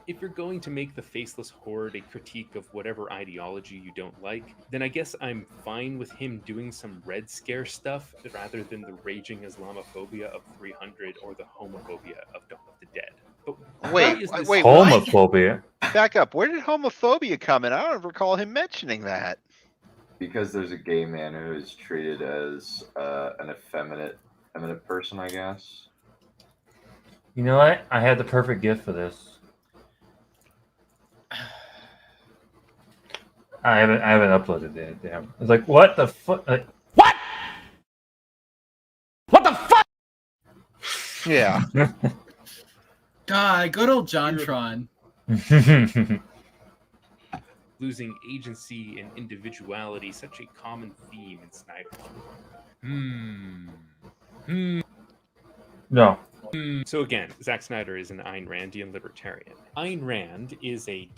If you're going to make the Faceless Horde a critique of whatever ideology you don't like, then I guess I'm fine with him doing some Red Scare stuff rather than the raging Islamophobia of 300 or the homophobia of Dawn of the Dead. But why is this- wait, Homophobia. Back up. Where did homophobia come in? I don't recall him mentioning that. Because there's a gay man who is treated as an effeminate person, I guess. You know what? I had the perfect gift for this. I haven't uploaded it. Damn. It's like, what the fuck? What? What the fuck? Yeah. God, good old JonTron. Losing agency and individuality, such a common theme in Snyder. No. So again, Zack Snyder is an Ayn Randian libertarian. Ayn Rand is a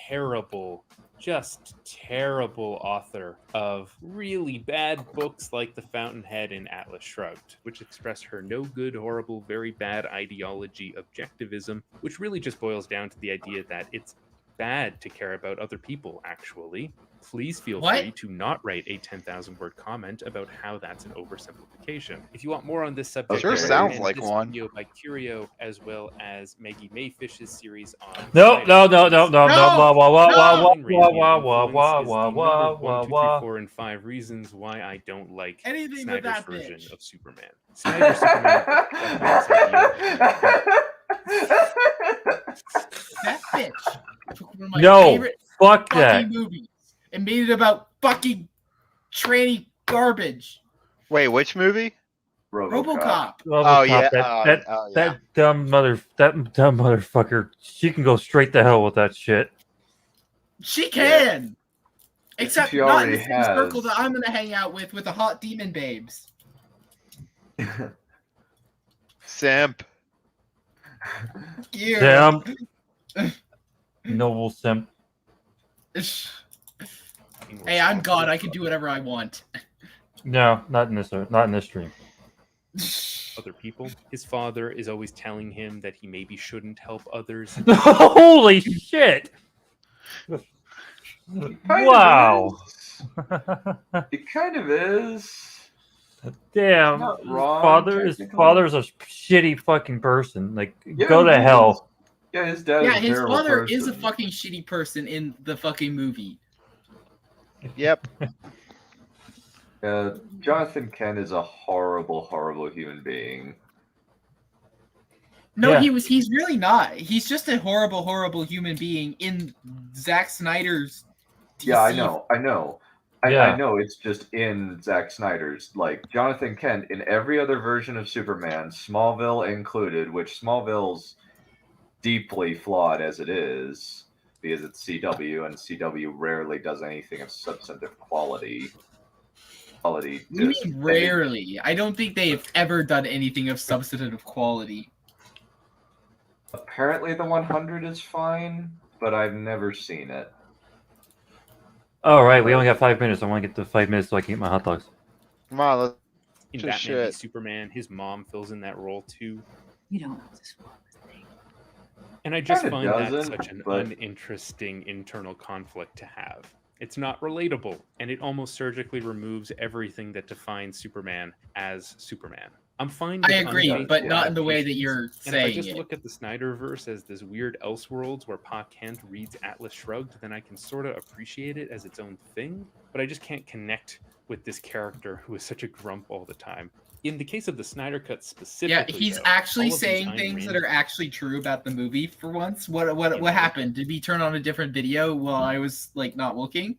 terrible, just terrible author of really bad books like The Fountainhead and Atlas Shrugged, which express her no good, horrible, very bad ideology objectivism, which really just boils down to the idea that it's bad to care about other people, actually. Please feel free to not write a 10,000 word comment about how that's an oversimplification. If you want more on this subject, Sure I sounds recommend like this one. video by Curio, as well as Maggie Mayfish's series on No, no, no, no, no, no, wah, wah, wah, wah, Ayn wah, Randian wah, wah, influence is wah, the wah, number wah, 1, 2, 3, wah. 4, and 5 reasons why I don't like Anything but Snyder's that version bitch. of Superman. Snyder's Superman That bitch took one of my No, favorite fuck fucking that. movies and made it about fucking tranny garbage. Wait, which movie? RoboCop. Oh, yeah. That dumb motherfucker. She can go straight to hell with that shit. She can. Except She not in already the same has. circle that I'm gonna hang out with the hot demon babes. Simp. You. Simp. Noble simp. Hey, I'm God. I can do whatever I want. No, not in this stream. other people. His father is always telling him that he maybe shouldn't help others. Holy shit! Wow. It kind of is. Damn. Not wrong, Father's a shitty fucking person. Like, Yeah, go to he hell. is. Yeah, his dad Yeah, is a his terrible father person. is a fucking shitty person in the fucking movie. Yep. Jonathan Kent is a horrible, horrible human being. No, Yeah. he's really not. He's just a horrible, horrible human being in Zack Snyder's DC. Yeah, I know. Yeah. I know it's just in Zack Snyder's. Like, Jonathan Kent, in every other version of Superman, Smallville included, which Smallville's deeply flawed as it is, because it's CW, and CW rarely does anything of substantive quality. You mean rarely? I don't think they have ever done anything of substantive quality. Apparently the 100 is fine, but I've never seen it. All right, we only got 5 minutes. I want to get to 5 minutes so I can eat my hot dogs. Come on, let's In just Batman v shit. Superman, his mom fills in that role too. You don't know this one. And I just Kinda find that doesn't, such an but- uninteresting internal conflict to have. It's not relatable, and it almost surgically removes everything that defines Superman as Superman. I'm fine with I agree, unfaithful but not in the way that adaptations. you're And if I saying just it. look at the Snyderverse as this weird Elseworlds where Pa Kent reads Atlas Shrugged, then I can sort of appreciate it as its own thing, but I just can't connect with this character who is such a grump all the time. In the case of the Snyder Cut Yeah, specifically, he's though, actually all of these saying Ayn things that Rand are actually true about the movie for once. What happened? Did we turn on a different video while I was like not looking?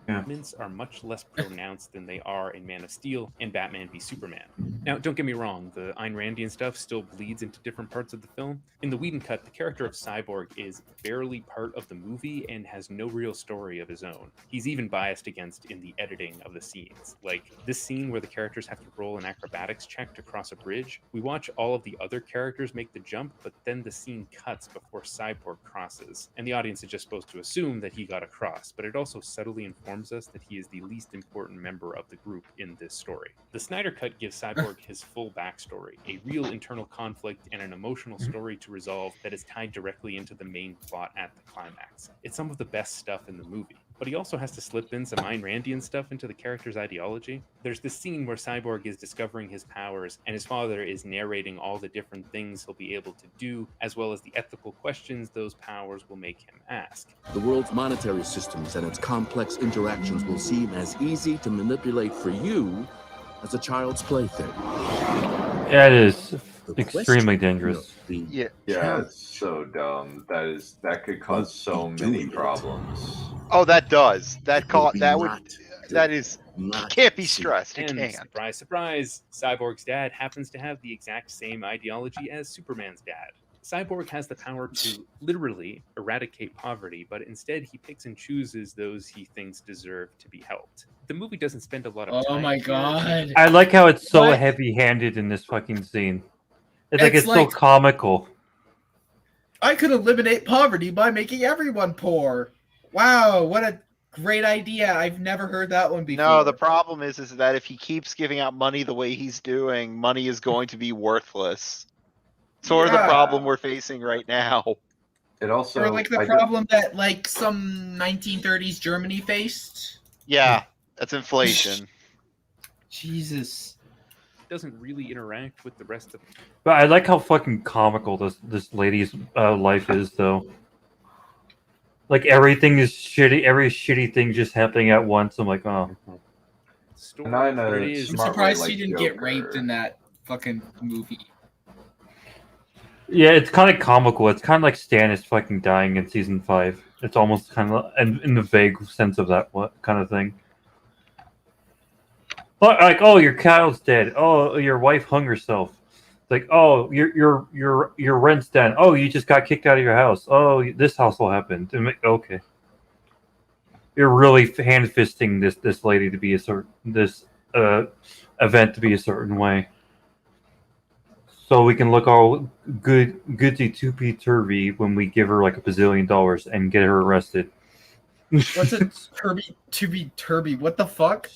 elements are much less pronounced than they are in Man of Steel and Batman v Superman. Now, don't get me wrong, the Ayn Randian stuff still bleeds into different parts of the film. In the Whedon cut, the character of Cyborg is barely part of the movie and has no real story of his own. He's even biased against in the editing of the scenes. Like this scene where the characters have to roll an acrobatics check to cross a bridge. We watch all of the other characters make the jump, but then the scene cuts before Cyborg crosses, and the audience is just supposed to assume that he got across, but it also subtly informs us that he is the least important member of the group in this story. The Snyder Cut gives Cyborg his full backstory, a real internal conflict and an emotional story to resolve that is tied directly into the main plot at the climax. It's some of the best stuff in the movie. But he also has to slip in some Ayn Randian stuff into the character's ideology. There's this scene where Cyborg is discovering his powers, and his father is narrating all the different things he'll be able to do, as well as the ethical questions those powers will make him ask. The world's monetary systems and its complex interactions will seem as easy to manipulate for you as a child's plaything. That is extremely dangerous. Yeah, it's so dumb. That could cause so many problems. Oh, that does. That is can't be stressed. It And can't. surprise, surprise, Cyborg's dad happens to have the exact same ideology as Superman's dad. Cyborg has the power to literally eradicate poverty, but instead he picks and chooses those he thinks deserve to be helped. The movie doesn't spend a lot of time. Oh my here. god. I like how it's so What? heavy-handed in this fucking scene. It's so like comical. I could eliminate poverty by making everyone poor. Wow, what a great idea. I've never heard that one before. No, the problem is that if he keeps giving out money the way he's doing, money is going to be worthless. Sort of the problem we're facing right now. It also Or like the problem that like some 1930s Germany faced. Yeah, that's inflation. Jesus. Doesn't really interact with the rest of. But I like how fucking comical this lady's life is, though. Like everything is shitty. Every shitty thing just happening at once. I'm like, oh. I'm surprised she didn't get raped in that fucking movie. Yeah, it's kind of comical. It's kind of like Stannis fucking dying in season 5. It's almost kind of in the vague sense of that kind of thing. Like, oh, your cow's dead. Oh, your wife hung herself. It's like, oh, your rent's done. Oh, you just got kicked out of your house. Oh, this hustle happened. Okay, you're really hand-fisting this lady to be a certain event to be a certain way, so we can look all goodsy toopy turvy when we give her like $1 bazillion and get her arrested. What's a turby? What the fuck?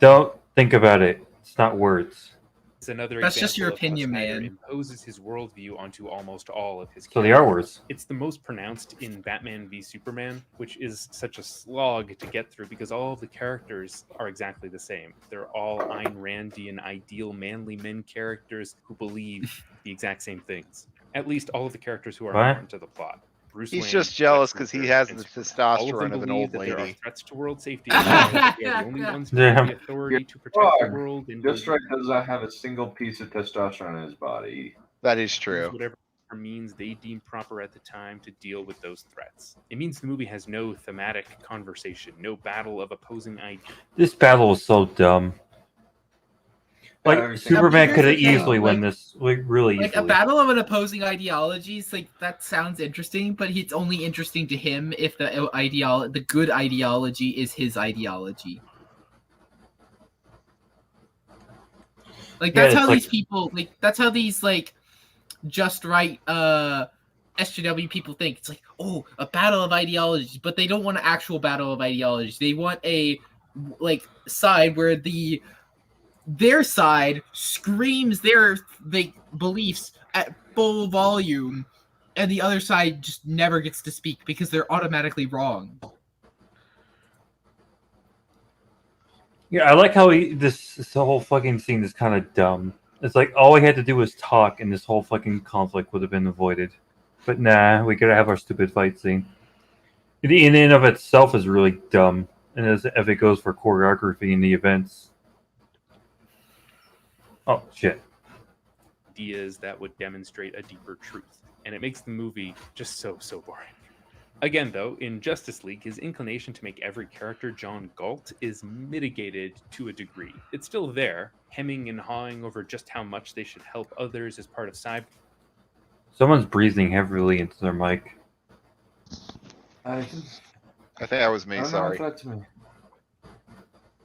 Don't think about it. It's not words. It's another. That's just your example of how opinion, Snyder man. Imposes his worldview onto almost all of his. So they are words. It's the most pronounced in Batman v Superman, which is such a slog to get through because all of the characters are exactly the same. They're all Ayn Randian, ideal manly men characters who believe the exact same things. At least all of the characters who are What? important to the plot. Bruce He's Wayne, just jealous Lex because he Luthor, has and the Superman. All of testosterone them of an believe old that there are lady. threats to world safety. And that they are the only ones who have the authority to protect the world. And Just right does not have a single piece of testosterone in his body. That is use true. whatever means they deem proper at the time to deal with those threats. It means the movie has no thematic conversation, no battle of opposing ideas. This battle is so dumb. Like everything- Superman Here's could have the thing, easily won like- this, like really Like a easily. battle of an opposing ideologies, like that sounds interesting, but it's only interesting to him if the good ideology is his ideology. Like Yeah, that's it's how like- these people that's how these like just right SJW people think. It's like, oh, a battle of ideologies, but they don't want an actual battle of ideologies. They want a like side where their side screams their beliefs at full volume, and the other side just never gets to speak because they're automatically wrong. Yeah, I like how this whole fucking scene is kind of dumb. It's like all we had to do was talk, and this whole fucking conflict would have been avoided. But nah, we gotta have our stupid fight scene. In and of itself is really dumb, and as if it goes for choreography in the events. Oh shit! Ideas that would demonstrate a deeper truth, and it makes the movie just so boring. Again, though, in Justice League, his inclination to make every character John Galt is mitigated to a degree. It's still there, hemming and hawing over just how much they should help others as part of Cyborg. Someone's breathing heavily into their mic. I think that was me. don't know Sorry. if that's me.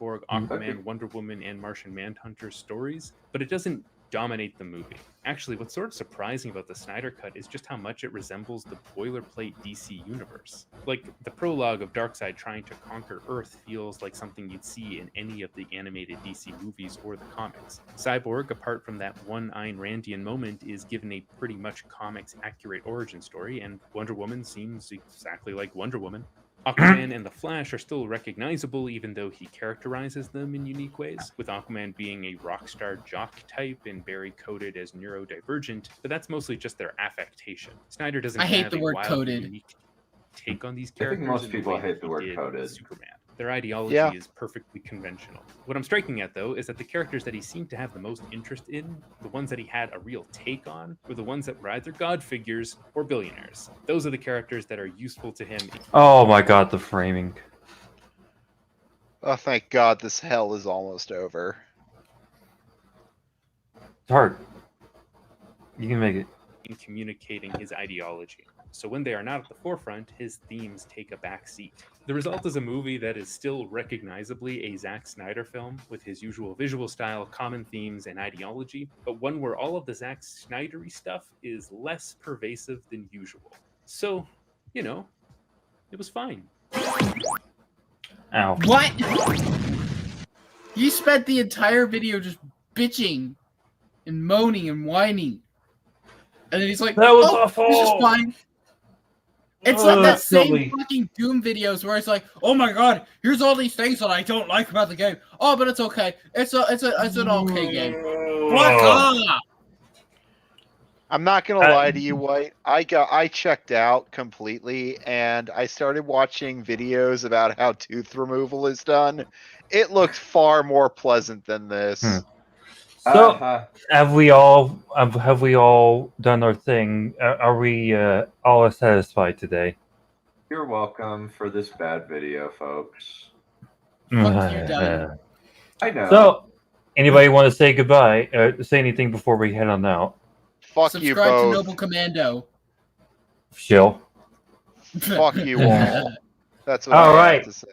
Aquaman, Wonder Woman, and Martian Manhunter stories, but it doesn't dominate the movie. Actually, what's sort of surprising about the Snyder Cut is just how much it resembles the boilerplate DC universe. Like, the prologue of Darkseid trying to conquer Earth feels like something you'd see in any of the animated DC movies or the comics. Cyborg, apart from that one Ayn Randian moment, is given a pretty much comics-accurate origin story, and Wonder Woman seems exactly like Wonder Woman. Aquaman and the Flash are still recognizable even though he characterizes them in unique ways, with Aquaman being a rock star jock type and Barry coded as neurodivergent, but that's mostly just their affectation. Snyder doesn't I hate have the a word wildly coded. unique take on these I think characters. most in the people way hate that the he word did coded. with Superman. Their ideology Yeah. is perfectly conventional. What I'm striking at, though, is that the characters that he seemed to have the most interest in, the ones that he had a real take on, were the ones that were either god figures or billionaires. Those are the characters that are useful to him. Oh my god, the framing. Oh, thank God this hell is almost over. It's hard. You can make it. in communicating his ideology. So when they are not at the forefront, his themes take a back seat. The result is a movie that is still recognizably a Zack Snyder film with his usual visual style, common themes, and ideology, but one where all of the Zack Snydery stuff is less pervasive than usual. So, you know, it was fine. Ow. What? You spent the entire video just bitching and moaning and whining. And then he's like, that was awful. It's just fine. It's like that same fucking Doom videos where it's like, oh my god, here's all these things that I don't like about the game. Oh, but it's okay. It's an okay game. Fuck off. I'm not gonna lie to you, White. I checked out completely, and I started watching videos about how tooth removal is done. It looked far more pleasant than this. So have we all done our thing? Are we all satisfied today? You're welcome for this bad video, folks. Fuck you, done. I know. So, anybody want to say goodbye? Say anything before we head on out? Fuck Subscribe you both. to Noble Commando. Chill. Fuck you all. That's what All I right. have to say.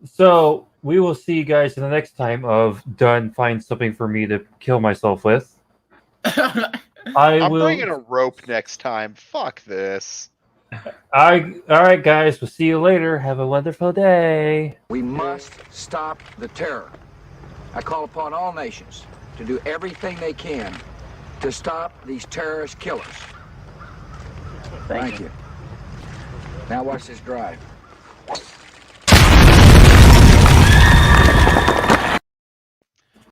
So we will see you guys in the next time of Done find something for me to kill myself with. I'm bringing a rope next time. Fuck this. All right, guys. We'll see you later. Have a wonderful day. We must stop the terror. I call upon all nations to do everything they can to stop these terrorist killers. Thank you. Now watch this drive.